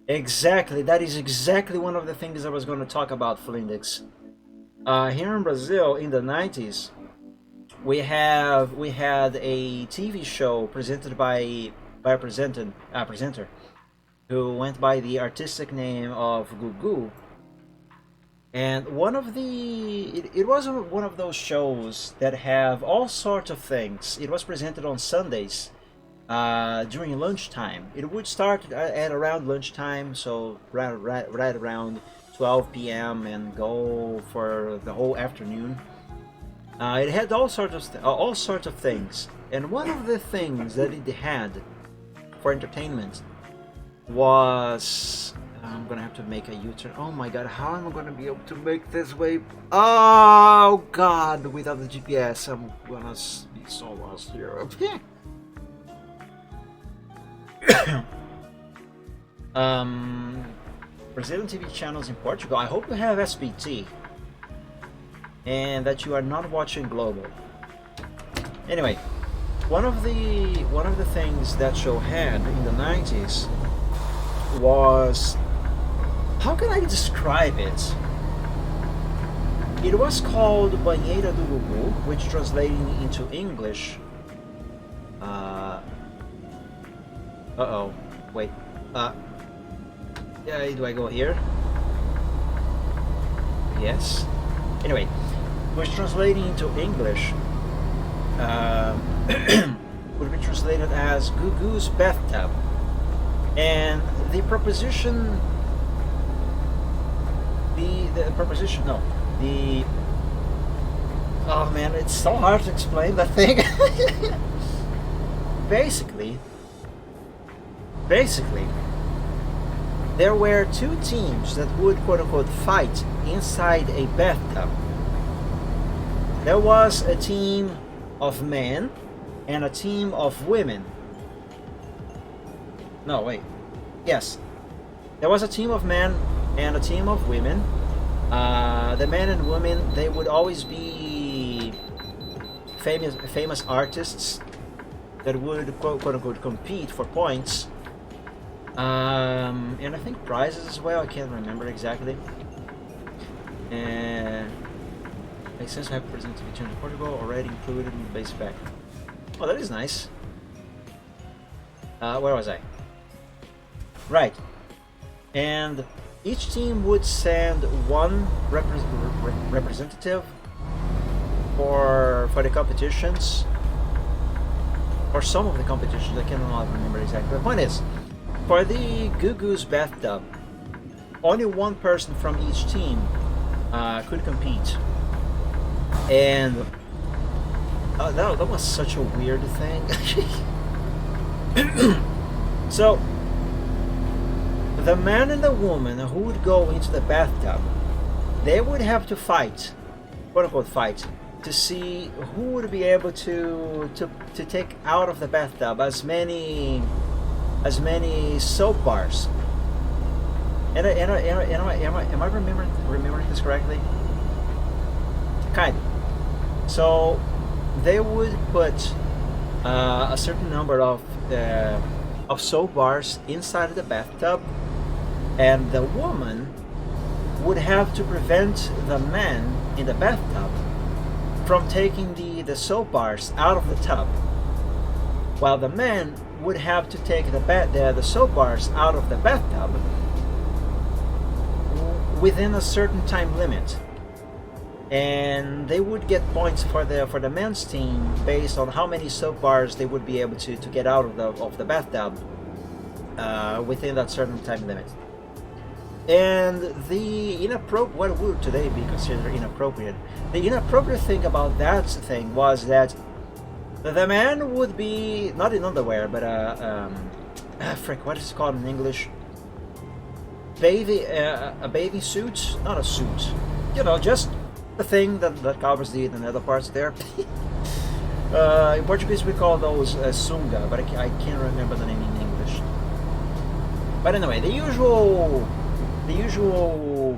Exactly, that is exactly one of the things I was going to talk about, Flindix. Here in Brazil, in the 90s, we had a TV show presented by a presenter who went by the artistic name of Gugu. And it was one of those shows that have all sorts of things. It was presented on Sundays during lunchtime. It would start at around lunchtime, so right around 12 p.m. and go for the whole afternoon. It had all sorts of things, and one of the things that it had for entertainment was I'm gonna have to make a U-turn. Oh my god, how am I gonna be able to make this way? Oh god, without the GPS, I'm gonna be so lost here. Brazilian TV channels in Portugal. I hope you have SBT and that you are not watching Global. Anyway, one of the things that show had in the 90s was, how can I describe it? It was called Banheira do Gugu, which translating into English. Wait. Yeah, do I go here? Yes. Anyway, which translating into English would be translated as Gugu's bathtub. And the proposition, oh man, it's so hard to explain that thing. Basically, there were two teams that would quote-unquote fight inside a bathtub. There was a team of men and a team of women. No, wait. Yes. There was a team of men and a team of women. The men and women, they would always be famous artists that would quote-unquote compete for points. And I think prizes as well, I can't remember exactly. And since I have presented to Return to Portugal already included in the base pack. Oh, that is nice. Where was I? Right. And each team would send one representative for the competitions, or some of the competitions, I cannot remember exactly. The point is, for the Gugu's bathtub, only one person from each team could compete. And that was such a weird thing. So, the man and the woman who would go into the bathtub, they would have to fight, quote-unquote fight, to see who would be able to take out of the bathtub as many soap bars. Am I remembering this correctly? Kind of. So they would put a certain number of soap bars inside of the bathtub, and the woman would have to prevent the man in the bathtub from taking the soap bars out of the tub, while the man would have to take the soap bars out of the bathtub within a certain time limit. and they would get points for the men's team based on how many soap bars they would be able to get out of the bathtub within that certain time limit. And the inappropriate, what would today be considered inappropriate? The inappropriate thing about that thing was that the man would be not in underwear, but frick, what is it called in English? A bathing suit, not a suit. You know, just the thing that covers the nether parts there. In Portuguese we call those sunga, but I can't remember the name in English. But anyway, the usual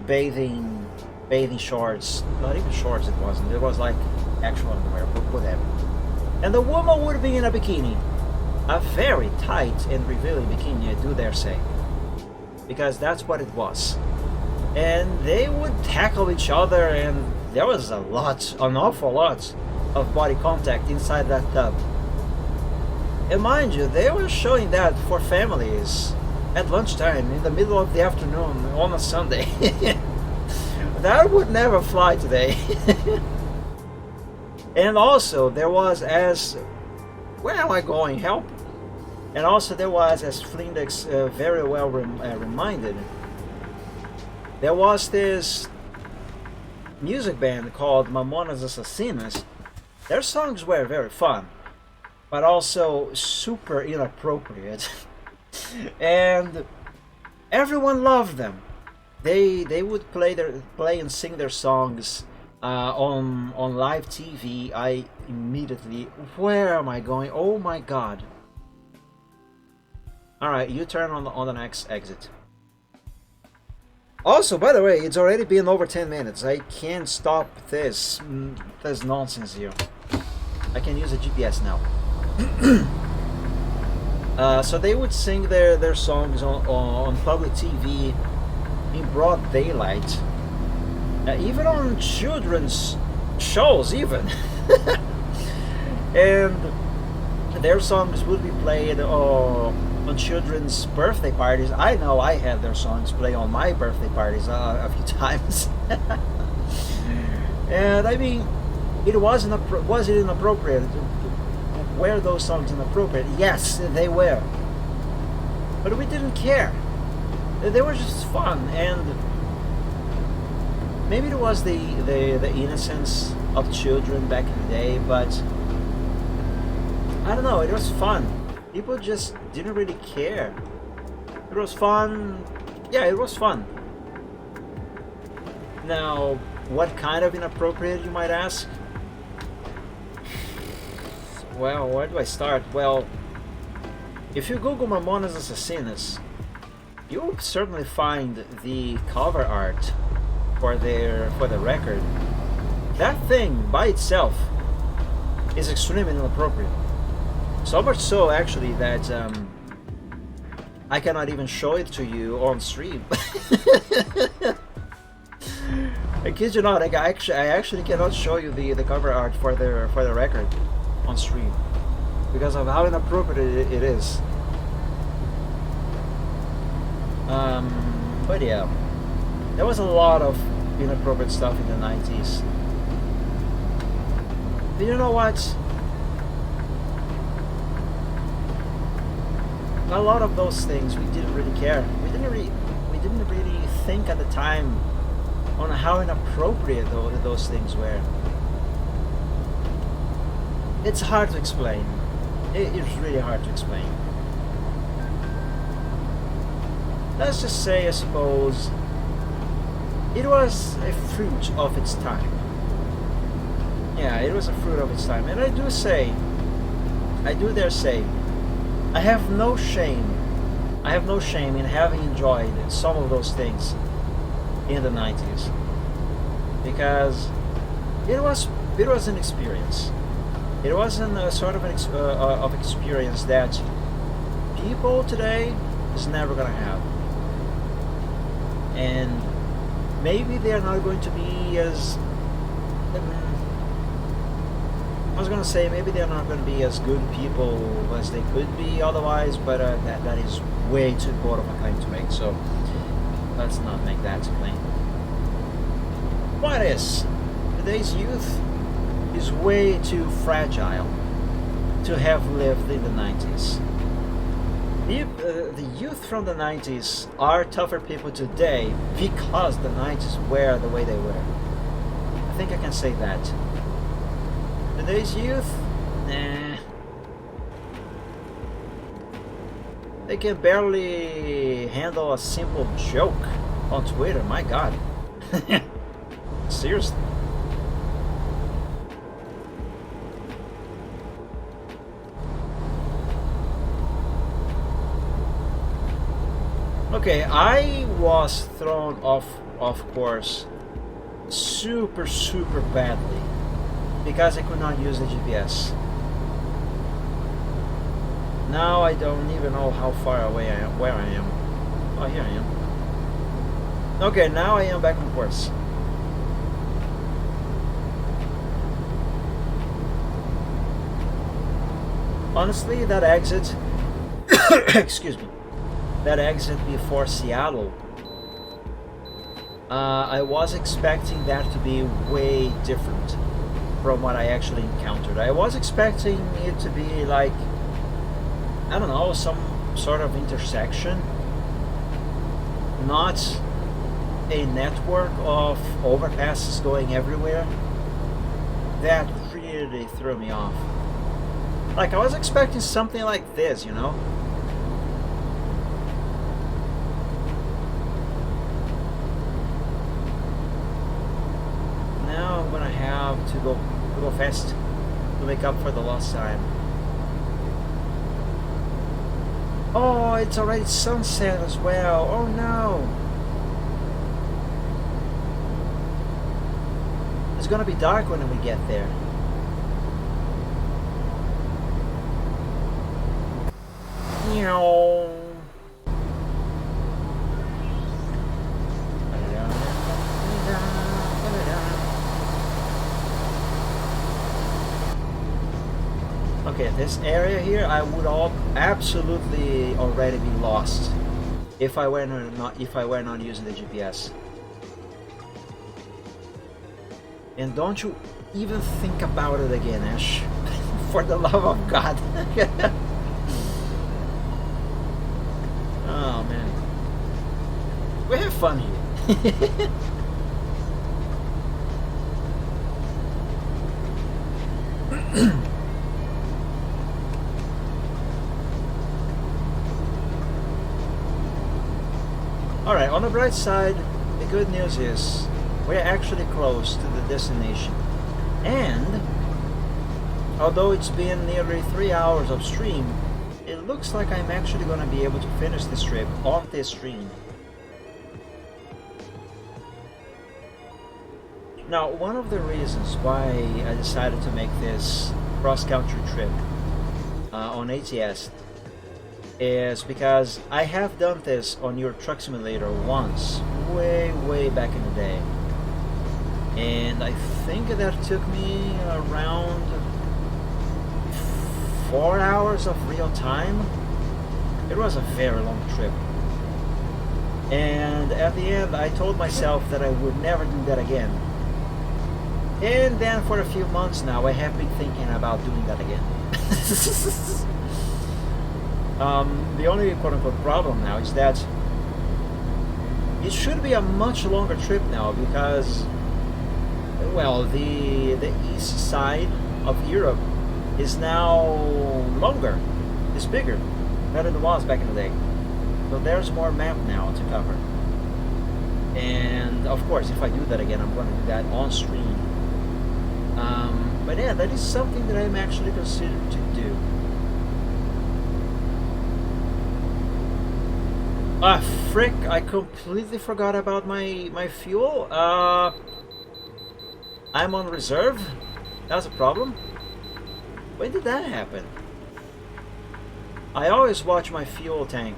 bathing shorts, not even shorts it wasn't, it was like actual underwear, but whatever. And the woman would be in a bikini, a very tight and revealing bikini, I do dare say, because that's what it was. And they would tackle each other, and there was an awful lot of body contact inside that tub. And mind you, they were showing that for families at lunchtime in the middle of the afternoon on a Sunday. That would never fly today. And also there was, as where am I going, help? And also there was, as Flindex very well reminded, there was this music band called Mamonas Assassinas. Their songs were very fun, but also super inappropriate. And everyone loved them. They would play and sing their songs on live TV. I immediately, where am I going? Oh my god! All right, you turn on the next exit. Also, by the way, it's already been over 10 minutes. I can't stop this nonsense here. I can use a GPS now. So they would sing their songs on public TV in broad daylight, even on children's shows even. And their songs would be played on children's birthday parties. I know I had their songs play on my birthday parties a few times. And I mean, was it inappropriate? Were those songs inappropriate? Yes, they were. But we didn't care. They were just fun, and maybe it was the innocence of children back in the day, but I don't know, it was fun. People just didn't really care. It was fun. Yeah, it was fun. Now, what kind of inappropriate, you might ask? Well, where do I start? Well, if you Google Mamonas Assassinas, you'll certainly find the cover art for the record. That thing by itself is extremely inappropriate. So much so, actually, that I cannot even show it to you on stream. I kid you not. I actually cannot show you the cover art for the record on stream because of how inappropriate it is. But yeah, there was a lot of inappropriate stuff in the 90s. But you know what? A lot of those things we didn't really care. We didn't really think at the time on how inappropriate those things were. It's hard to explain. It's really hard to explain. Let's just say, I suppose, it was a fruit of its time. Yeah, it was a fruit of its time. And I do dare say, I have no shame in having enjoyed some of those things in the 90s. Because it was an experience. It wasn't a sort of experience that people today is never gonna have. And maybe they're not going to be as I was gonna say maybe they're not going to be as good people as they could be otherwise, but that is way too broad of a claim to make, so let's not make that claim. What is? today's youth is way too fragile to have lived in the 90s. The youth from the 90s are tougher people today because the 90s were the way they were. I think I can say that. Today's youth, nah. They can barely handle a simple joke on Twitter, my god. Seriously. Okay, I was thrown off course super badly because I could not use the GPS. Now I don't even know how far away I am, where I am. Oh, here I am. Okay, now I am back on course. Honestly, that exit, excuse me, that exit before Seattle, I was expecting that to be way different from what I actually encountered. I was expecting it to be like, I don't know, some sort of intersection, not a network of overpasses going everywhere. That really threw me off. Like, I was expecting something like this, you know? Now I'm gonna have to go fast to make up for the lost time. Oh, it's already sunset as well. Oh no. It's gonna be dark when we get there. Meow. Okay, this area here, I would absolutely already be lost if I were not using the GPS. And don't you even think about it again, Ash. For the love of God. Oh man, we have fun here. Alright, on the bright side, the good news is we're actually close to the destination. And although it's been nearly 3 hours of stream, it looks like I'm actually going to be able to finish this trip on this stream. Now, one of the reasons why I decided to make this cross-country trip on ATS is because I have done this on your truck simulator once, way back in the day. And I think that took me around 4 hours of real time. It was a very long trip. And at the end, I told myself that I would never do that again. And then for a few months now, I have been thinking about doing that again. The only quote-unquote problem now is that it should be a much longer trip now because, well, the east side of Europe is now longer, it's bigger than it was back in the day. So there's more map now to cover. And of course, if I do that again, I'm going to do that on stream. But yeah, that is something that I'm actually considering to do. Ah, frick, I completely forgot about my fuel. I'm on reserve. That's a problem. When did that happen? I always watch my fuel tank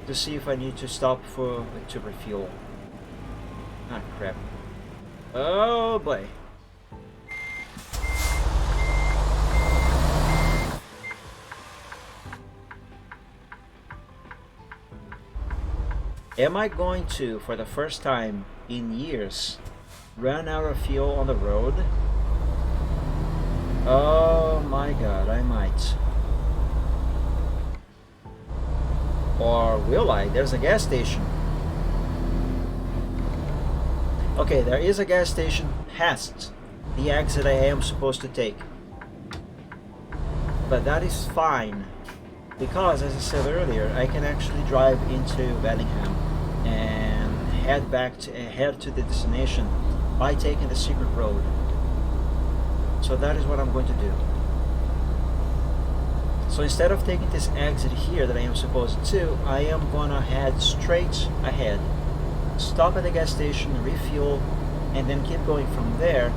to see if I need to stop to refuel. Ah, crap. Oh boy. Am I going to, for the first time in years, run out of fuel on the road. Oh my god, I might. Or will I? There's a gas station. Okay, there is a gas station past the exit I am supposed to take. But that is fine, because as I said earlier, I can actually drive into Bellingham and head to the destination by taking the secret road. So that is what I'm going to do. So instead of taking this exit here that I am supposed to, I am gonna head straight ahead, stop at the gas station, refuel, and then keep going from there.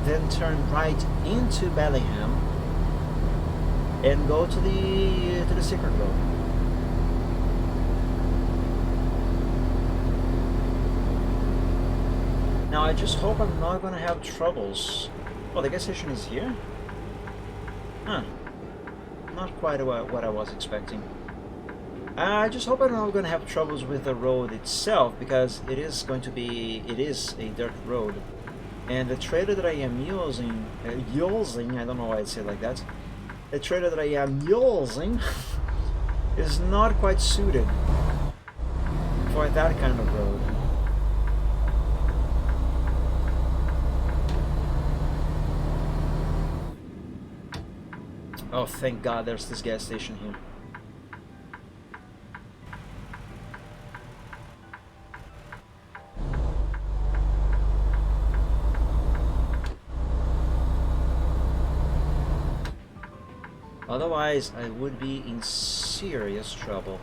Then turn right into Bellingham and go to the secret road. Now I just hope I'm not gonna have troubles. Oh, the gas station is here? Huh. Not quite what I was expecting. I just hope I'm not gonna have troubles with the road itself, because it is a dirt road. And the trailer that I am using, I don't know why I say it like that. The trailer that I am using is not quite suited for that kind of road. Oh, thank God there's this gas station here. Otherwise, I would be in serious trouble.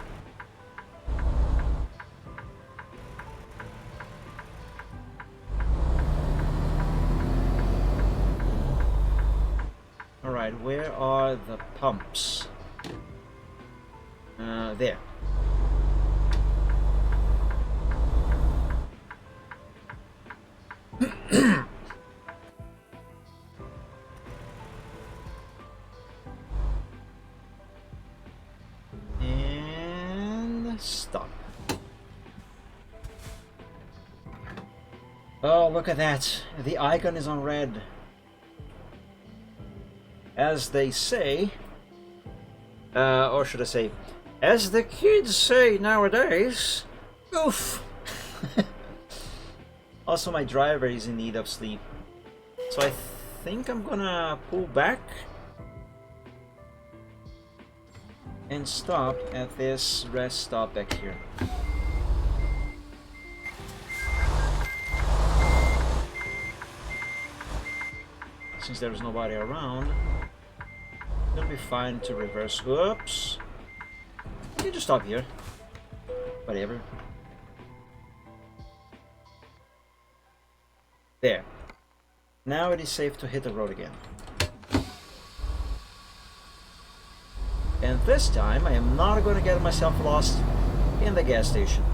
Alright, where are the pumps? There. And stop. Oh, look at that. The icon is on red. As they say, or should I say, as the kids say nowadays, oof. Also, my driver is in need of sleep, so I think I'm gonna pull back and stop at this rest stop back here. Since there's nobody around, it'll be fine to reverse. Oops. I can just stop here. Whatever. There. Now it is safe to hit the road again. And this time I am not going to get myself lost in the gas station.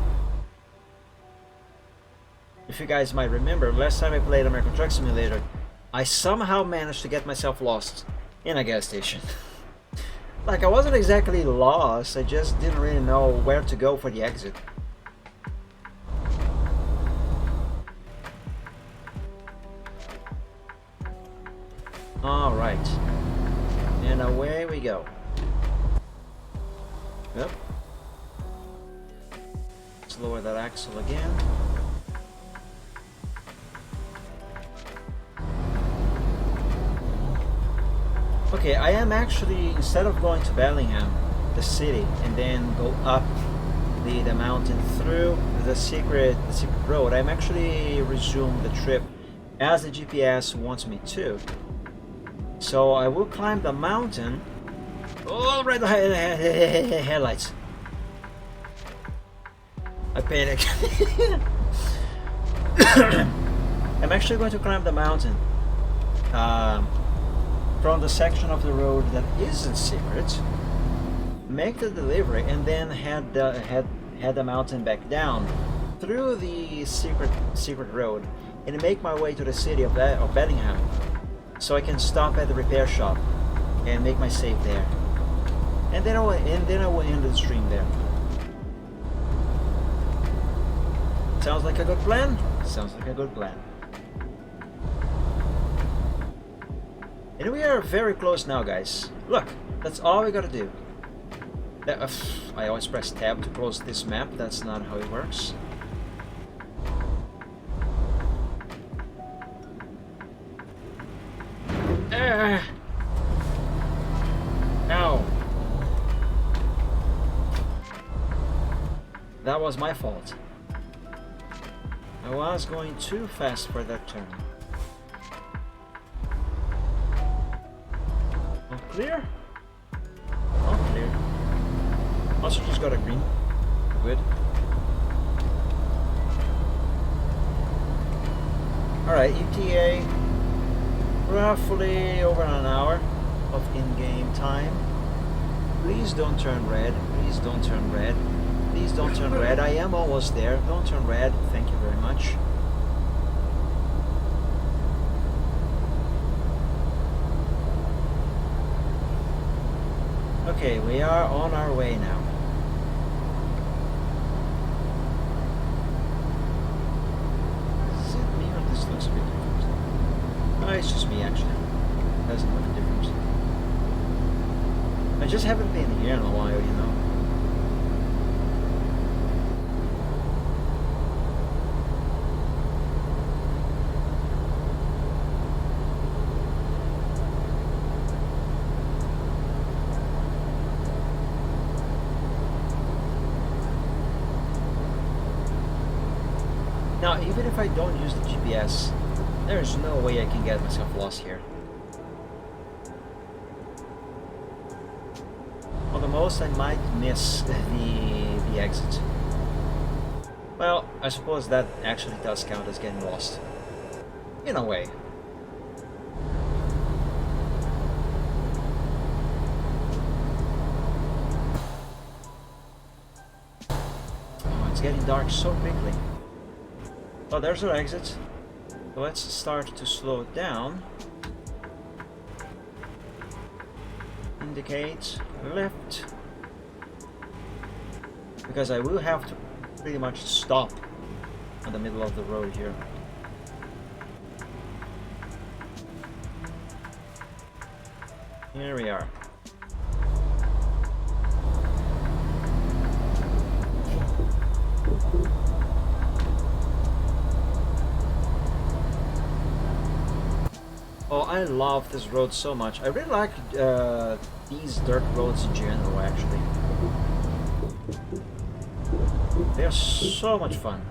If you guys might remember, last time I played American Truck Simulator, I somehow managed to get myself lost in a gas station. Like, I wasn't exactly lost, I just didn't really know where to go for the exit. Alright. And away we go. Yep. Let's lower that axle again. Okay, I am actually, instead of going to Bellingham, the city, and then go up the mountain through the secret road, I'm actually resume the trip as the GPS wants me to. So I will climb the mountain. Oh, red headlights. I panicked. I'm actually going to climb the mountain. From the section of the road that isn't secret, make the delivery, and then head the mountain back down through the secret road and make my way to the city of Bellingham, so I can stop at the repair shop and make my save there, and then I will end the stream there. Sounds like a good plan? Sounds like a good plan. And we are very close now, guys. Look, that's all we gotta do. I always press tab to close this map. That's not how it works. Ow. That was my fault. I was going too fast for that turn. All clear? All clear. Also just got a green. Good. Alright, ETA. Roughly over an hour of in-game time. Please don't turn red. Please don't turn red. Please don't turn red. I am almost there. Don't turn red. Thank you very much. Okay, we are on our way now. Is it me or this looks a bit different? No, it's just me actually. Doesn't look a difference. I just haven't been here in a while, you know. Now, even if I don't use the GPS, there's no way I can get myself lost here. On the most, I might miss the exit. Well, I suppose that actually does count as getting lost. In a way. Oh, it's getting dark so quickly. Oh, there's our exit. So let's start to slow it down. Indicate left. Because I will have to pretty much stop in the middle of the road here. Here we are. Oh, I love this road so much. I really like these dirt roads in general, actually. They're so much fun.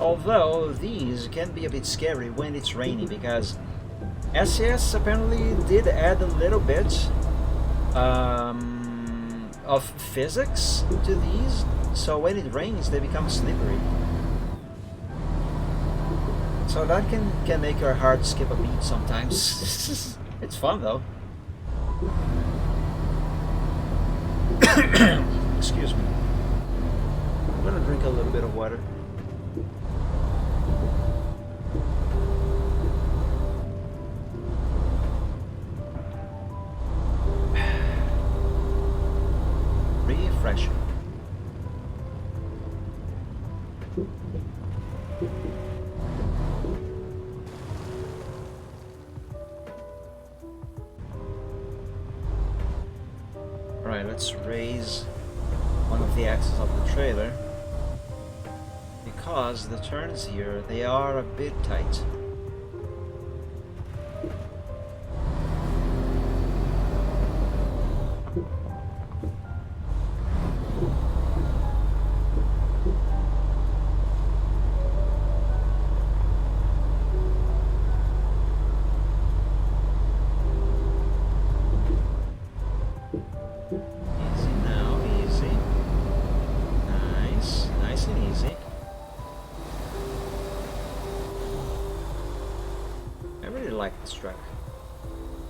Although these can be a bit scary when it's raining, because SES apparently did add a little bit of physics to these. So when it rains, they become slippery. So that can make your heart skip a beat sometimes. It's fun though. Excuse me. I'm gonna drink a little bit of water. Refreshing. Alright, let's raise one of the axles of the trailer, because the turns here, they are a bit tight.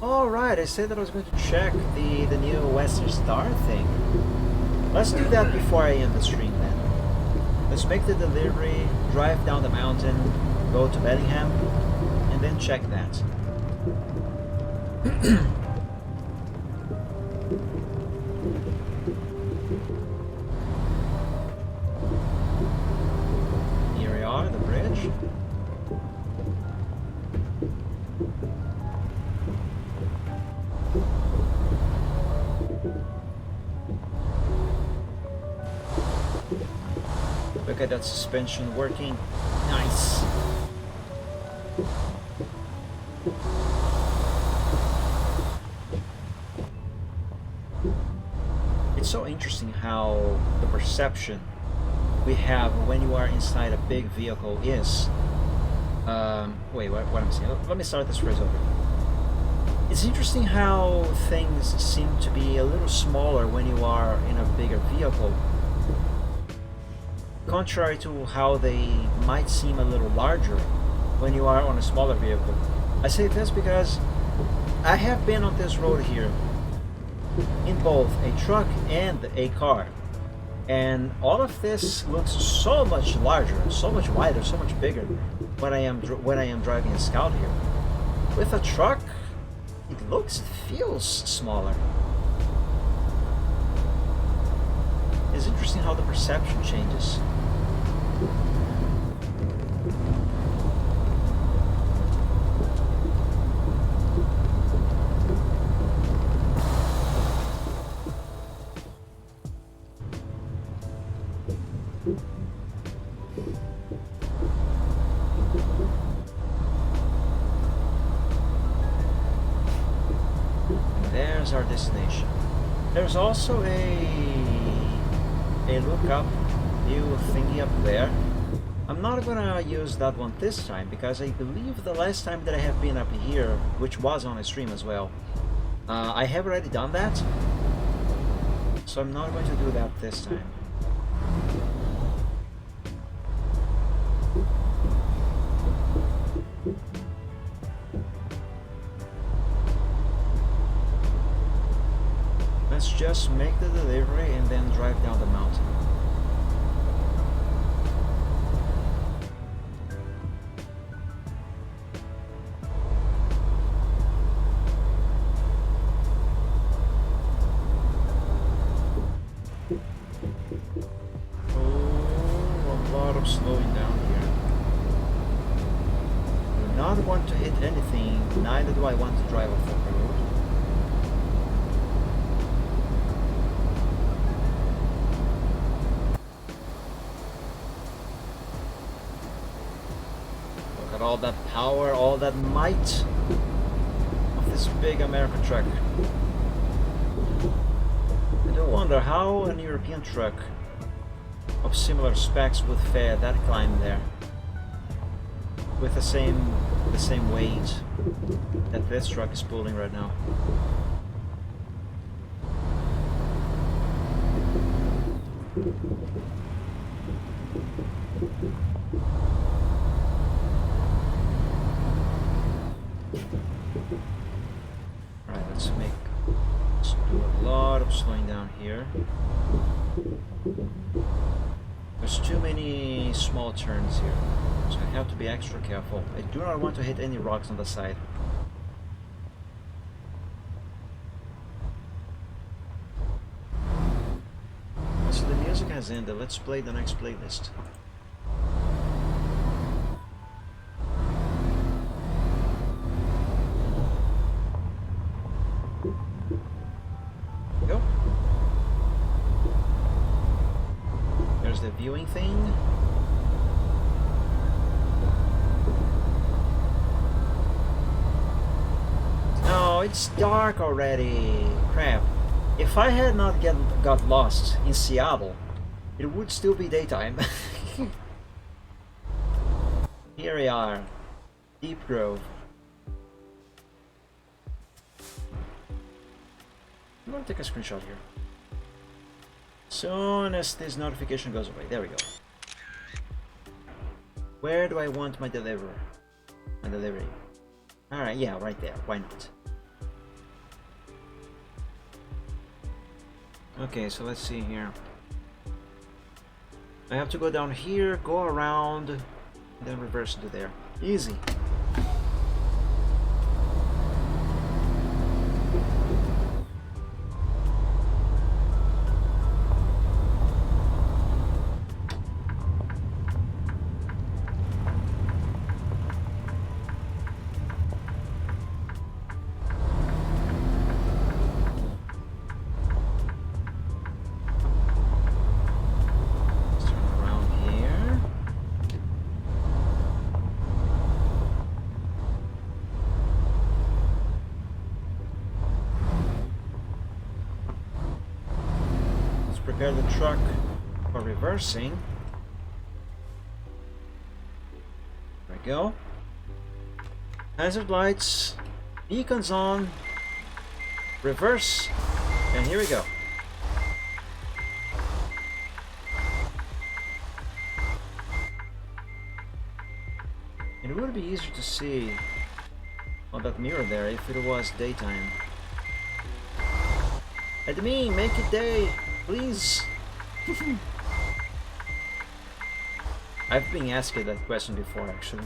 Alright, I said that I was going to check the new Western Star thing. Let's do that before I end the stream then. Let's make the delivery, drive down the mountain, go to Bellingham, and then check that. Here we are, the bridge. Look at that suspension working. Nice. It's so interesting how the perception we have when you are inside a big vehicle is... wait, what I'm saying? Let me start this phrase over. It's interesting how things seem to be a little smaller when you are in a bigger vehicle, contrary to how they might seem a little larger when you are on a smaller vehicle. I say this because I have been on this road here in both a truck and a car, and all of this looks so much larger, so much wider, so much bigger when I am driving a Scout here. With a truck, it feels smaller. It's interesting how the perception changes. There's our destination. There's also a lookup view thingy up there. I'm not gonna use that one this time because I believe the last time that I have been up here, which was on a stream as well, I have already done that, so I'm not going to do that this time. Let's just make the delivery and then drive down the mountain. Oh, a lot of slowing down here. I do not want to hit anything, neither do I want to drive off the road. All that power, all that might of this big American truck. I do wonder how an European truck of similar specs would fare that climb there with the same weight that this truck is pulling right now. Let's do a lot of slowing down here. There's too many small turns here, so I have to be extra careful. I do not want to hit any rocks on the side. So the music has ended. Let's play the next playlist. Go. There's the viewing thing. No, it's dark already. Crap. If I had not got lost in Seattle, it would still be daytime. Here we are. Deep Grove. I'm gonna take a screenshot here. Soon as this notification goes away. There we go. Where do I want my delivery? Alright, yeah, right there. Why not? Okay, so let's see here. I have to go down here, go around, then reverse to there. Easy. Prepare the truck for reversing. There we go. Hazard lights, beacons on, reverse, and here we go. It would be easier to see on that mirror there if it was daytime. Admin, make it day, please. I've been asked that question before, actually.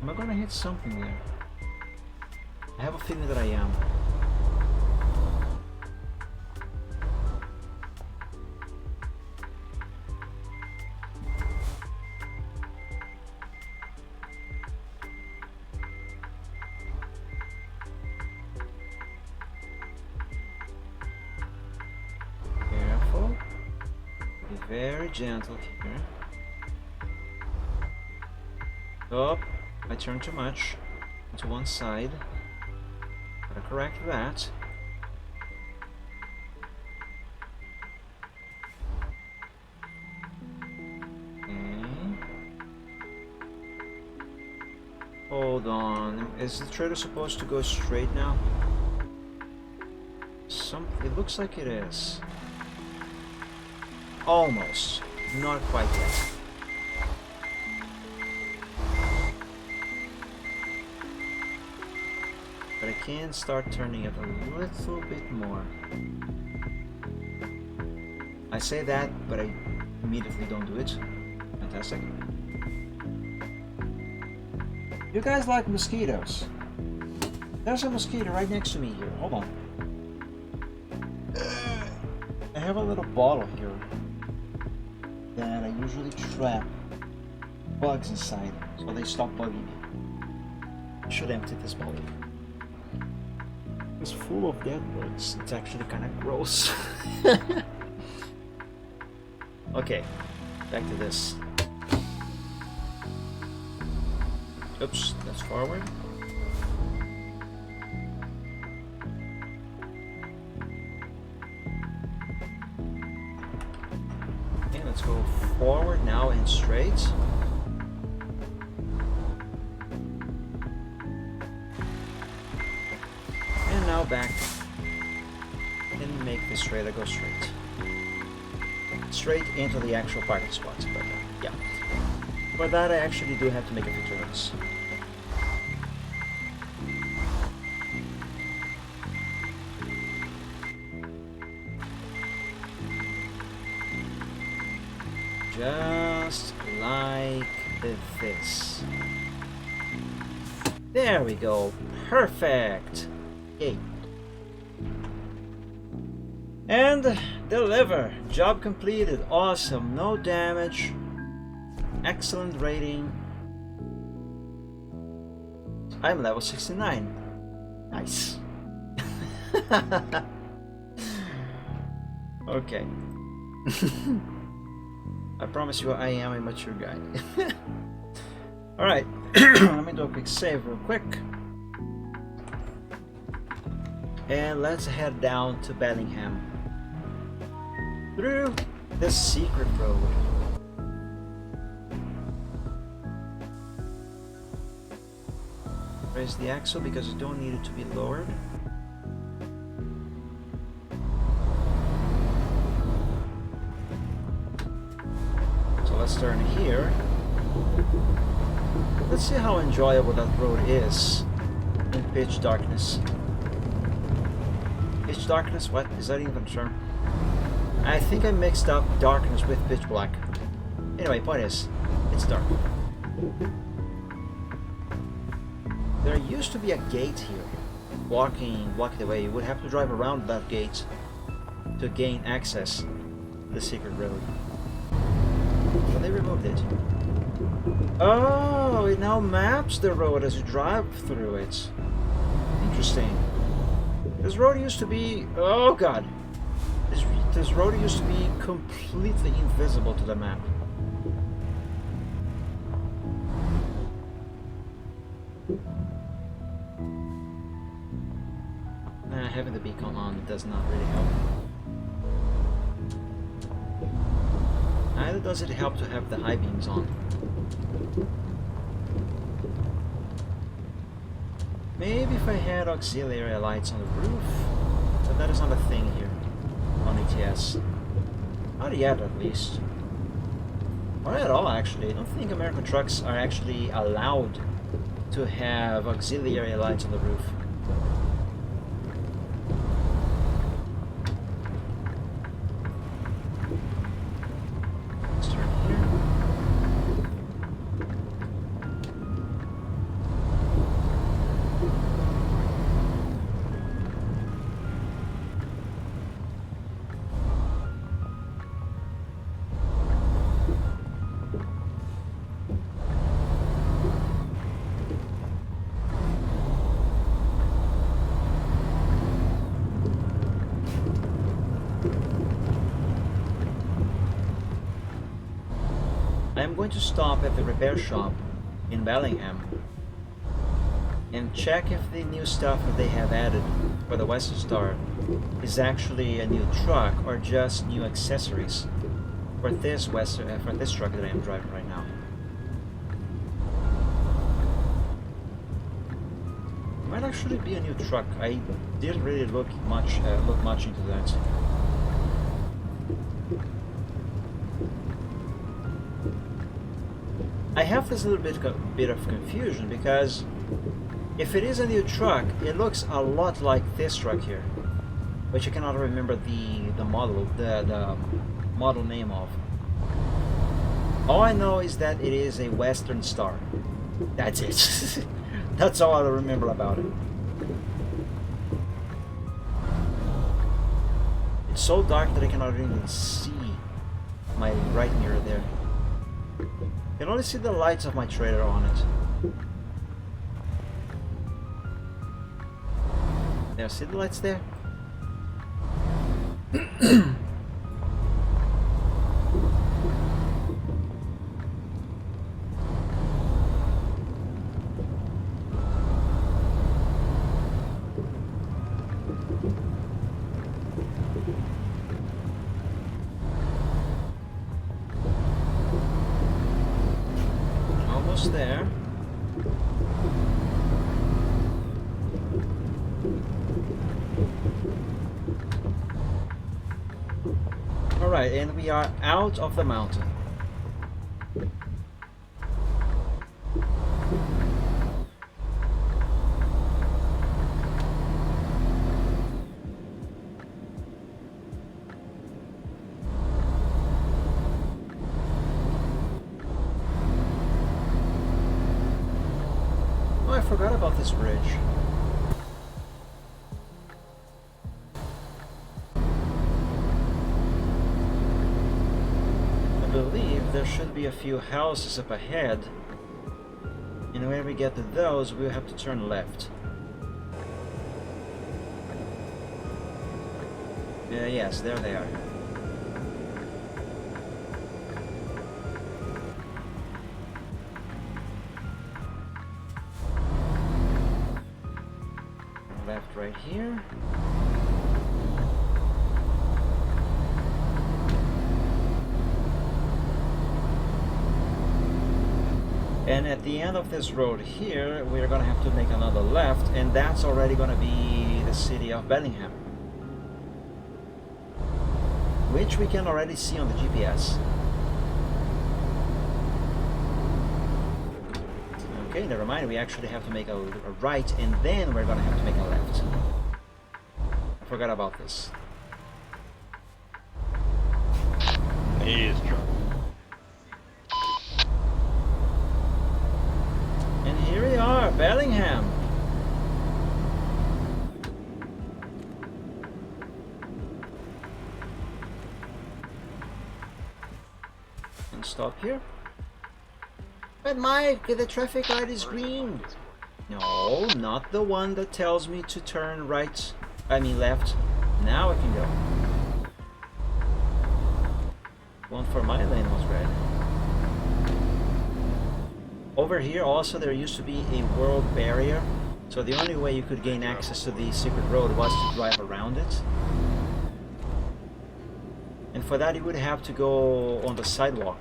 Am I gonna hit something there? I have a feeling that I am. Careful. Be very gentle here. Oh, I turned too much to one side. Gotta correct that. Okay. Hold on. Is the trailer supposed to go straight now? It looks like it is. Almost. Not quite yet. But I can start turning it a little bit more. I say that, but I immediately don't do it. Fantastic. You guys like mosquitoes? There's a mosquito right next to me here. Hold on. I have a little bottle here that I usually trap bugs inside so they stop bugging me. I should empty this bottle. It's full of dead bugs. It's actually kind of gross. Okay, back to this. Oops, that's forward. Okay, let's go forward now and straight. And now back. And make this trailer go straight. Straight into the actual parking spot. But yeah. For that I actually do have to make a few turns. Just like this. There we go. Perfect. Yay. And deliver. Job completed. Awesome. No damage. Excellent rating. I'm level 69. Nice. Okay. I promise you I am a mature guy. Alright. Let me do a quick save real quick. And let's head down to Bellingham. Through the secret road. Raise the axle because you don't need it to be lowered. So let's turn here. Let's see how enjoyable that road is in pitch darkness. Pitch darkness? What? Is that even a term? I think I mixed up darkness with pitch black. Anyway, point is, it's dark. There used to be a gate here, blocking the way. You would have to drive around that gate to gain access to the secret road. But they removed it. Oh, it now maps the road as you drive through it. Interesting. This road used to be... Oh god. This road used to be completely invisible to the map. Having the beacon on does not really help. Neither does it help to have the high beams on. Maybe if I had auxiliary lights on the roof, but that is not a thing here on ATS. Not yet, at least. Or at all, actually. I don't think American trucks are actually allowed to have auxiliary lights on the roof. Let's turn here. I'm going to stop at the repair shop in Bellingham and check if the new stuff that they have added for the Western Star is actually a new truck or just new accessories for this truck that I am driving right now. It might actually be a new truck. I didn't really look much into that. I have this little bit of confusion because if it is a new truck, it looks a lot like this truck here, which I cannot remember the model name of. All I know is that it is a Western Star. That's it. That's all I remember about it. It's so dark that I cannot even see my right mirror there. I can only see the lights of my trailer on it. There, see the lights there? Almost there. Alright, and we are out of the mountain. Oh, I forgot about this bridge. I believe there should be a few houses up ahead, and when we get to those, we'll have to turn left. Yes, there they are. Left right here. And at the end of this road here, we're gonna have to make another left, and that's already gonna be the city of Bellingham, which we can already see on the GPS. Okay, never mind, we actually have to make a right, and then we're gonna have to make a left. I forgot about this. He is drunk. And here we are, Bellingham. And stop here. But Mike, the traffic light is green. No, not the one that tells me to turn right. I mean left. Now I can go. One for my lane was red. Over here also there used to be a world barrier So the only way you could gain access to the secret road was to drive around it. And for that you would have to go on the sidewalk.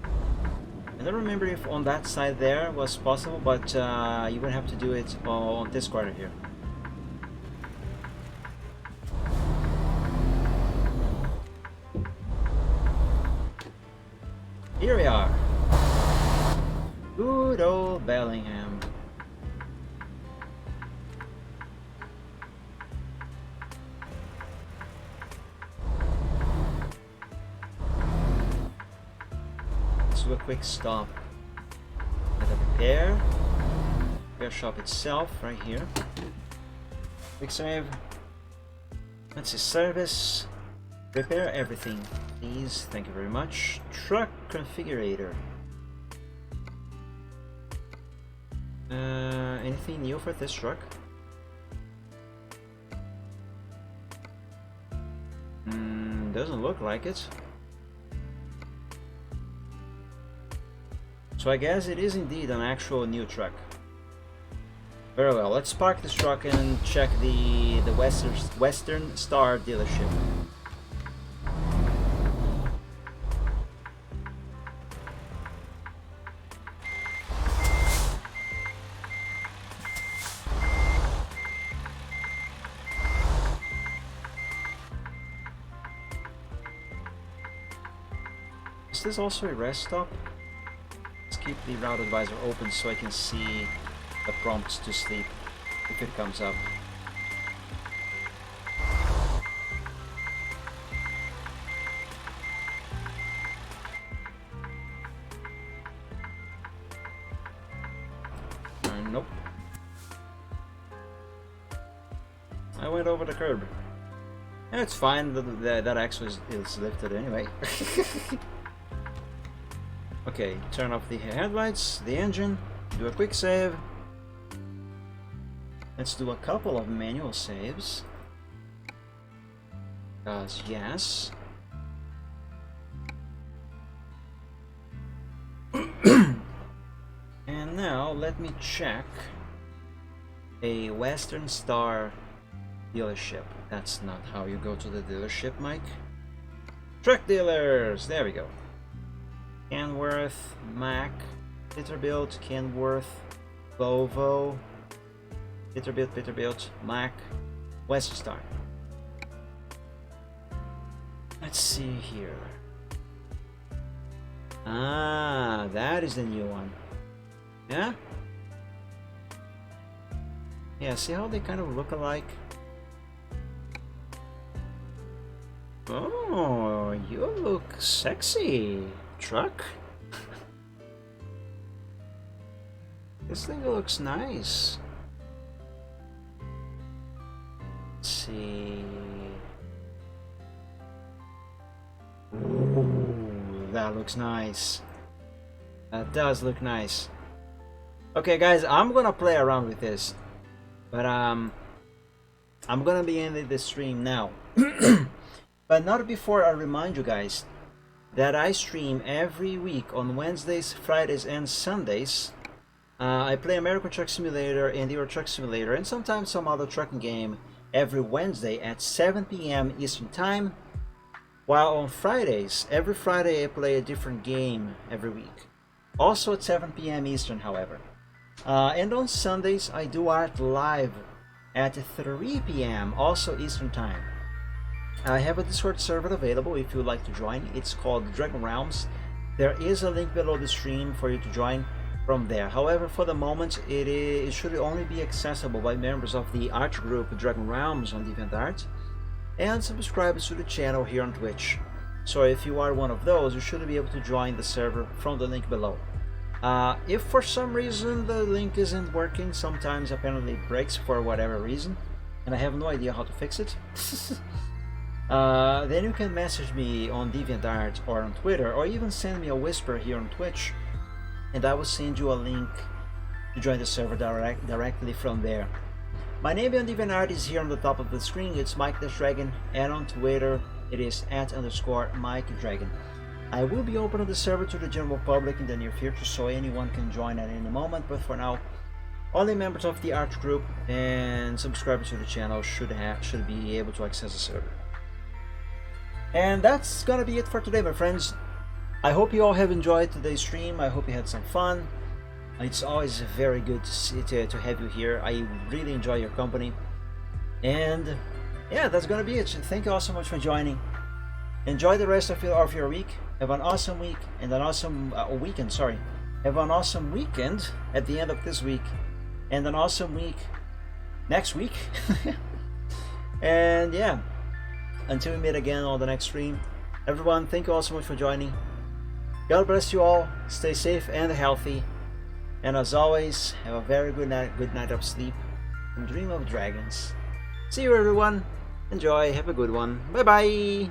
I don't remember if on that side there was possible, but you would have to do it on this corner here. Here we are. Good old Bellingham. Let's do a quick stop at the repair shop itself, right here. Quick save. Let's see, service. Repair everything, please. Thank you very much. Truck configurator. Anything new for this truck? Doesn't look like it. So I guess it is indeed an actual new truck. Very well, let's park this truck and check the Western Star dealership. Is this also a rest stop? Let's keep the route advisor open so I can see the prompts to sleep if it comes up. Nope. I went over the curb. And it's fine, that actually is lifted anyway. Okay, turn off the headlights, the engine, do a quick save. Let's do a couple of manual saves. Because yes. And now let me check a Western Star dealership. That's not how you go to the dealership, Mike. Truck dealers! There we go. Kenworth, Mack, Peterbilt, Kenworth, Volvo, Peterbilt, Mack, Western Star. Let's see here. Ah, that is the new one. Yeah? Yeah, see how they kind of look alike? Oh, you look sexy, truck. This thing looks nice. Let's see. Ooh, that looks nice. That does look nice. Okay, guys, I'm gonna play around with this, but I'm gonna be ending the stream now. But not before I remind you guys that I stream every week on Wednesdays, Fridays, and Sundays. I play American Truck Simulator and Euro Truck Simulator, and sometimes some other trucking game every Wednesday at 7 p.m. Eastern Time. While on Fridays, every Friday I play a different game every week. Also at 7 p.m. Eastern, however. And on Sundays I do art live at 3 p.m. also Eastern Time. I have a Discord server available if you would like to join. It's called Dragon Realms. There is a link below the stream for you to join from there. However, for the moment, it should only be accessible by members of the art group Dragon Realms on DeviantArt and subscribers to the channel here on Twitch. So if you are one of those, you should be able to join the server from the link below. If for some reason the link isn't working, sometimes apparently it breaks for whatever reason, and I have no idea how to fix it. Then you can message me on DeviantArt or on Twitter, or even send me a whisper here on Twitch, and I will send you a link to join the server directly from there. My name on DeviantArt is here on the top of the screen. It's Mike the Dragon, and on Twitter it is @_MikeDragon. I will be opening the server to the general public in the near future, so anyone can join at any moment, but for now Only members of the Arch group and subscribers to the channel should be able to access the server. And that's gonna be it for today, my friends. I hope you all have enjoyed today's stream. I hope you had some fun. It's always very good to have you here. I really enjoy your company. And yeah, that's gonna be it. Thank you all so much for joining. Enjoy the rest of your week. Have an awesome week and an awesome weekend. Sorry. Have an awesome weekend at the end of this week. And an awesome week next week. And yeah, until we meet again on the next stream, everyone, thank you all so much for joining. God bless you all. Stay safe and healthy. And as always, have a very good night of sleep and dream of dragons. See you, everyone. Enjoy. Have a good one. Bye bye.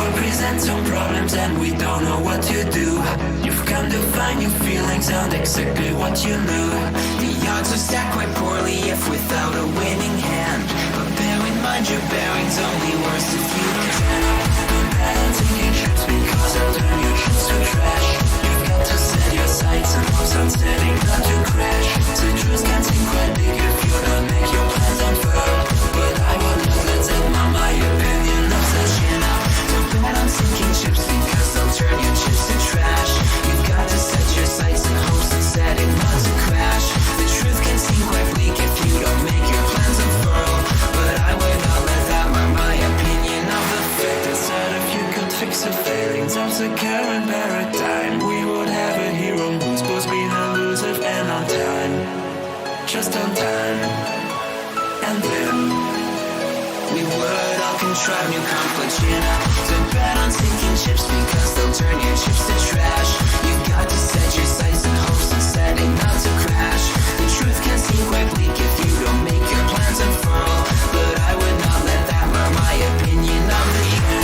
Present some problems and we don't know what to do. You've come to find your feelings and exactly what you knew. The odds are stacked quite poorly if without a winning hand. But bear in mind your bearing's only worse if you can. Bad taking trips because I'll turn your trips to trash. You've got to set your sights and hopes on setting not to crash. The truth can seem quite big if you don't make your plans unfurl. But I will not let that my opinion of such bad on sinking ships because they'll turn your chips to trash. You've got to set your sights and hopes and set it not to crash. The truth can seem quite bleak if you don't make your plans unfurl. But I would not let that mark my opinion of the fact that if you could fix the failings of the current paradigm, we would have a hero who's supposed to be elusive and on time. Just on time. And then we would all contrive new conflicts, you know. So bet on sinking ships because they'll turn your chips to trash. You've got to set your sights and hopes and set it not to crash. The truth can seem quite bleak if you don't make your plans unfurl. But I would not let that mark my opinion of the show.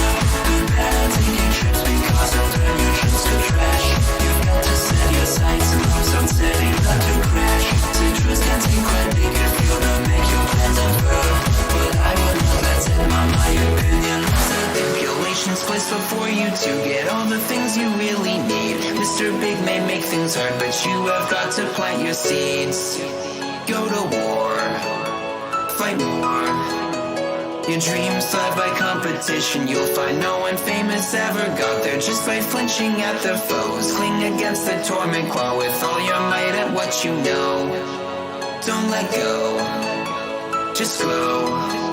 Good bet on sinking ships because they'll turn your chips to trash. You've got to set your sights and hopes on setting not to crash. The truth can seem quite bleak if you don't make your plans unfurl. But I would not let that mark my opinion. Stipulations placed before you to get all the things you really need. Mr. Big may make things hard, but you have got to plant your seeds. Go to war, fight more. Your dreams thrive by competition. You'll find no one famous ever got there just by flinching at their foes. Cling against the torment, claw with all your might at what you know. Don't let go, just grow.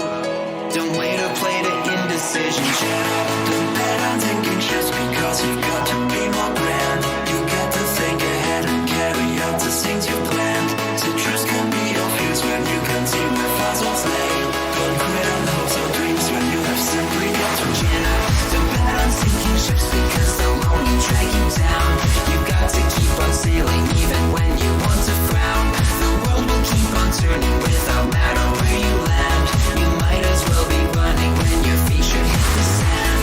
Don't wait or play to indecision. Don't bet on taking trips because you've got to be more grand. You got to think ahead and carry out the things you planned. The truth can be obvious when you can see where puzzles lay. Don't quit on hopes or dreams when you have simply got to gin. Don't bet on sinking ships because they'll only drag you down. You got to keep on sailing even when you want to frown. The world will keep on turning without matter where you land. You might as well be running when your feet should hit the sand.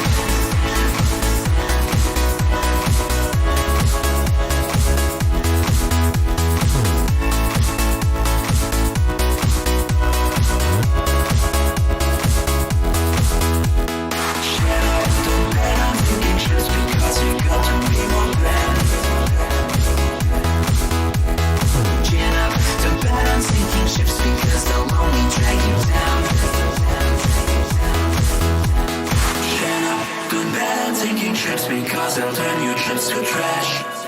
Don't bet on thinking just because you got to be more grand. Chin up, don't bet on sinking ships because they'll only drag you down. Chin up, don't bet on sinking ships because they'll turn your trips to trash.